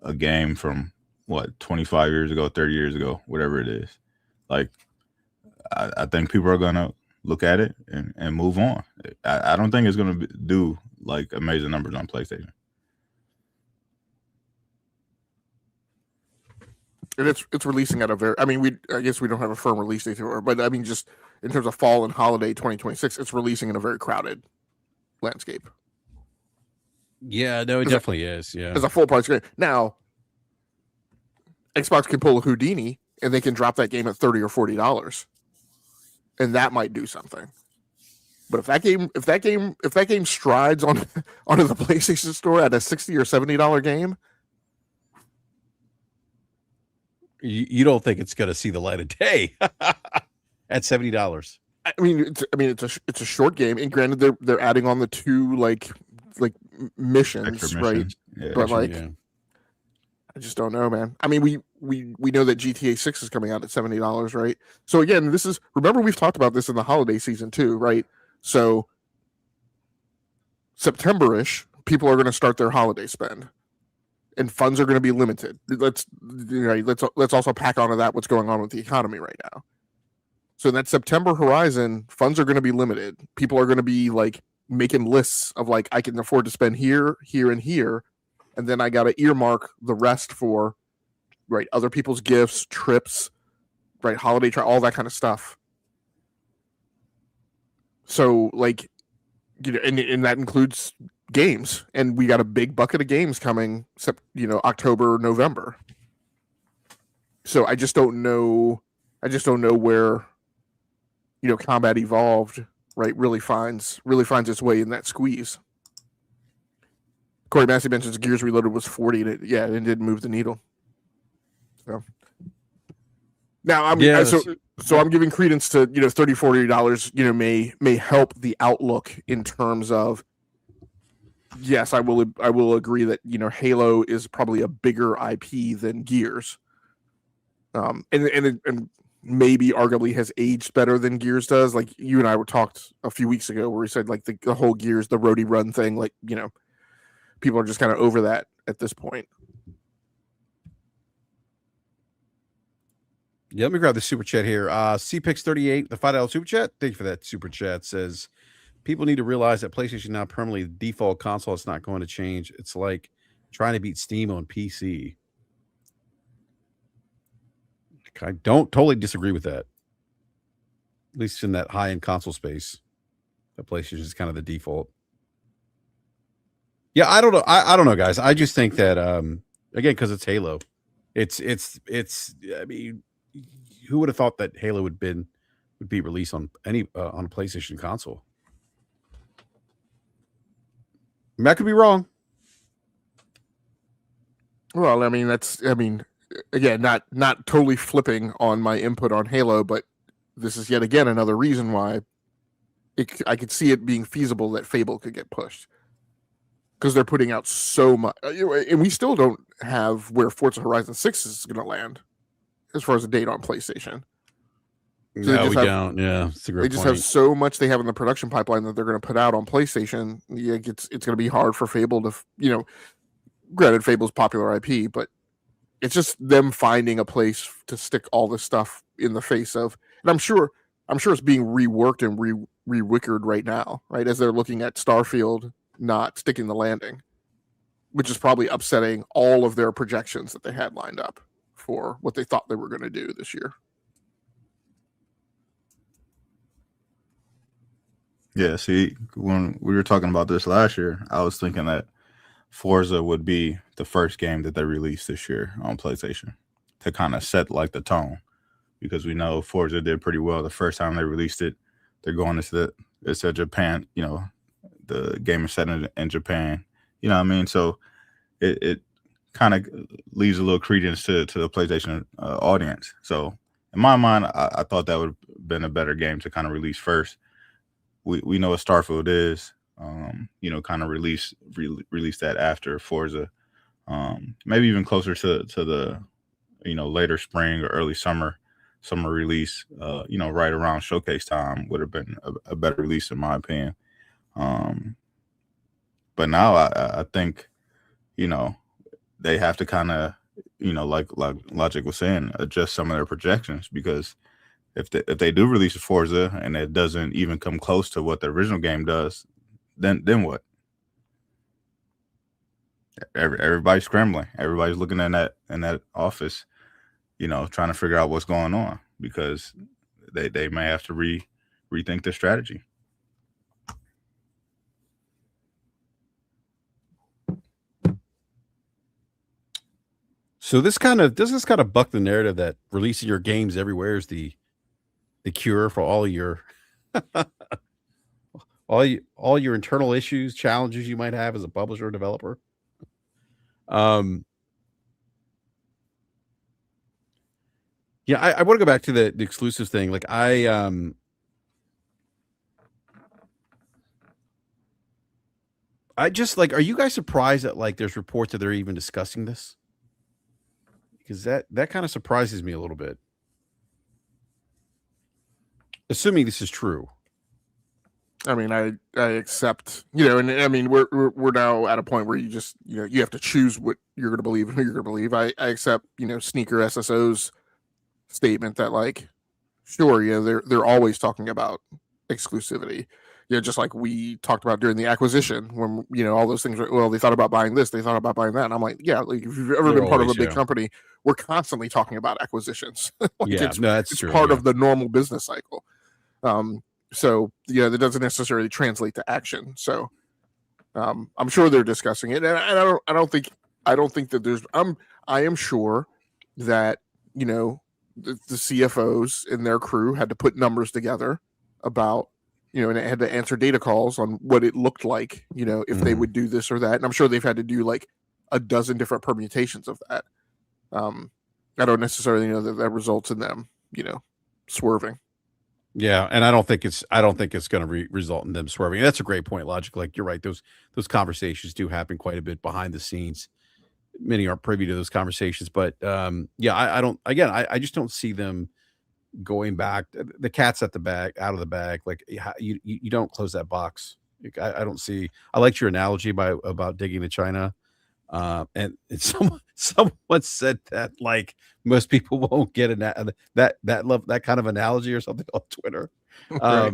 a game from 25 years ago, 30 years ago, whatever it is. Like, I think people are going to look at it and move on. I don't think it's going to do like amazing numbers on PlayStation. And it's releasing at a very. I mean, I guess we don't have a firm release date for it, but I mean, just in terms of fall and holiday 2026, it's releasing in a very crowded landscape. Yeah, no, it definitely is. Yeah, As a full price game now, Xbox can pull a Houdini and they can drop that game at $30 or $40, and that might do something. But if that game strides onto the PlayStation Store at a $60 or $70 game. you don't think it's going to see the light of day at $70? I mean, it's a short game, and granted, they're adding on the 2 like missions, right? Yeah. But I just don't know, man. I mean, we know that GTA 6 is coming out at $70, right? So again, remember we've talked about this in the holiday season too, right? So September-ish, people are going to start their holiday spend, and funds are going to be limited. Let's also pack onto that what's going on with the economy right now. So in that September horizon, funds are going to be limited. People are going to be like making lists of like, I can afford to spend here, here, and here, and then I got to earmark the rest for right other people's gifts, trips, right, holiday, all that kind of stuff. So like, and that includes games, and we got a big bucket of games coming, October, November. So I just don't know where Combat Evolved, right, really finds its way in that squeeze. Corey Massey mentions Gears Reloaded was 40, and it didn't move the needle. So now I'm giving credence to $30, $40 may help the outlook in terms of. Yes, I will agree that Halo is probably a bigger IP than Gears, and maybe arguably has aged better than Gears does. Like you and I were talked a few weeks ago where we said like the whole Gears, the roadie run thing, like people are just kind of over that at this point. Yeah, let me grab the super chat here. CPix38, the $5 super chat. Thank you for that super chat. Says people need to realize that PlayStation now permanently the default console. It's not going to change. It's like trying to beat Steam on PC. I don't totally disagree with that. At least in that high-end console space, the PlayStation is kind of the default. Yeah, I don't know. I don't know, guys. I just think that again, because it's Halo. It's. I mean, who would have thought that Halo would be released on any on a PlayStation console? I mean, I could be wrong. Well, I mean, again, not totally flipping on my input on Halo, but this is yet again another reason why I could see it being feasible that Fable could get pushed, because they're putting out so much, and we still don't have where Forza Horizon 6 is going to land as far as a date on PlayStation. So no, we don't. Yeah, it's a great they just point. have so much they have in the production pipeline that they're going to put out on PlayStation. Yeah, it's going to be hard for Fable to, granted, Fable's popular IP, but it's just them finding a place to stick all this stuff in the face of. And I'm sure it's being reworked and re-wickered right now, right, as they're looking at Starfield not sticking the landing, which is probably upsetting all of their projections that they had lined up for what they thought they were going to do this year. Yeah, see, when we were talking about this last year, I was thinking that Forza would be the first game that they released this year on PlayStation to kind of set like the tone, because we know Forza did pretty well the first time they released it. They're going to Japan, the game is set in Japan, what I mean? So it kind of leaves a little credence to the PlayStation audience. So in my mind, I thought that would have been a better game to kind of release first. We know what Starfield is, kind of release that after Forza, maybe even closer to the, later spring or early summer release, right around showcase time would have been a better release in my opinion. But now I think, they have to kind of, like Logic was saying, adjust some of their projections, because if they do release a Forza and it doesn't even come close to what the original game does, then what? Everybody's scrambling. Everybody's looking in that office, trying to figure out what's going on, because they may have to rethink their strategy. So does this kind of buck the narrative that releasing your games everywhere is the cure for all your all your internal issues, challenges you might have as a publisher or developer? Yeah, I want to go back to the exclusives thing. Like I just like, are you guys surprised that like there's reports that they're even discussing this? Because that kind of surprises me a little bit. Assuming this is true. I mean, I accept, and I mean, we're now at a point where you just, you have to choose what you're going to believe and who you're going to believe. I accept, Sneaker SSO's statement that, like, sure, they're always talking about exclusivity. Just like we talked about during the acquisition, when all those things were, well, they thought about buying this, they thought about buying that, and I'm like, yeah, like if you've ever been part of a big company, we're constantly talking about acquisitions. Like, that's true. It's part of the normal business cycle. So that doesn't necessarily translate to action. So I'm sure they're discussing it, and I don't think that there's I am sure that the CFOs and their crew had to put numbers together about and it had to answer data calls on what it looked like if they would do this or that, and I'm sure they've had to do like a dozen different permutations of that. I don't necessarily know that results in them swerving. Yeah, and I don't think it's going to result in them swerving. And that's a great point, Logic. Like, you're right; those conversations do happen quite a bit behind the scenes. Many aren't privy to those conversations, but yeah, I don't. Again, I just don't see them going back. The cat's out of the bag. Like, you don't close that box. I don't see. I liked your analogy about digging to China, and someone said that like most people won't get that kind of analogy or something on Twitter. Right.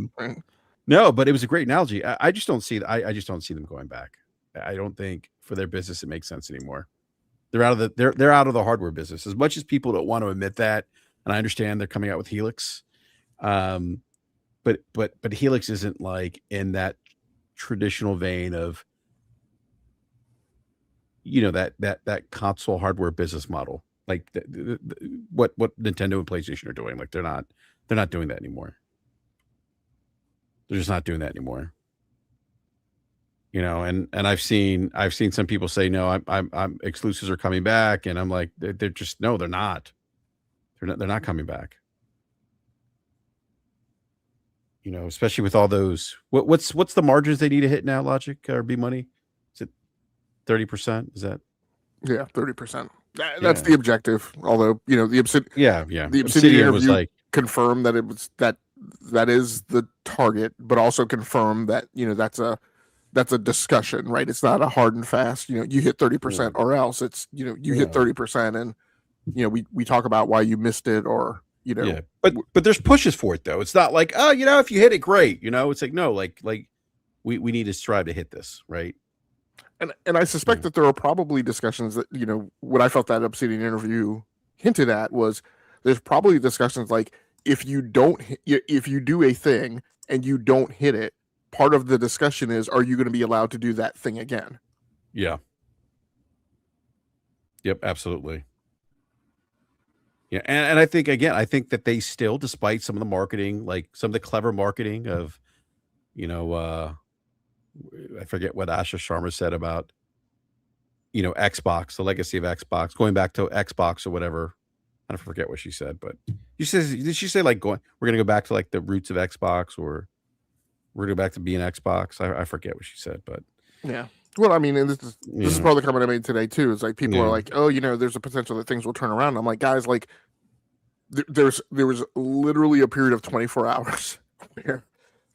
No, but it was a great analogy. I just don't see. I just don't see them going back. I don't think for their business it makes sense anymore. They're out of they're out of the hardware business. As much as people don't want to admit that, and I understand they're coming out with Helix, but Helix isn't like in that traditional vein of that console hardware business model, like what Nintendo and PlayStation are doing. Like they're not doing that anymore. They're just not doing that anymore. And I've seen some people say, no, I'm exclusives are coming back, and I'm like, they're just, no, they're not. They're not coming back. Especially with all those, what's the margins they need to hit now, Logic or B Money? Is it 30%? Is that? Yeah, 30%. That's the objective. Although, the Obsidian, the Obsidian interview was like, confirmed that it was that is the target, but also confirmed that that's a discussion, right? It's not a hard and fast. You hit 30% or else. It's you hit 30%, and we talk about why you missed it, or Yeah, but there's pushes for it though. It's not like, oh, if you hit it, great. It's like, no, like we need to strive to hit this, right? And I suspect that there are probably discussions that what I felt that Obsidian interview hinted at was there's probably discussions like if you do a thing and you don't hit it, part of the discussion is, are you going to be allowed to do that thing again? Yeah. Yep, absolutely. Yeah, and I think that they still, despite some of the marketing, like some of the clever marketing of, I forget what Asha Sharma said about, Xbox, the legacy of Xbox, going back to Xbox or whatever. I don't forget what she said, but did she say like we're going to go back to like the roots of Xbox, or we're going to go back to being Xbox? I forget what she said, but yeah. Well, I mean, and this is part of the comment I made today too. It's like people are like, oh, there's a potential that things will turn around. I'm like, guys, like there was literally a period of 24 hours where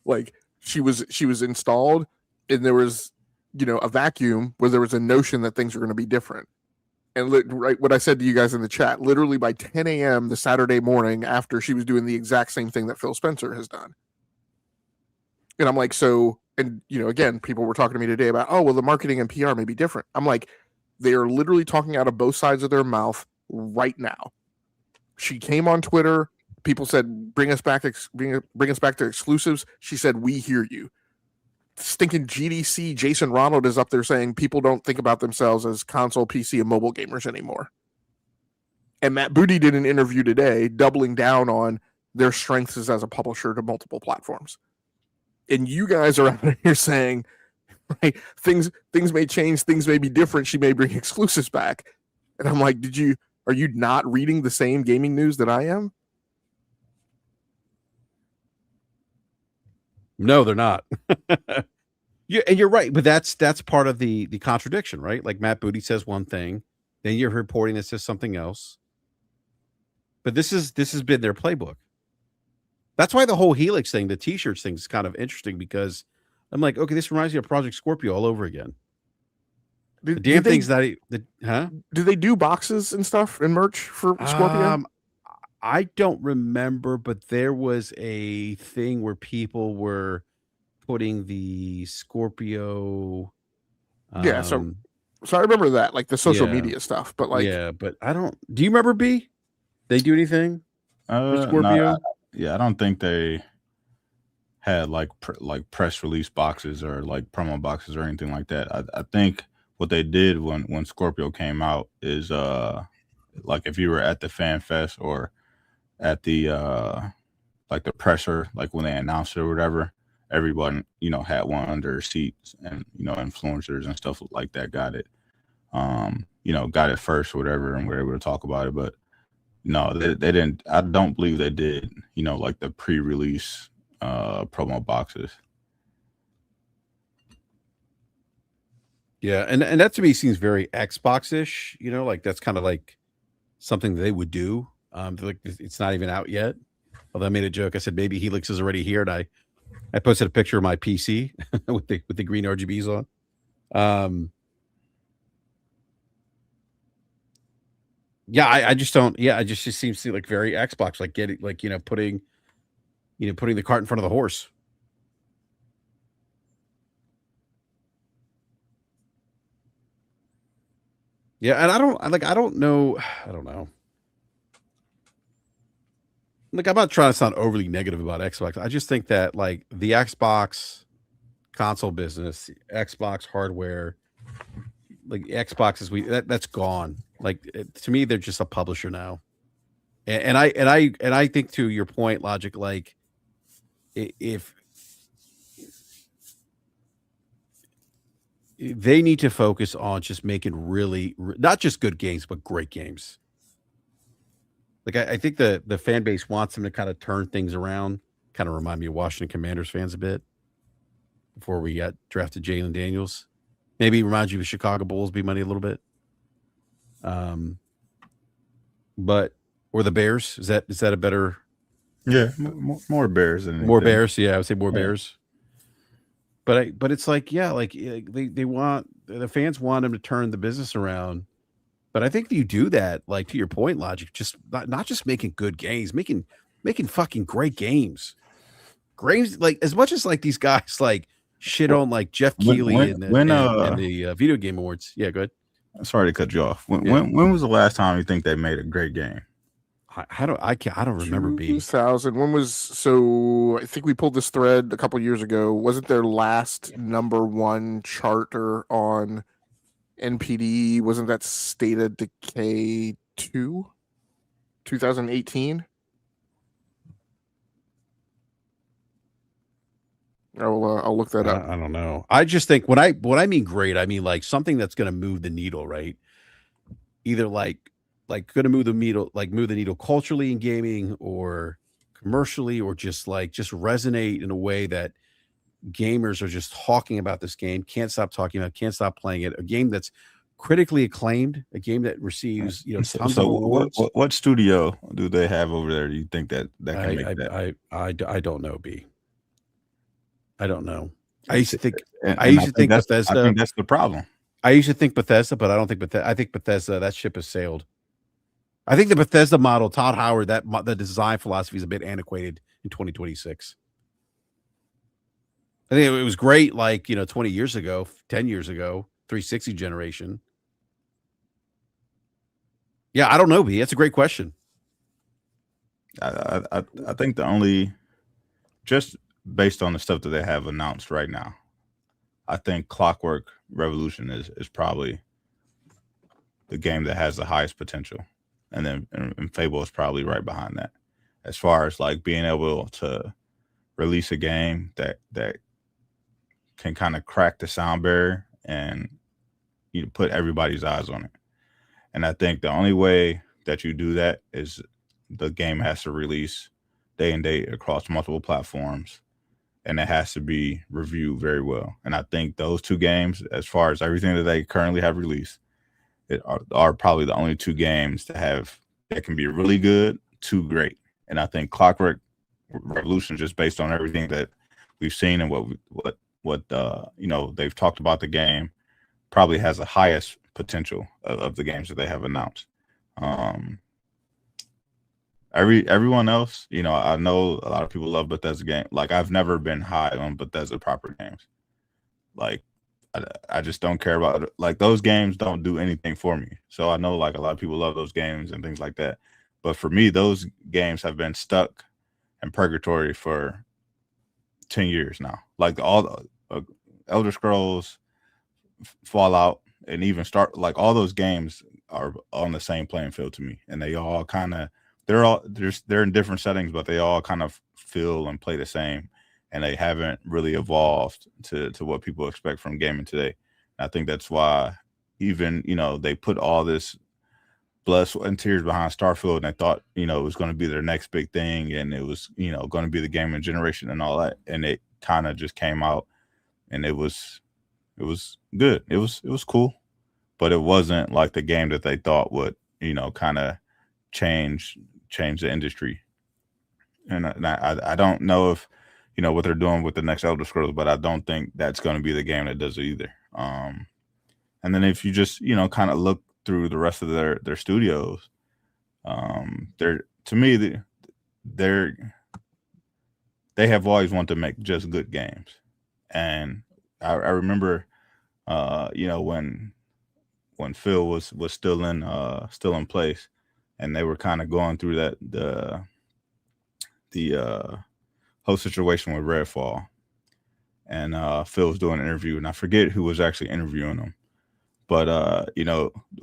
like she was installed, and there was a vacuum where there was a notion that things were going to be different, And right, what I said to you guys in the chat, literally by 10 a.m. the Saturday morning after she was doing the exact same thing that Phil Spencer has done. And I'm like, so, and again, people were talking to me today about, oh, well, the marketing and PR may be different. I'm like, they are literally talking out of both sides of their mouth right now. She came on Twitter. People said, bring us back to exclusives. She said, we hear you. Stinking GDC Jason Ronald is up there saying people don't think about themselves as console, PC, and mobile gamers anymore. And Matt Booty did an interview today doubling down on their strengths as a publisher to multiple platforms. And you guys are out here saying, right, things may change, things may be different. She may bring exclusives back. And I'm like, are you not reading the same gaming news that I am? No, they're not. And you're right, but that's part of the contradiction, right? Like Matt Booty says one thing, then you're reporting that says something else. But this has been their playbook. That's why the whole Helix thing, the t-shirts thing, is kind of interesting, because I'm like, okay, this reminds me of Project Scorpio all over again. The damn thing's not. Huh? Do they do boxes and stuff and merch for Scorpio? I don't remember, but there was a thing where people were putting the Scorpio. Yeah, so I remember that, like the social media stuff. But like, yeah, but I don't. Do you remember B? They do anything for Scorpio? I don't think they had like press release boxes or like promo boxes or anything like that. I think what they did when Scorpio came out is like if you were at the Fan Fest or at the like the presser, like when they announced it or whatever, everyone had one under their seats, and influencers and stuff like that got it got it first or whatever, and were able to talk about it. But no, they didn't. I don't believe they did like the pre-release promo boxes. Yeah, and that to me seems very Xbox-ish, like that's kind of like something they would do. Like it's not even out yet. Although I made a joke, I said maybe Helix is already here, and I posted a picture of my PC with the green RGBs on. Yeah, I just don't. Yeah, it just seems to like very Xbox, like getting like putting the cart in front of the horse. Yeah, and I don't know. Like, I'm not trying to sound overly negative about Xbox. I just think that like the Xbox console business, Xbox hardware, like Xbox that's gone. Like to me, they're just a publisher now. And I think, to your point, Logic, like if they need to focus on just making really not just good games, but great games. Like I think the fan base wants them to kind of turn things around. Kind of remind me of Washington Commanders fans a bit before we got drafted Jalen Daniels. Maybe reminds you of Chicago Bulls be money a little bit. But or the Bears, is that a better? Yeah, more Bears than more anything. Bears. Yeah, I would say more Bears. But it's like, yeah, like they want, the fans want them to turn the business around. But I think you do that, like to your point, Logic, just not just making good games, making fucking great games. Games, like as much as like these guys like shit on like Jeff Keighley in the Video Game Awards. Yeah, go ahead. Sorry to cut you off. When was the last time you think they made a great game? I don't remember. 2000. When was, so I think we pulled this thread a couple years ago. Wasn't their last number one charter on NPD? Wasn't that State of Decay 2? 2018? I'll look that up. I don't know. I just think when I mean great, I mean like something that's going to move the needle, right? Either like going to move the needle culturally in gaming or commercially, or just resonate in a way that gamers are just talking about this game, can't stop talking about, can't stop playing it. A game that's critically acclaimed, a game that receives tons of awards. What studio do they have over there? Do you think that can make that? I don't know, B. I don't know. I used to think Bethesda. I think that's the problem. I used to think Bethesda, but I don't think Bethesda. I think Bethesda, that ship has sailed. I think the Bethesda model, Todd Howard, the design philosophy is a bit antiquated in 2026. I think it was great, like 20 years ago, 10 years ago, 360 generation. Yeah, I don't know, B. That's a great question. I think the only, just based on the stuff that they have announced right now, I think Clockwork Revolution is probably the game that has the highest potential, and then and Fable is probably right behind that, as far as like being able to release a game that can kind of crack the sound barrier and put everybody's eyes on it. And I think the only way that you do that is the game has to release day and date across multiple platforms, and it has to be reviewed very well. And I think those two games, as far as everything that they currently have released, are probably the only two games that can be really good to great. And I think Clockwork Revolution, just based on everything that we've seen and what they've talked about the game, probably has the highest potential of the games that they have announced. Everyone else, I know a lot of people love Bethesda games. Like, I've never been high on Bethesda proper games. Like, I just don't care about it. Like, those games don't do anything for me. So I know like a lot of people love those games and things like that. But for me, those games have been stuck in purgatory for 10 years now. Like all the Elder Scrolls, Fallout, and even like all those games are on the same playing field to me. And they all kind of, they're in different settings, but they all kind of feel and play the same. And they haven't really evolved to what people expect from gaming today. And I think that's why even, they put all this blood, sweat, and tears behind Starfield, and they thought, it was going to be their next big thing, and it was, going to be the gaming generation and all that. And it kind of just came out, and it was good. It was cool, but it wasn't like the game that they thought would, kind of change the industry. And I don't know if, what they're doing with the next Elder Scrolls, but I don't think that's going to be the game that does it either. And then if you just, kind of look through the rest of their studios, they're, to me, they have always wanted to make just good games. And I remember, when Phil was still in place, and they were kind of going through the whole situation with Redfall, and Phil was doing an interview, and I forget who was actually interviewing him, but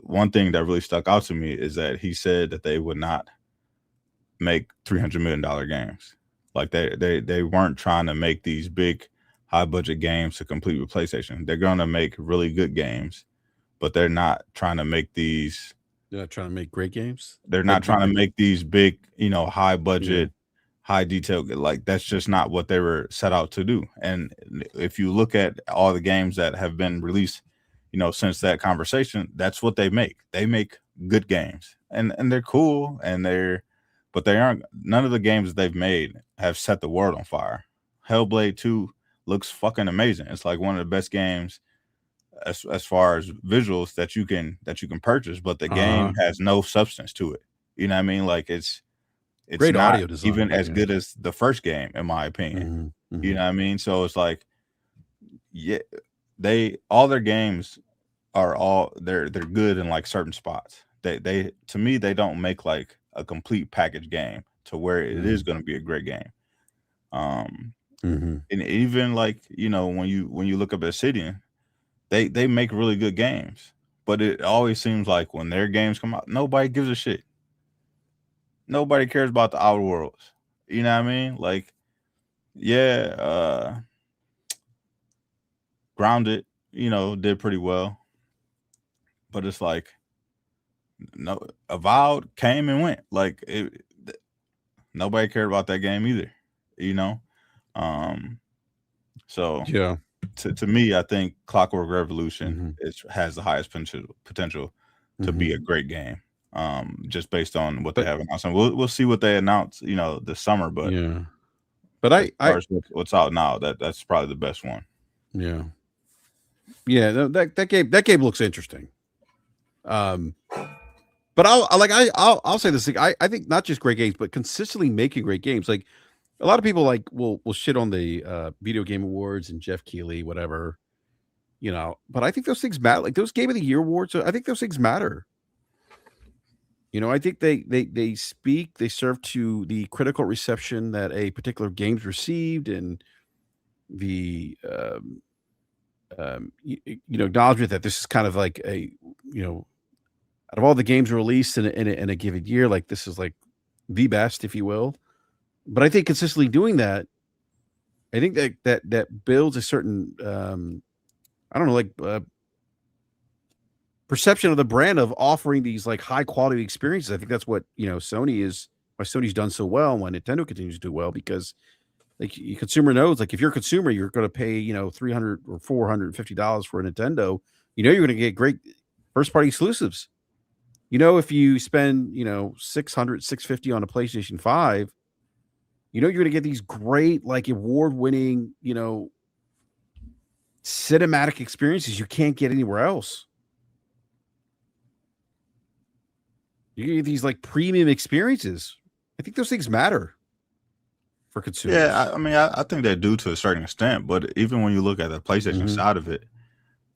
one thing that really stuck out to me is that he said that they would not make $300 million games. Like they weren't trying to make these big high budget games to compete with PlayStation. They're going to make really good games, but they're not trying to make these. They're not trying to make great games. They're not trying to make these big, high budget, high detail. Like, that's just not what they were set out to do. And if you look at all the games that have been released, since that conversation, that's what they make. They make good games, and they're cool, but they aren't. None of the games they've made have set the world on fire. Hellblade 2 looks fucking amazing. It's like one of the best games as far as visuals that you can purchase, but the game has no substance to it. You know what I mean? Like, it's great not audio design, even as good as the first game, in my opinion. Mm-hmm. You know what I mean? So it's like, yeah, all their games are they're good in like certain spots. They to me, they don't make like a complete package game to where it is going to be a great game. And even like, when you look up Obsidian, they make really good games, but it always seems like when their games come out, nobody gives a shit. Nobody cares about the Outer Worlds. You know what I mean? Like, yeah, Grounded, did pretty well, but it's like, no, Avowed came and went. Like, nobody cared about that game either. So yeah. To me, I think Clockwork Revolution has the highest potential to be a great game. Just based on what they have announced, and we'll see what they announce, this summer. But yeah, but as far as what's out now, that's probably the best one. Yeah, Yeah, no, that game looks interesting. But I'll say this thing. I think not just great games, but consistently making great games. Like a lot of people like will shit on the video game awards and Jeff Keighley, whatever, but I think those things matter. Like those Game of the Year awards, I think those things matter. I think they speak, they serve to the critical reception that a particular game's received, and the acknowledgement that this is kind of like a out of all the games released in a given year, like this is like the best, if you will. But I think consistently doing that, I think that builds a certain I don't know, like perception of the brand of offering these like high quality experiences. I think that's what why Sony's done so well, and why Nintendo continues to do well, because like your consumer knows, like if you're a consumer, you're going to pay $300 or $450 for a Nintendo. You're going to get great first party exclusives. If you spend $600, $650 on a PlayStation 5, you're going to get these great like award winning cinematic experiences you can't get anywhere else. You get these like premium experiences. I think those things matter for consumers. Yeah, I mean, I think they do to a certain extent, but even when you look at the PlayStation side of it,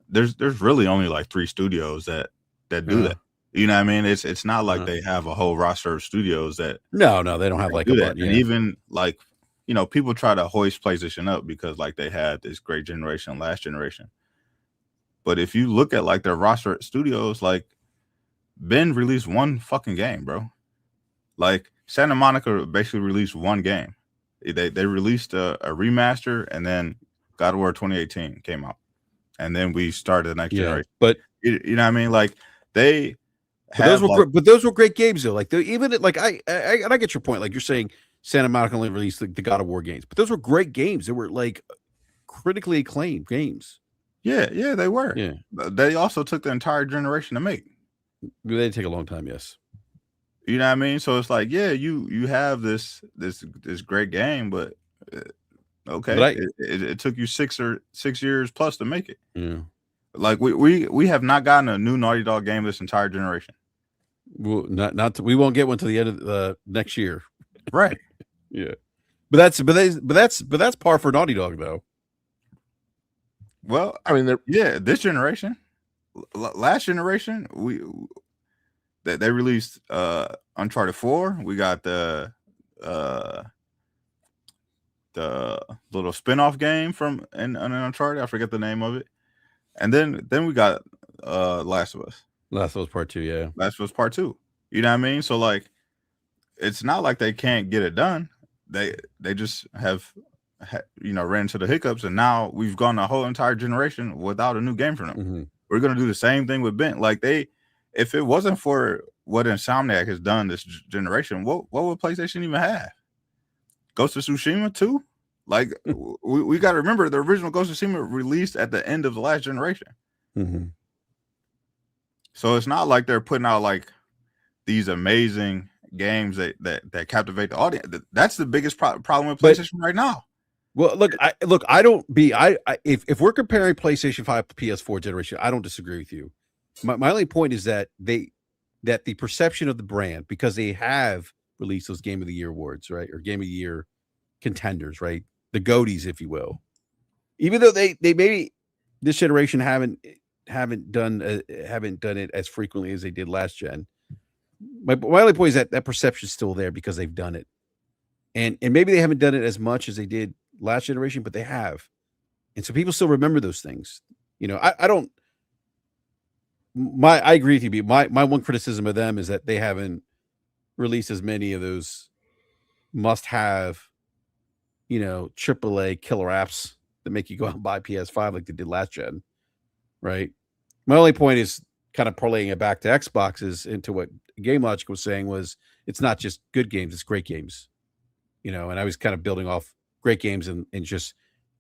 there's really only like 3 studios that do that. You know what I mean? It's not like they have a whole roster of studios that no, they don't have like do a that. button. And even like people try to hoist PlayStation up because like they had this great generation, last generation. But if you look at like their roster of studios, like Ben released one fucking game, bro. Like Santa Monica basically released one game. They released a remaster, and then God of War 2018 came out, and then we started the next generation. But you know what I mean? Like they. But those were great games though. Like even like I get your point. Like you're saying Santa Monica only released the God of War games, but those were great games. They were like critically acclaimed games. Yeah, they were. Yeah. They also took the entire generation to make. They did take a long time, yes. You know what I mean? So it's like, yeah, you have this great game, but okay, But it took you 6 years plus to make it. Yeah. Like we have not gotten a new Naughty Dog game this entire generation. Well, we won't get one to the end of the next year. Right. Yeah. But that's par for Naughty Dog though. Well, I mean, this generation, last generation, they released Uncharted 4. We got the little spin-off game from Uncharted. I forget the name of it. And then we got Last of Us. Last of Us Part 2, yeah. Last of Us Part 2. You know what I mean? So like it's not like they can't get it done. They just have ran into the hiccups, and now we've gone a whole entire generation without a new game from them. Mm-hmm. We're gonna do the same thing with Ben. Like if it wasn't for what Insomniac has done this generation, what would PlayStation even have? Ghost of Tsushima 2? Like we got to remember the original Ghost of Tsushima released at the end of the last generation. Mm-hmm. So it's not like they're putting out like these amazing games that captivate the audience. That's the biggest problem with PlayStation right now. Well, if we're comparing PlayStation 5 to PS4 generation, I don't disagree with you. My only point is that that the perception of the brand, because they have released those Game of the Year awards, right, or Game of the Year contenders, right, the GOATYs, if you will, even though they maybe this generation haven't done it as frequently as they did last gen. My only point is that perception is still there because they've done it, and maybe they haven't done it as much as they did last generation, but they have, and so people still remember those things. I don't. I agree with you. My one criticism of them is that they haven't released as many of those must-have, AAA killer apps that make you go out and buy PS5 like they did last gen, right? My only point is kind of parlaying it back to Xboxes into what Game Logic was saying was it's not just good games, it's great games, and I was kind of building off great games and just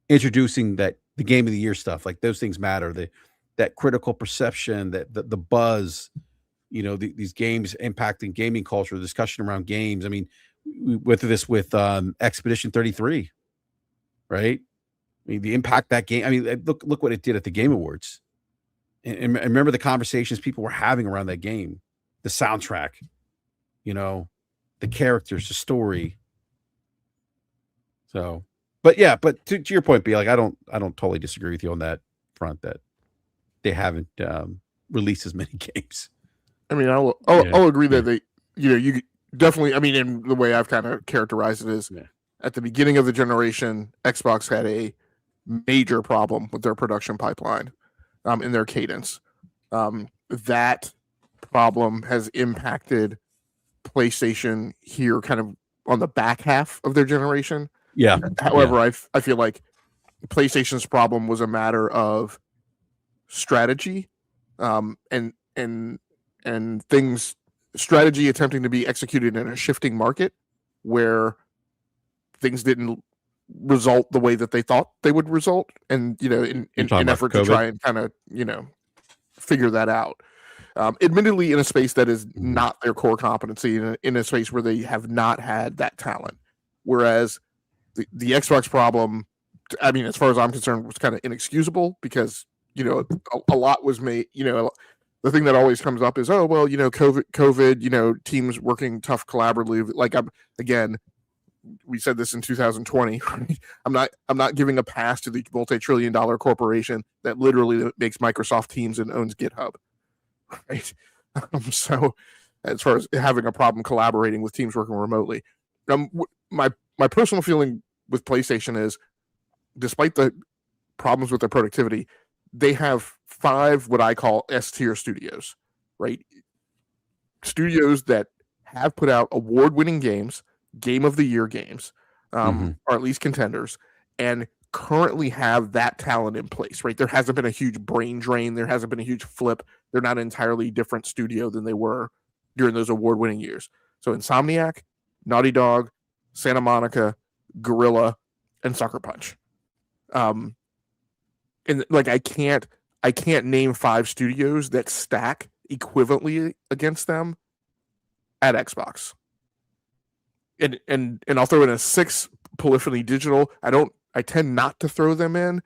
introducing that the Game of the Year stuff, like those things matter. That critical perception, that the buzz, these games impacting gaming culture, the discussion around games. I mean, we went through this with Expedition 33, right? I mean, the impact that game. I mean, look what it did at the Game Awards. And remember the conversations people were having around that game, the soundtrack, the characters, the story. So, but yeah, but to your point, B, like I don't totally disagree with you on that front that they haven't released as many games. I mean, I'll agree that they, you definitely. I mean, in the way I've kind of characterized it is, at the beginning of the generation, Xbox had a major problem with their production pipeline, in their cadence. That problem has impacted PlayStation here, kind of on the back half of their generation. Yeah. However, I feel like PlayStation's problem was a matter of strategy, and things strategy attempting to be executed in a shifting market where things didn't result the way that they thought they would result, and in effort to try and kind of figure that out. Admittedly, in a space that is not their core competency, in a space where they have not had that talent, whereas the Xbox problem, I mean, as far as I'm concerned, was kind of inexcusable because a lot was made. The thing that always comes up is, oh well, COVID, teams working tough collaboratively. Like we said this in 2020. Right? I'm not giving a pass to the multi-trillion-dollar corporation that literally makes Microsoft Teams and owns GitHub. Right. So, as far as having a problem collaborating with teams working remotely, my personal feeling with PlayStation is, despite the problems with their productivity, they have 5 what I call S-tier studios, right? Studios that have put out award-winning games, Game of the Year games, or at least contenders, and currently have that talent in place, right? There hasn't been a huge brain drain. There hasn't been a huge flip. They're not an entirely different studio than they were during those award-winning years. So Insomniac, Naughty Dog, Santa Monica, Guerrilla, and Sucker Punch. And like I can't name 5 studios that stack equivalently against them at Xbox. And I'll throw in a 6 Polyphony Digital. I tend not to throw them in,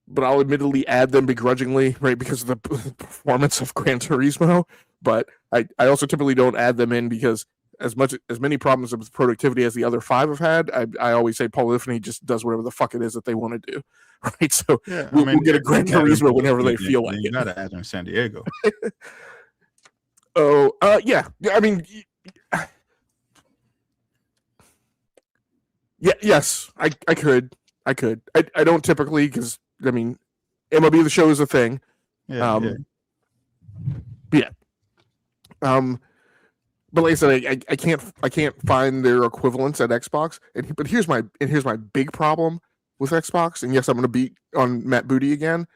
but I'll admittedly add them begrudgingly, right, because of the performance of Gran Turismo. But I also typically don't add them in because as many problems with productivity as the other 5 have had, I always say Polyphony just does whatever the fuck it is that they want to do, right? So we'll get a Gran Turismo whenever they feel like it. You gotta add in San Diego. Yeah. I mean, yeah, yes, I could. I don't typically, because I mean, MLB The Show is a thing. Yeah. But like I said, I can't find their equivalents at Xbox. But here's my big problem with Xbox. And yes, I'm going to beat on Matt Booty again.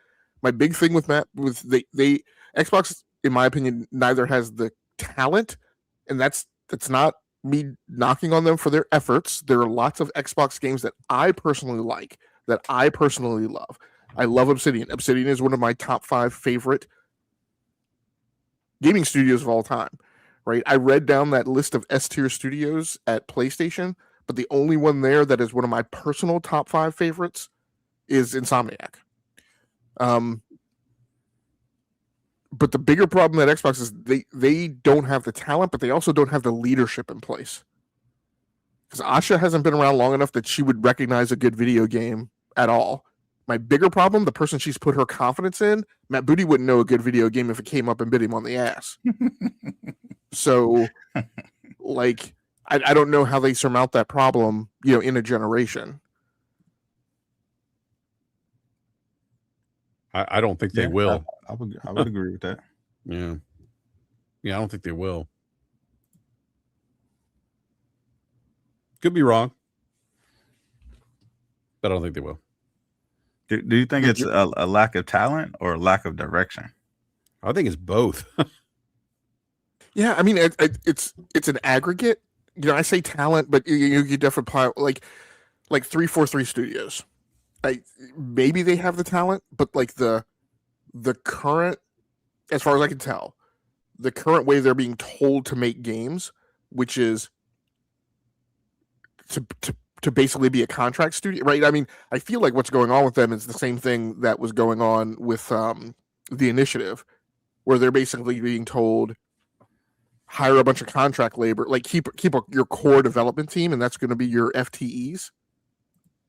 My big thing with Xbox, in my opinion, neither has the talent, and that's not me knocking on them for their efforts. There are lots of Xbox games that I personally like, that I personally love. I love Obsidian. Obsidian is one of my top 5 favorite gaming studios of all time. Right? I read down that list of S-tier studios at PlayStation, but the only one there that is one of my personal top 5 favorites is Insomniac. But the bigger problem at Xbox is they don't have the talent, but they also don't have the leadership in place. Because Asha hasn't been around long enough that she would recognize a good video game at all. My bigger problem, the person she's put her confidence in, Matt Booty wouldn't know a good video game if it came up and bit him on the ass. So, like, I don't know how they surmount that problem, in a generation. I don't think they will. I would agree with that. Yeah, I don't think they will. Could be wrong, but I don't think they will. Do you think it's a lack of talent or a lack of direction? I think it's both. Yeah, I mean, it's an aggregate. I say talent, but you definitely like 343 Studios. Maybe they have the talent, but like the current, as far as I can tell, the current way they're being told to make games, which is to to basically be a contract studio, right? I mean, I feel like what's going on with them is the same thing that was going on with the Initiative, where they're basically being told, hire a bunch of contract labor, like keep your core development team, and that's going to be your FTEs,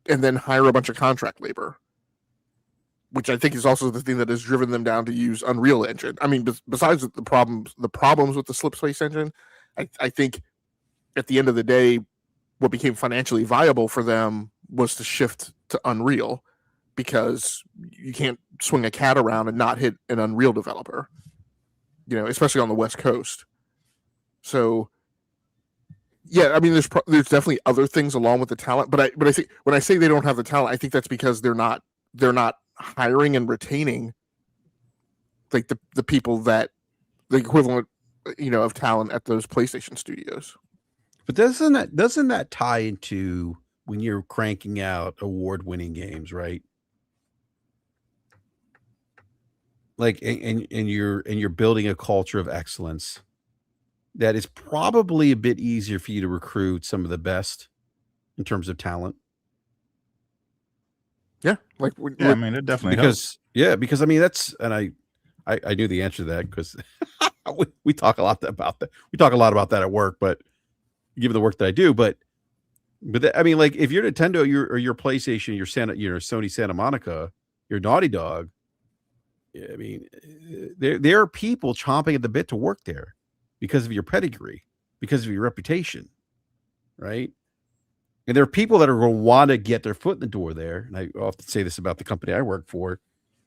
and then hire a bunch of contract labor, which I think is also the thing that has driven them down to use Unreal Engine. I mean, besides the problems with the Slipspace engine, I think at the end of the day, what became financially viable for them was to shift to Unreal, because you can't swing a cat around and not hit an Unreal developer, especially on the West Coast. So, yeah, I mean, there's definitely other things along with the talent, but I think when I say they don't have the talent, I think that's because they're not hiring and retaining like the people that the equivalent, of talent at those PlayStation studios. But doesn't that tie into when you're cranking out award-winning games, right? Like, and you're building a culture of excellence, that is probably a bit easier for you to recruit some of the best in terms of talent. Yeah, I mean, it definitely helps. Because I mean, that's, and I knew the answer to that, because we talk a lot about that. We talk a lot about that at work, but given the work that I do, but I mean, like, if you're Nintendo, your PlayStation, your Sony Santa Monica, your Naughty Dog, I mean, there are people chomping at the bit to work there because of your pedigree, because of your reputation, right? And there are people that are going to want to get their foot in the door there. And I often say this about the company I work for: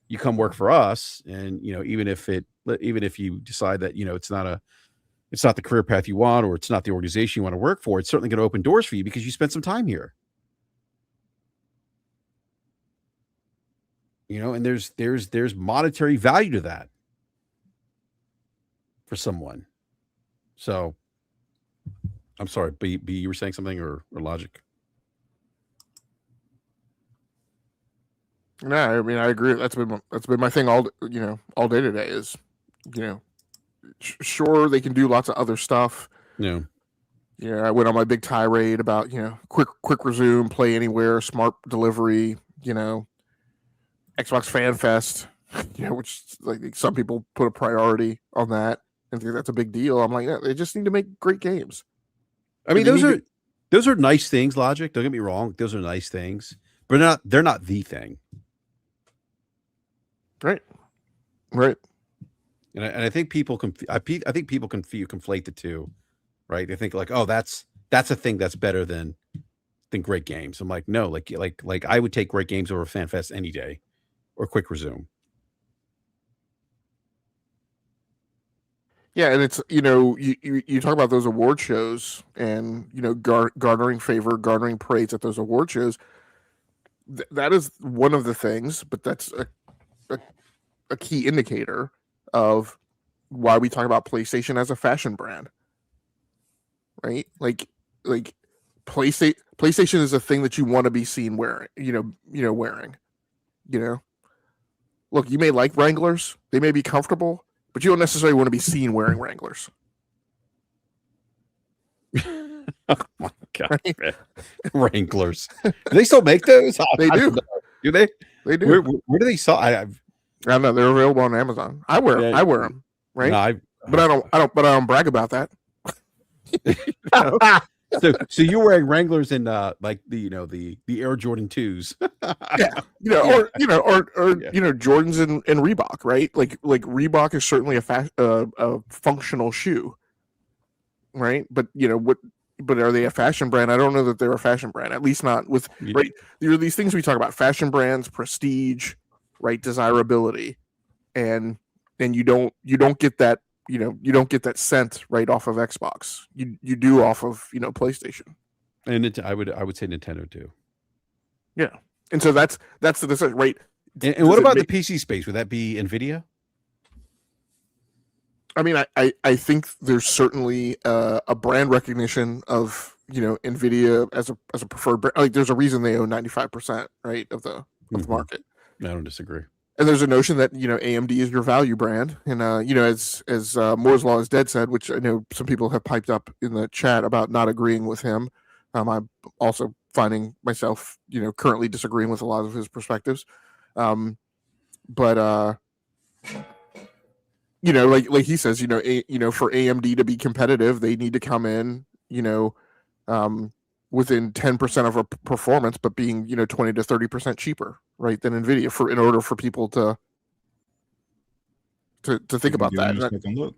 you come work for us, and even if you decide that it's not the career path you want, or it's not the organization you want to work for, it's certainly going to open doors for you because you spent some time here. And there's monetary value to that for someone. So I'm sorry, B, you were saying something, or Logic? No, I mean, I agree. That's been my thing all day today is, sure, they can do lots of other stuff. Yeah. I went on my big tirade about, quick resume, play anywhere, smart delivery, Xbox Fan Fest, which, like, some people put a priority on that and think that's a big deal. I'm like, yeah, they just need to make great games. I mean, those are nice things, Logic. Don't get me wrong; those are nice things, but they're not the thing. Right. And I think people conflate the two, right? They think like, oh, that's a thing that's better than great games. I'm like, no, like I would take great games over FanFest any day, or quick resume. Yeah, and it's you talk about those award shows and garnering favor, garnering praise at those award shows. That is one of the things, but that's a key indicator of why we talk about PlayStation as a fashion brand, right? Like PlayStation is a thing that you want to be seen wearing. Wearing. Look, you may like Wranglers; they may be comfortable, but you don't necessarily want to be seen wearing Wranglers. Oh my God, right? Wranglers. Do they still make those? They do. Do they? They do. Where do they sell? I don't know. They're available on Amazon. I wear them, right? No, but I don't brag about that. So you're wearing Wranglers and like the Air Jordan 2s. Or Jordans and Reebok, right? Like Reebok is certainly a functional shoe, right? But but are they a fashion brand? I don't know that they're a fashion brand. At least not with right. There are these things we talk about: fashion brands, prestige, right, desirability, and you don't get that. You don't get that scent right off of Xbox. You do off of PlayStation. And I would say Nintendo too. Yeah, and so that's the decision, right? And what about the PC space? Would that be Nvidia? I mean, I think there's certainly a brand recognition of Nvidia as a preferred brand. Like, there's a reason they own 95%, right, of the market. I don't disagree. And there's a notion that AMD is your value brand, and as Moore's Law is Dead said, which I know some people have piped up in the chat about not agreeing with him. I also finding myself, currently disagreeing with a lot of his perspectives. But like he says, for AMD to be competitive, they need to come in, within 10% of a performance, but being 20 to 30% cheaper, right, than Nvidia, in order for people to think about that. Look.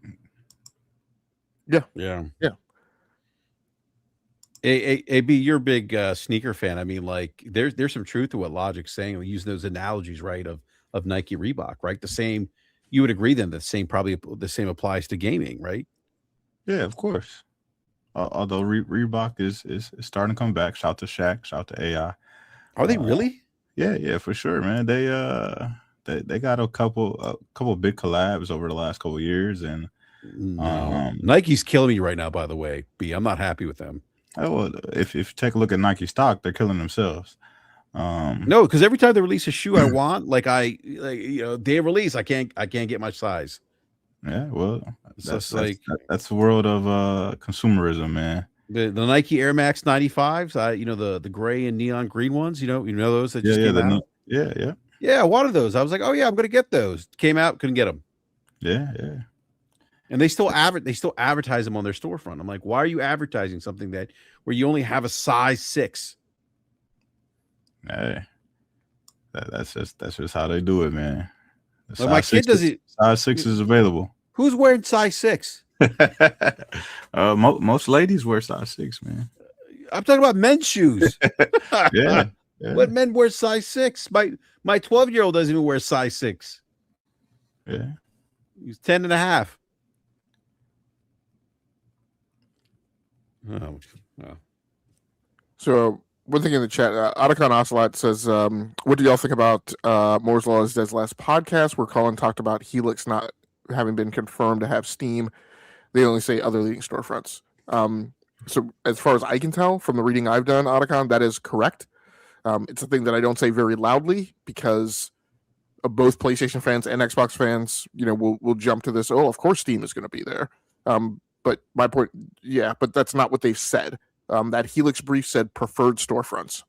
Yeah. AB, you're a big sneaker fan. I mean, like there's some truth to what Logic's saying. We use those analogies, right, of Nike, Reebok, right? The same, you would agree then the same applies to gaming, right? Yeah, of course. Although Reebok is starting to come back. Shout to Shaq, shout to AI. Are they really? Yeah, for sure, man. They got a couple big collabs over the last couple of years, and Nike's killing me right now. By the way, B, I'm not happy with them. Oh, well, if you take a look at Nike stock, they're killing themselves. No, because every time they release a shoe I want, day of release, I can't get my size. Yeah, well, that's the world of consumerism, man. The Nike Air Max 95s, the gray and neon green ones, you know those that just came out. Yeah, I wanted those. I was like, oh yeah, I'm gonna get those. Came out, couldn't get them. Yeah. And they still advertise them on their storefront. I'm like, why are you advertising something where you only have a size 6? Hey, that's just how they do it, man. Like my kid doesn't. Size 6 is available. Who's wearing size 6? Most ladies wear size 6, man. I'm talking about men's shoes. Yeah. What men wear size 6? My 12-year-old doesn't even wear size 6. Yeah. He's 10 and a half. Oh. So one thing in the chat, Otacon Ocelot says, what do y'all think about Moore's Law is Dead's last podcast where Colin talked about Helix not having been confirmed to have Steam? They only say other leading storefronts. So as far as I can tell from the reading I've done, Otacon, that is correct. It's a thing that I don't say very loudly because both PlayStation fans and Xbox fans, will jump to this. Oh, of course Steam is going to be there. But my point, but that's not what they've said. That Helix brief said preferred storefronts,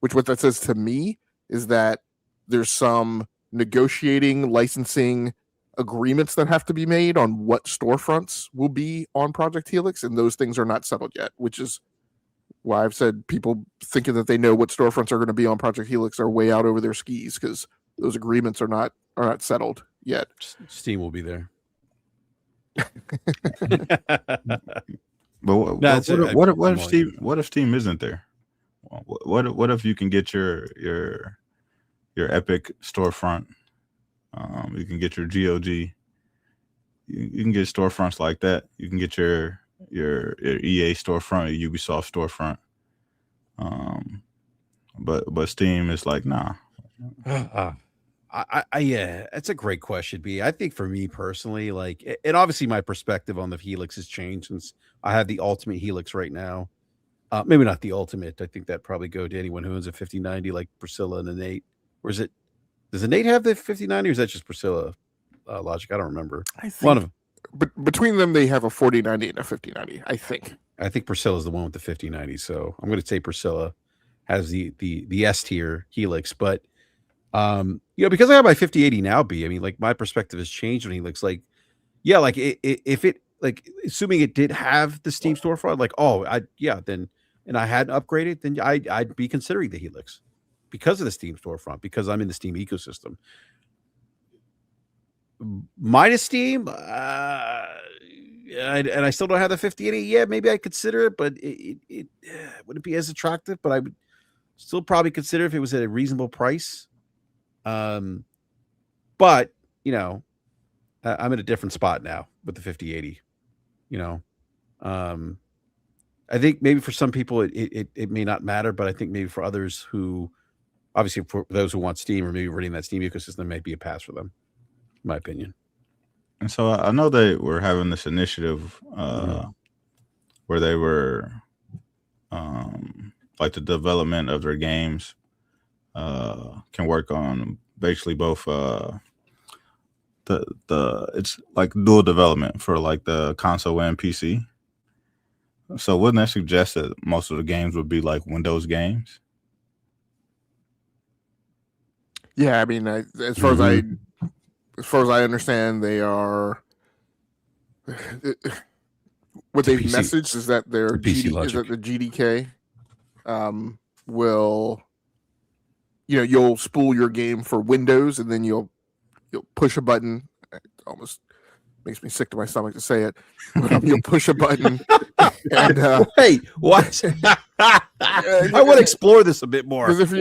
which what that says to me is that there's some negotiating, licensing agreements that have to be made on what storefronts will be on Project Helix, and those things are not settled yet, which is why I've said people thinking that they know what storefronts are going to be on Project Helix are way out over their skis because those agreements are not settled yet. Steam will be there. But what if Steam isn't there? What if you can get your Epic storefront? You can get your GOG. You can get storefronts like that. You can get your EA storefront, your Ubisoft storefront. But Steam is like, nah. Yeah, that's a great question, B. I think for me personally, and obviously my perspective on the Helix has changed since I have the ultimate Helix right now. Maybe not the ultimate. I think that probably go to anyone who owns a 5090 like Priscilla and Nate. Or is it? Does the Nate have the 5090 or is that just Priscilla? Logic? I don't remember. I think one of them. But between them, they have a 4090 and a 5090. I think Priscilla's the one with the 5090. So I'm going to say Priscilla has the S tier Helix, but. Because I have my 5080 now, B, I mean, like my perspective has changed when he looks like, if it assuming it did have the Steam storefront, then and I hadn't upgraded, then I'd be considering the Helix because of the Steam storefront, because I'm in the Steam ecosystem. Minus Steam, and I still don't have the 5080. Yeah, maybe I consider it, but it wouldn't be as attractive, but I would still probably consider if it was at a reasonable price. But I'm in a different spot now with the 5080. I think maybe for some people it may not matter, but I think maybe for others who, obviously for those who want Steam or maybe already in that Steam ecosystem, might be a pass for them, in my opinion. And so I know they were having this initiative where they were like the development of their games can work on basically both it's like dual development for like the console and PC. So wouldn't that suggest that most of the games would be like Windows games? Yeah, I mean, as far as I understand, they are. What they've PC. messaged is that their PC is that logic. the GDK will, you'll spool your game for Windows, and then you'll push a button. It almost makes me sick to my stomach to say it. You'll push a button, and Wait, what? I want to explore this a bit more. Because if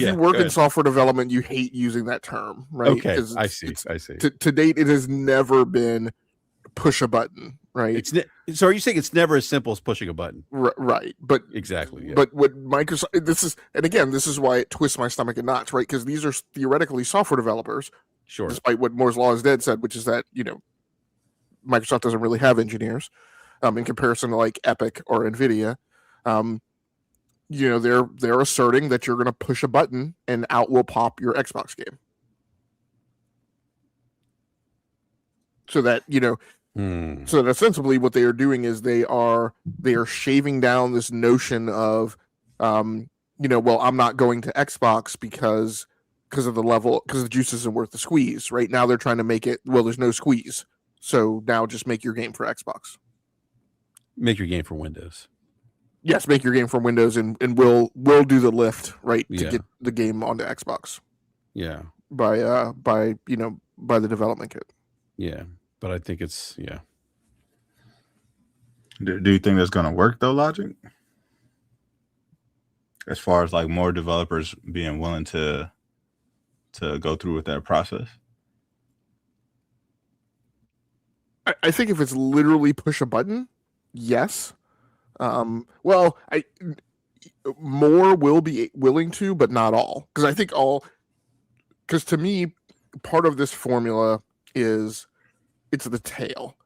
Yeah, you work go in ahead. software development, you hate using that term, right? Okay, I see. To date, it has never been push a button, right? So are you saying it's never as simple as pushing a button? Right, but Exactly. Yeah. But what Microsoft, this is why it twists my stomach in knots, right? Because these are theoretically software developers, Sure. despite what Moore's Law is Dead said, which is that Microsoft doesn't really have engineers, in comparison to like Epic or Nvidia. They're asserting that you're going to push a button and out will pop your Xbox game. So that so that ostensibly what they are doing is they are shaving down this notion of, well, I'm not going to Xbox because of the level, because the juice isn't worth the squeeze. Right now they're trying to make it, well, there's no squeeze, so now just make your game for Xbox. Make your game for Windows. Yes, make your game for Windows, and we'll do the lift, right, to get the game onto Xbox. Yeah. By the development kit. Yeah, but I think it's Do you think that's going to work though, Logic? As far as like more developers being willing to go through with that process? I think if it's literally push a button, yes. More will be willing to, but not all. Because to me, part of this formula is it's the tail.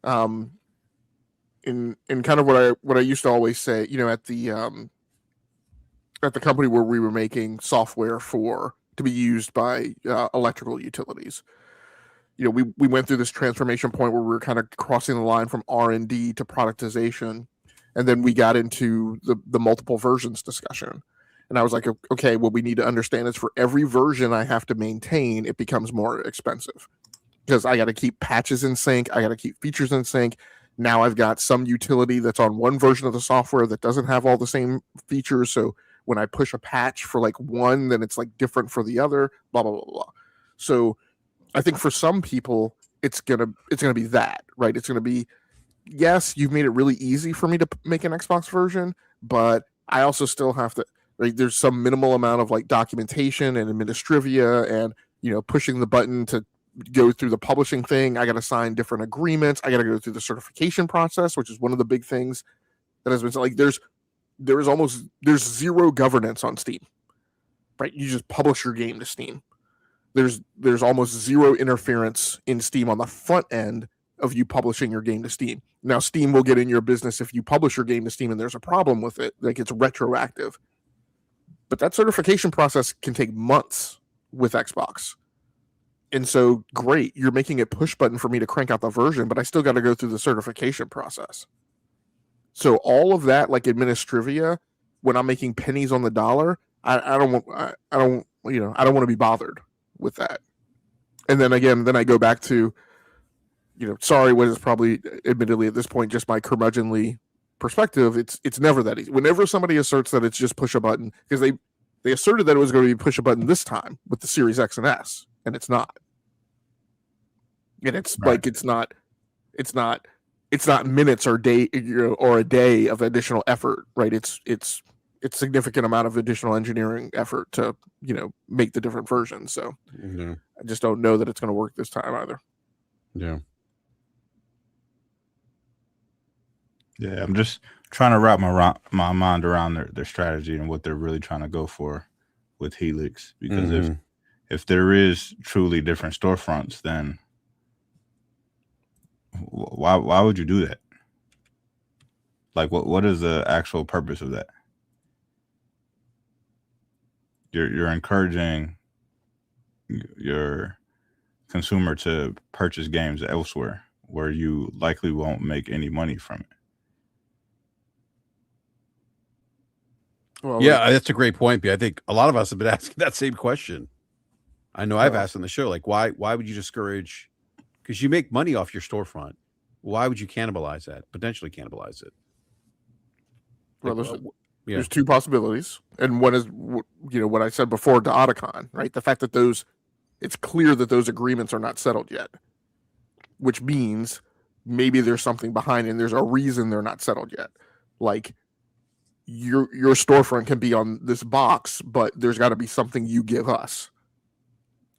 In kind of what I used to always say, at the company where we were making software to be used by electrical utilities. We went through this transformation point where we were kind of crossing the line from R&D to productization. And then we got into the multiple versions discussion. And I was like, okay, what we need to understand is for every version I have to maintain, it becomes more expensive. Because I got to keep patches in sync. I got to keep features in sync. Now I've got some utility that's on one version of the software that doesn't have all the same features. So when I push a patch for like one, then it's like different for the other, blah, blah, blah, blah. So I think for some people, it's gonna be that, right? It's gonna be, yes, you've made it really easy for me to make an Xbox version, but I also still have to, right? There's some minimal amount of like documentation and administrivia and, pushing the button to go through the publishing thing. I got to sign different agreements. I got to go through the certification process, which is one of the big things that has been like, there's zero governance on Steam, right? You just publish your game to Steam. There's almost zero interference in Steam on the front end of you publishing your game to Steam. Now, Steam will get in your business if you publish your game to Steam and there's a problem with it, like it's retroactive. But that certification process can take months with Xbox. And so, great, you're making a push button for me to crank out the version, but I still got to go through the certification process. So all of that, like administrivia, when I'm making pennies on the dollar, I don't want to be bothered with that. And then again, I go back to, sorry, what is probably admittedly at this point just my curmudgeonly perspective. It's never that easy. Whenever somebody asserts that it's just push a button, because they asserted that it was going to be push a button this time with the Series X and S, and it's not. And it's right. Like it's not minutes or day or a day of additional effort, right? It's significant amount of additional engineering effort to make the different versions. So I just don't know that it's going to work this time either. Yeah. I'm just trying to wrap my mind around their strategy and what they're really trying to go for with Helix. Because if there is truly different storefronts, then why would you do that? Like, what is the actual purpose of that? You're encouraging your consumer to purchase games elsewhere where you likely won't make any money from it. Well, Yeah, that's a great point, B. I think a lot of us have been asking that same question. I know I've Yeah. asked on the show, like, why would you discourage? Because you make money off your storefront. Why would you cannibalize that? Potentially cannibalize it. Well, Like, yeah, there's two possibilities, and one is what I said before to Otacon, right? The fact that it's clear that those agreements are not settled yet, which means maybe there's something behind it and there's a reason they're not settled yet. Like your storefront can be on this box, but there's got to be something you give us.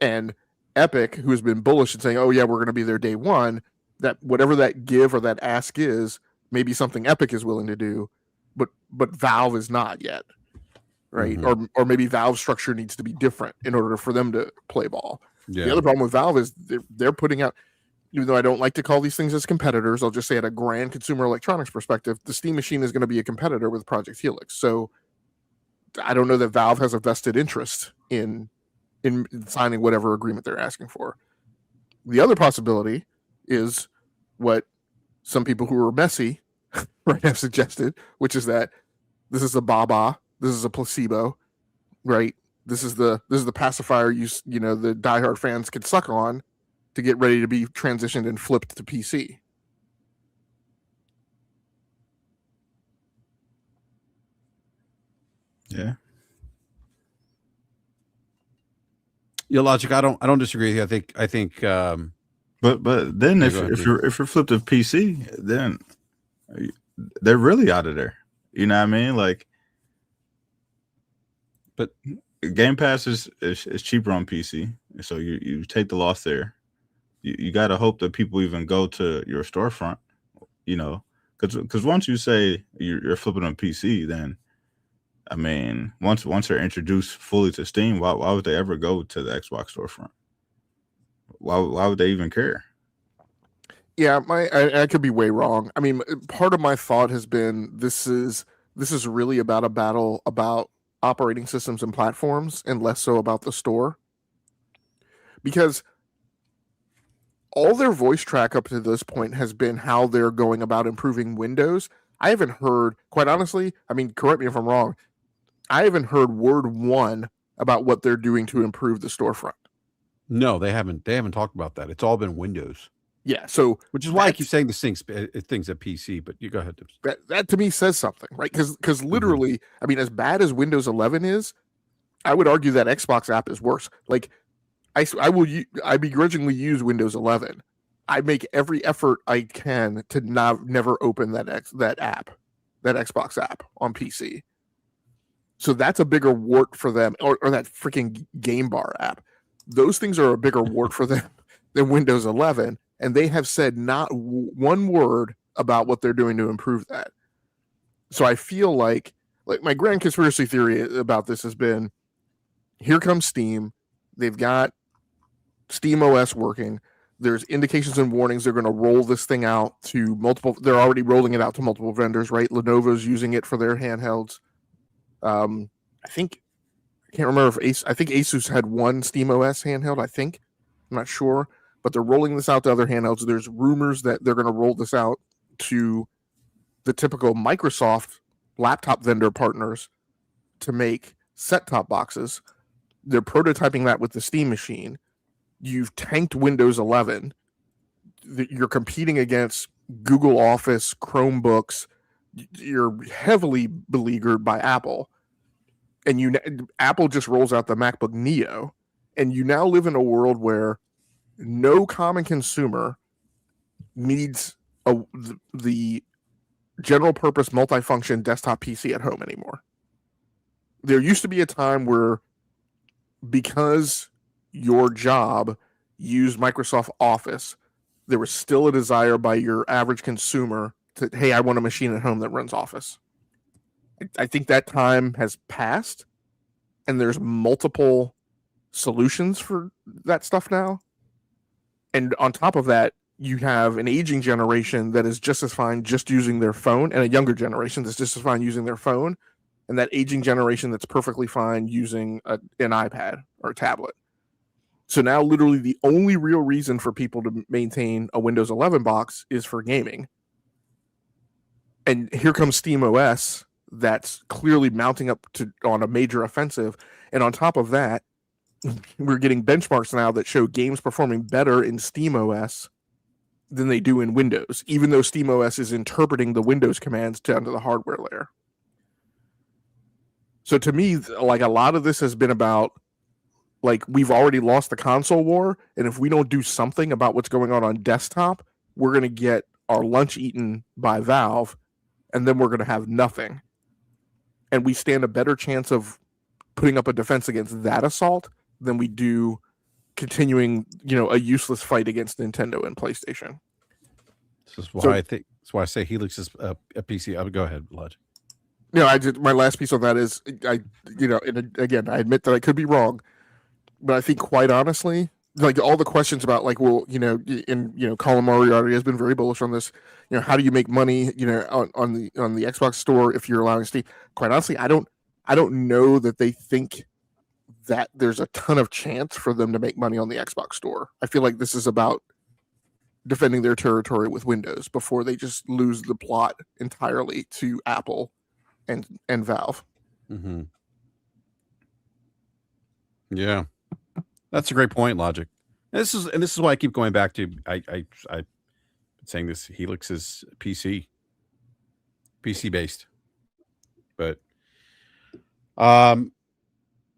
And Epic, who has been bullish and saying, "Oh yeah, we're going to be there day one," that whatever that give or that ask is, maybe something Epic is willing to do, but Valve is not yet, right? Or maybe Valve's structure needs to be different in order for them to play ball. yeah. The other problem with Valve is they're putting out, even though I don't like to call these things as competitors, I'll just say at a grand consumer electronics perspective, the Steam machine is going to be a competitor with Project Helix. So I don't know that Valve has a vested interest in signing whatever agreement they're asking for. The other possibility is what some people who are messy right have suggested, which is that this is a baba, this is a placebo, right? This is the pacifier the diehard fans could suck on to get ready to be transitioned and flipped to PC. Yeah. Yeah, Logic. I don't disagree with you. I think. But then Yeah, if go ahead, if you're flipped to PC, then they're really out of there. You know what I mean? Like, but Game Pass is cheaper on PC, so you take the loss there. You got to hope that people even go to your storefront, because once you say you're flipping on PC, then I mean, once they're introduced fully to Steam, why would they ever go to the Xbox storefront? Why would they even care? Yeah, I could be way wrong. I mean, part of my thought has been this is really about a battle about operating systems and platforms, and less so about the store, because all their voice track up to this point has been how they're going about improving Windows. I haven't heard, quite honestly, I mean, correct me if I'm wrong, I haven't heard word one about what they're doing to improve the storefront. no, they haven't. They haven't talked about that. It's all been Windows. Yeah, so which is why I keep saying things at PC. But you go ahead. That to me says something, right? Because literally, I mean, as bad as Windows 11 is, I would argue that Xbox app is worse. Like, I begrudgingly use Windows 11. I make every effort I can to never open that Xbox app on PC. So that's a bigger wart for them, or that freaking Game Bar app. Those things are a bigger wart for them than Windows 11, and they have said not one word about what they're doing to improve that. So I feel like my grand conspiracy theory about this has been, here comes Steam. They've got Steam OS working. There's indications and warnings they're going to roll this thing out to multiple. They're already rolling it out to multiple vendors, right? Lenovo's using it for their handhelds. I can't remember if I think Asus had one Steam OS handheld. I'm not sure, but they're rolling this out to other handhelds. There's rumors that they're going to roll this out to the typical Microsoft laptop vendor partners to make set-top boxes. They're prototyping that with the Steam machine. You've tanked Windows 11. You're competing against Google Office, Chromebooks. You're heavily beleaguered by Apple. And Apple just rolls out the MacBook Neo. And you now live in a world where no common consumer needs the general purpose multifunction desktop PC at home anymore. There used to be a time where, because your job used Microsoft Office, there was still a desire by your average consumer to, hey, I want a machine at home that runs Office. I think that time has passed, and there's multiple solutions for that stuff now. And on top of that, you have an aging generation that is just as fine just using their phone, and a younger generation that's just as fine using their phone, and that aging generation that's perfectly fine using an iPad or a tablet. So now literally the only real reason for people to maintain a Windows 11 box is for gaming. And here comes Steam OS that's clearly mounting up on a major offensive. And on top of that, we're getting benchmarks now that show games performing better in SteamOS than they do in Windows, even though SteamOS is interpreting the Windows commands down to the hardware layer. So to me, like, a lot of this has been about, like, we've already lost the console war, and if we don't do something about what's going on desktop, we're going to get our lunch eaten by Valve, and then we're going to have nothing. And we stand a better chance of putting up a defense against that assault than we do continuing, a useless fight against Nintendo and PlayStation. This is why that's why I say Helix is a PC. Go ahead, Lodge. My last piece on that is, and again, I admit that I could be wrong, but I think, quite honestly, like, all the questions about, like, well, Colin Moriarty has been very bullish on this. How do you make money, on the Xbox store if you're allowing Steam? Quite honestly, I don't know that they think that there's a ton of chance for them to make money on the Xbox store. I feel like this is about defending their territory with Windows before they just lose the plot entirely to Apple and Valve. Mm-hmm. Yeah, that's a great point, Logic. This is why I keep going back to I'm saying this Helix is PC based, but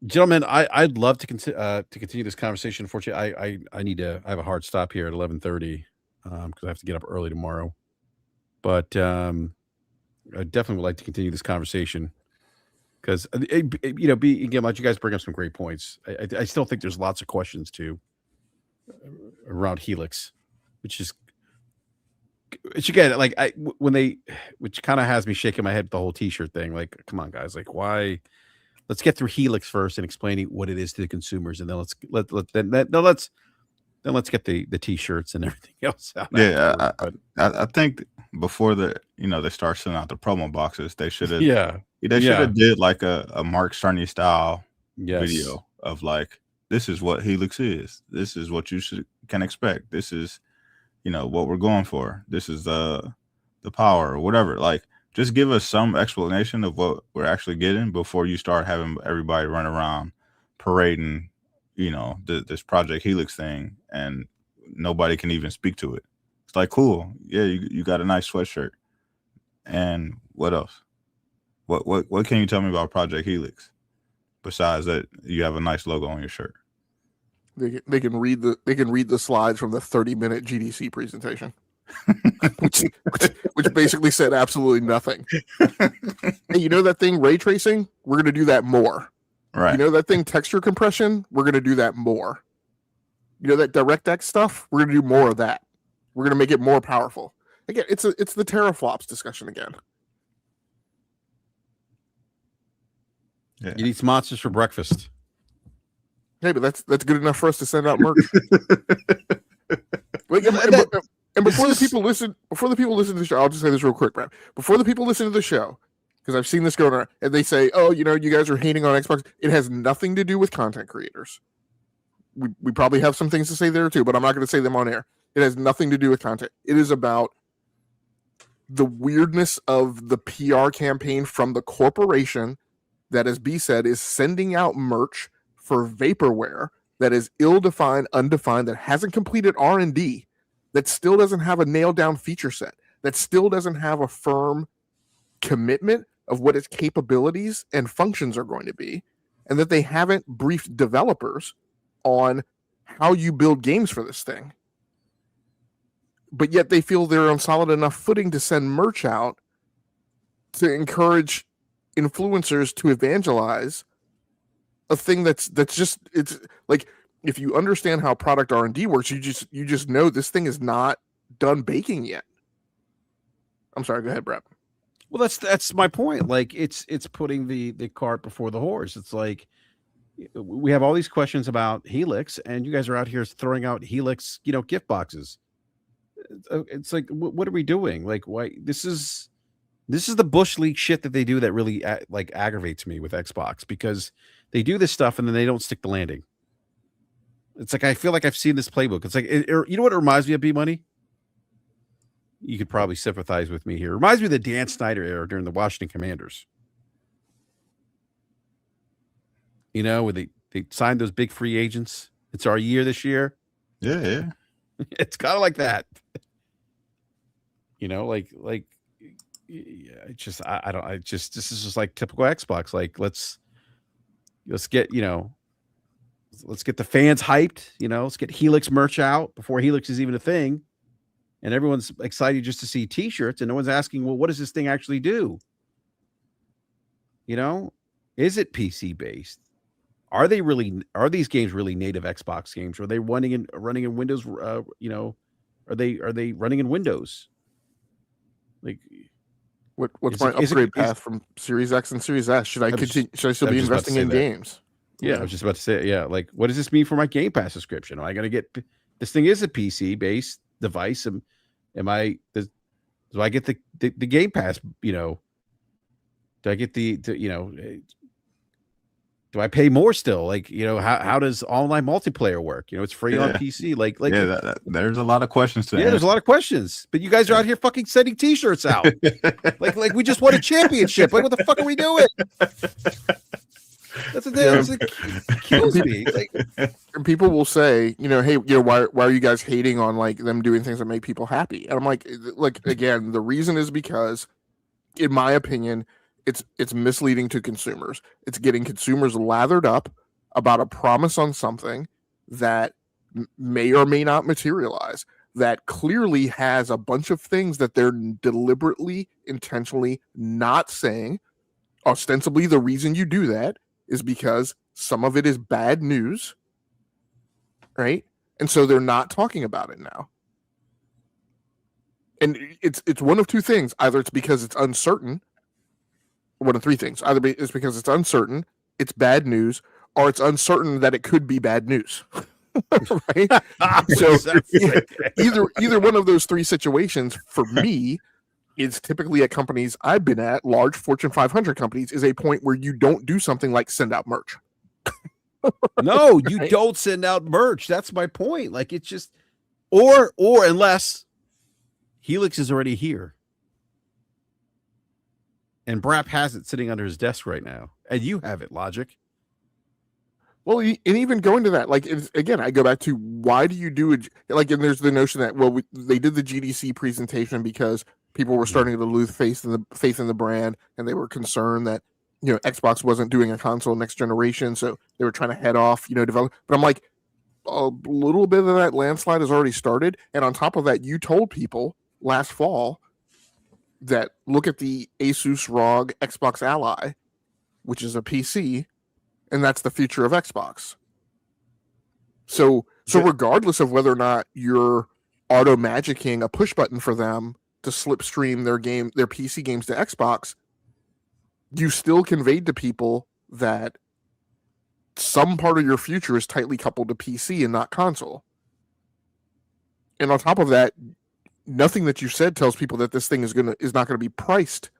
gentlemen, I'd love to continue this conversation. Unfortunately, I have a hard stop here at 11:30 because I have to get up early tomorrow. But I definitely would like to continue this conversation because again, like, you guys bring up some great points. I still think there's lots of questions too around Helix, which again, like, which kind of has me shaking my head with the whole T-shirt thing. Like, come on, guys, like, why? Let's get through Helix first and explaining what it is to the consumers, and then let's get the T-shirts and everything else out. Yeah, I think before they start sending out the promo boxes, they should have did like a Mark Cerny style video of, like, this is what Helix is. This is what you can expect. This is what we're going for. This is the power or whatever. Like, just give us some explanation of what we're actually getting before you start having everybody run around parading, this Project Helix thing, and nobody can even speak to it. It's like, cool, yeah, you got a nice sweatshirt, and what else? What can you tell me about Project Helix besides that you have a nice logo on your shirt? They can read the slides from the 30-minute GDC presentation, which basically said absolutely nothing. Hey, that thing ray tracing? We're going to do that more. Right. That thing texture compression? We're going to do that more. That DirectX stuff? We're going to do more of that. We're going to make it more powerful. Again, it's the teraflops discussion again. Yeah. You eat monsters for breakfast. Hey, but that's good enough for us to send out merch. And before the people listen to the show, I'll just say this real quick, Brad. Before the people listen to the show, because I've seen this going on, and they say, "Oh, you guys are hating on Xbox." It has nothing to do with content creators. We probably have some things to say there too, but I'm not going to say them on air. It has nothing to do with content. It is about the weirdness of the PR campaign from the corporation that, as B said, is sending out merch for vaporware that is ill-defined, undefined, that hasn't completed R&D, that still doesn't have a nailed-down feature set, that still doesn't have a firm commitment of what its capabilities and functions are going to be, and that they haven't briefed developers on how you build games for this thing. But yet they feel they're on solid enough footing to send merch out to encourage influencers to evangelize a thing that's just, it's like, if you understand how product R&D works, you just know this thing is not done baking yet. I'm sorry, go ahead, Brett. Well, that's my point. Like, it's putting the cart before the horse. It's like, we have all these questions about Helix, and you guys are out here throwing out Helix, gift boxes. It's like, what are we doing? Like, why? This is the Bush League shit that they do that really aggravates me with Xbox, because they do this stuff and then they don't stick the landing. It's like, I feel like I've seen this playbook. It's like, you know what it reminds me of, B-Money? You could probably sympathize with me here. It reminds me of the Dan Snyder era during the Washington Commanders. You know, where they signed those big free agents. It's our year this year. Yeah. It's kind of like that. You know, like yeah, this is just like typical Xbox. Like let's get, let's get the fans hyped, let's get Helix merch out before Helix is even a thing. And everyone's excited just to see t-shirts, and no one's asking, well, what does this thing actually do? Is it PC based? Are these games really native Xbox games? Are they running in Windows? Are they running in Windows? Like, what's my upgrade path from Series X and Series S? Should I continue? Should I still be investing in games? Yeah, I was just about to say, yeah. Like, what does this mean for my Game Pass subscription? Am I going to get this thing? Is a PC based device? Do I get the Game Pass? Do I get do I pay more still? Like, how does online multiplayer work? It's free on PC. Like, there's a lot of questions to answer. There's a lot of questions. But you guys are out here fucking sending t-shirts out. like we just won a championship. Like, what the fuck are we doing? That's the thing. It kills me. Like, people will say, hey, why are you guys hating on like them doing things that make people happy? And I'm like again, the reason is because, in my opinion, it's misleading to consumers. It's getting consumers lathered up about a promise on something that may or may not materialize, that clearly has a bunch of things that they're deliberately, intentionally not saying. Ostensibly, the reason you do that is because some of it is bad news, right? And so they're not talking about it now. And it's one of two things. Either it's because it's uncertain. One of three things. Either it's because it's uncertain, it's bad news, or it's uncertain that it could be bad news. Right? So either one of those three situations for me is typically at companies I've been at, large Fortune 500 companies, is a point where you don't do something like send out merch. No, you don't send out merch. That's my point. Like, it's just, or unless Helix is already here and BRAP has it sitting under his desk right now, and you have it, Logic. Well, and even going to that, like, again, I go back to, why do you do it? Like, and there's the notion that, well, they did the GDC presentation because people were starting to lose faith in the brand, and they were concerned that, Xbox wasn't doing a console next generation, so they were trying to head off, develop. But I'm like, a little bit of that landslide has already started, and on top of that, you told people last fall that look at the Asus ROG Xbox Ally, which is a PC, and that's the future of Xbox. So regardless of whether or not you're auto magicking a push button for them to slipstream their PC games to Xbox, you still conveyed to people that some part of your future is tightly coupled to PC and not console. And on top of that, nothing that you said tells people that this thing is not going to be priced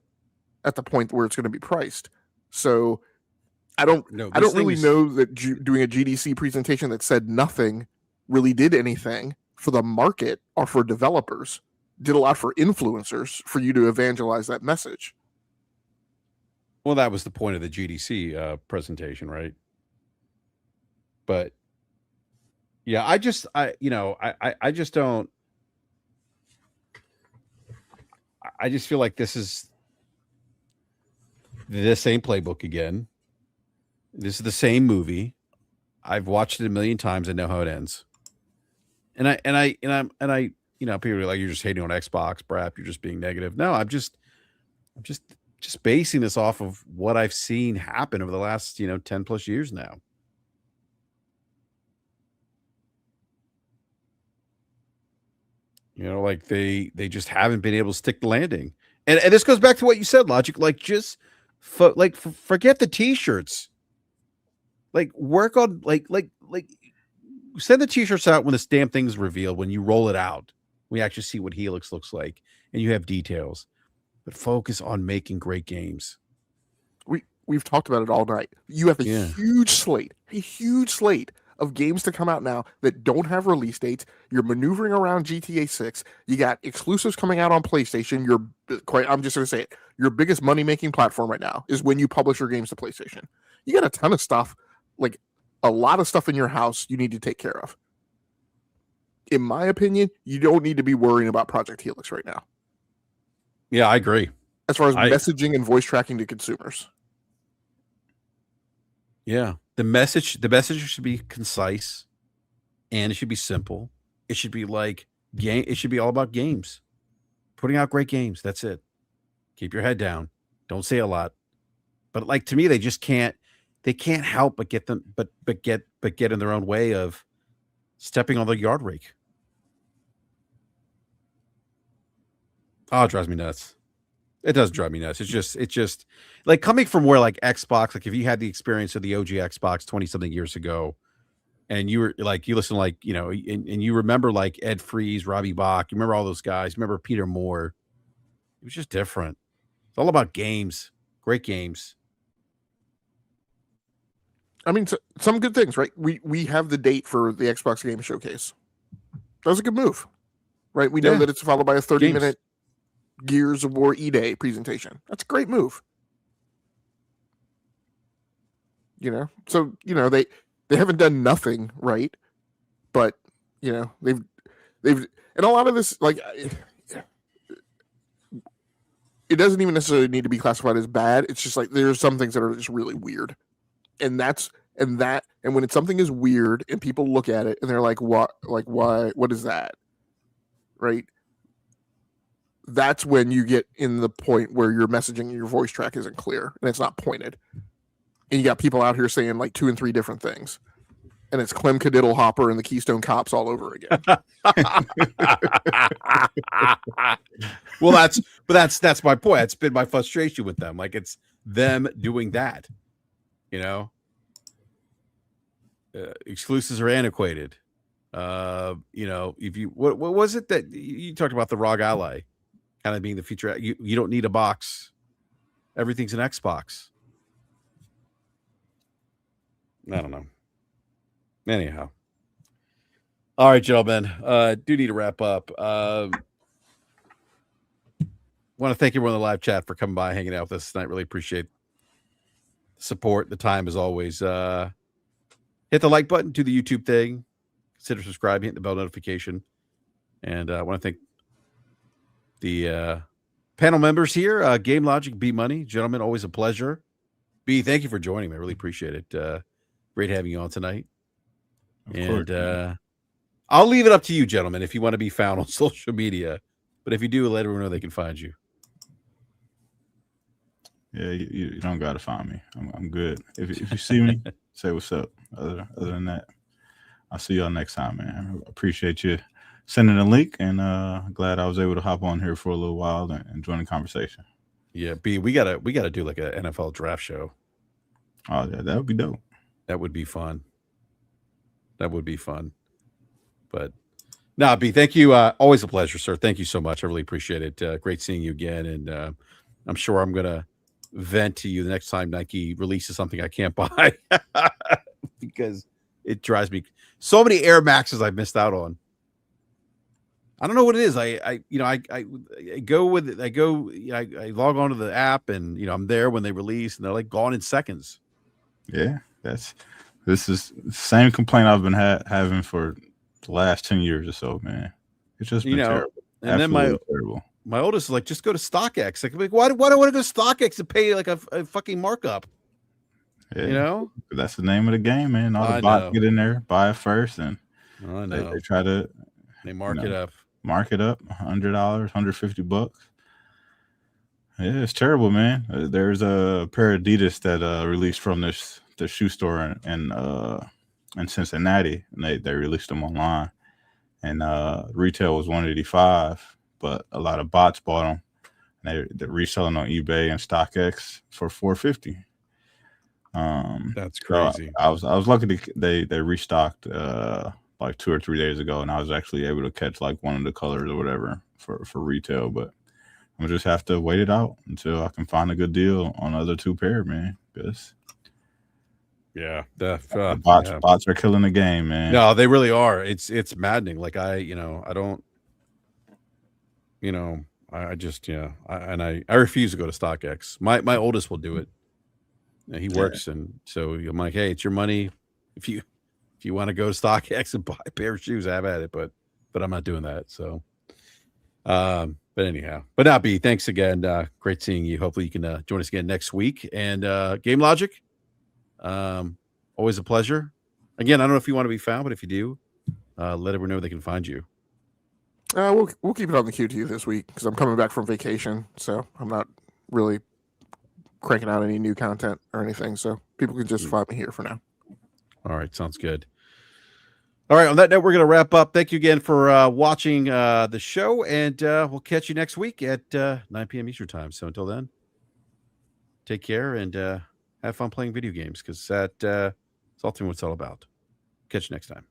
at the point where it's going to be priced. So I don't really know that doing a GDC presentation that said nothing really did anything for the market or for developers. Did a lot for influencers for you to evangelize that message. Well, that was the point of the GDC presentation, right? But yeah, I just don't. I just feel like this is the same playbook again. This is the same movie. I've watched it a million times. I know how it ends. And I people are like, you're just hating on Xbox, BRAP, you're just being negative. No, I'm just basing this off of what I've seen happen over the last, 10 plus years now. Like they just haven't been able to stick the landing. And this goes back to what you said, Logic. Like, just forget the t-shirts. Like, work on like send the t-shirts out when this damn thing's revealed, when you roll it out. We actually see what Helix looks like and you have details. But focus on making great games. We've talked about it all night. You have a huge slate of games to come out now that don't have release dates. You're maneuvering around GTA 6. You got exclusives coming out on PlayStation. I'm just going to say it. Your biggest money-making platform right now is when you publish your games to PlayStation. You got a ton of stuff like a lot of stuff in your house you need to take care of. In my opinion, you don't need to be worrying about Project Helix right now. Yeah, I agree. As far as messaging and voice tracking to consumers. Yeah. The message should be concise, and it should be simple. It should be like it should be all about games. Putting out great games. That's it. Keep your head down. Don't say a lot. But like, to me, they just can't help but get get in their own way of stepping on the yard rake. Oh, it drives me nuts. It does drive me nuts. It's just like, coming from where like Xbox, like if you had the experience of the OG Xbox 20 something years ago, and you were like, you listen, like, you know, and you remember like Ed Freeze, Robbie Bach, you remember all those guys, remember Peter Moore. It was just different. It's all about games, great games. I mean, some good things, right? We have the date for the Xbox Game Showcase. That was a good move, right? We know that it's followed by a 30-minute Gears of War E-Day presentation. That's a great move. You know, so, you know, they haven't done nothing, right? But, you know, they've and a lot of this, like, it doesn't even necessarily need to be classified as bad. It's just like there's some things that are just really weird. And when something is weird and people look at it and they're like, why, what is that? Right? That's when you get in the point where your messaging and your voice track isn't clear and it's not pointed. And you got people out here saying like 2 and 3 different things. And it's Clem Cadiddle Hopper and the Keystone Cops all over again. Well, that's my point. It's been my frustration with them. Like, it's them doing that. You know, exclusives are antiquated. You know, if you what was it that you talked about, the ROG Ally kind of being the future? You don't need a box. Everything's an Xbox. I don't know. Anyhow. All right, gentlemen. Do need to wrap up. Want to thank everyone in the live chat for coming by, hanging out with us tonight. Really appreciate the support, the time, as always. Hit the like button, do the YouTube thing, consider subscribing, hit the bell notification. And I want to thank the panel members here, Game Logic, B Money. Gentlemen, always a pleasure. B, thank you for joining me. I really appreciate it. Great having you on tonight. And I'll leave it up to you, gentlemen, if you want to be found on social media. But if you do, let everyone know they can find you. Yeah, you don't got to find me. I'm good. If you see me, say what's up. Other than that, I'll see y'all next time, man. I appreciate you sending a link, and glad I was able to hop on here for a little while and join the conversation. Yeah, B, we gotta do like an NFL draft show. Oh, yeah, that would be dope. That would be fun. But no, B, thank you. Always a pleasure, sir. Thank you so much. I really appreciate it. Great seeing you again. And I'm sure I'm gonna vent to you the next time Nike releases something I can't buy because it drives me. So many Air Maxes I've missed out on. I don't know what it is. I go with it. I log onto the app, and I'm there when they release, and they're like gone in seconds. Yeah, this is the same complaint I've been having for the last 10 years or so, man. It's just been terrible. And Absolutely then terrible. My oldest is like, just go to StockX. Like, why do I want to go to StockX and pay like a fucking markup? Yeah, that's the name of the game, man. All the bots get in there, buy it first, and they try to mark it up. Mark it up $100, $150. Yeah, it's terrible, man. There's a pair of Adidas that released from the shoe store in Cincinnati, and they released them online, and retail was $185, but a lot of bots bought them. They're reselling on eBay and StockX for $450. That's crazy. So I was lucky they restocked like 2 or 3 days ago, and I was actually able to catch like one of the colors or whatever for retail. But I'm gonna just have to wait it out until I can find a good deal on the other 2 pair, man. Because the bots are killing the game, man. No, they really are. It's maddening. Like I don't. I just I refuse to go to StockX. My oldest will do it. He works, and so I'm like, hey, it's your money. If you want to go to StockX and buy a pair of shoes, have at it. But I'm not doing that. So, but anyhow, but now B, thanks again. Great seeing you. Hopefully you can join us again next week. And Game Logic, always a pleasure. Again, I don't know if you want to be found, but if you do, let everyone know where they can find you. We'll keep it on the QT this week because I'm coming back from vacation, so I'm not really cranking out any new content or anything. So people can just find me here for now. All right, sounds good. All right, on that note, we're going to wrap up. Thank you again for watching the show, and we'll catch you next week at 9 p.m. Eastern time. So until then, take care and have fun playing video games because that's ultimately what it's all about. Catch you next time.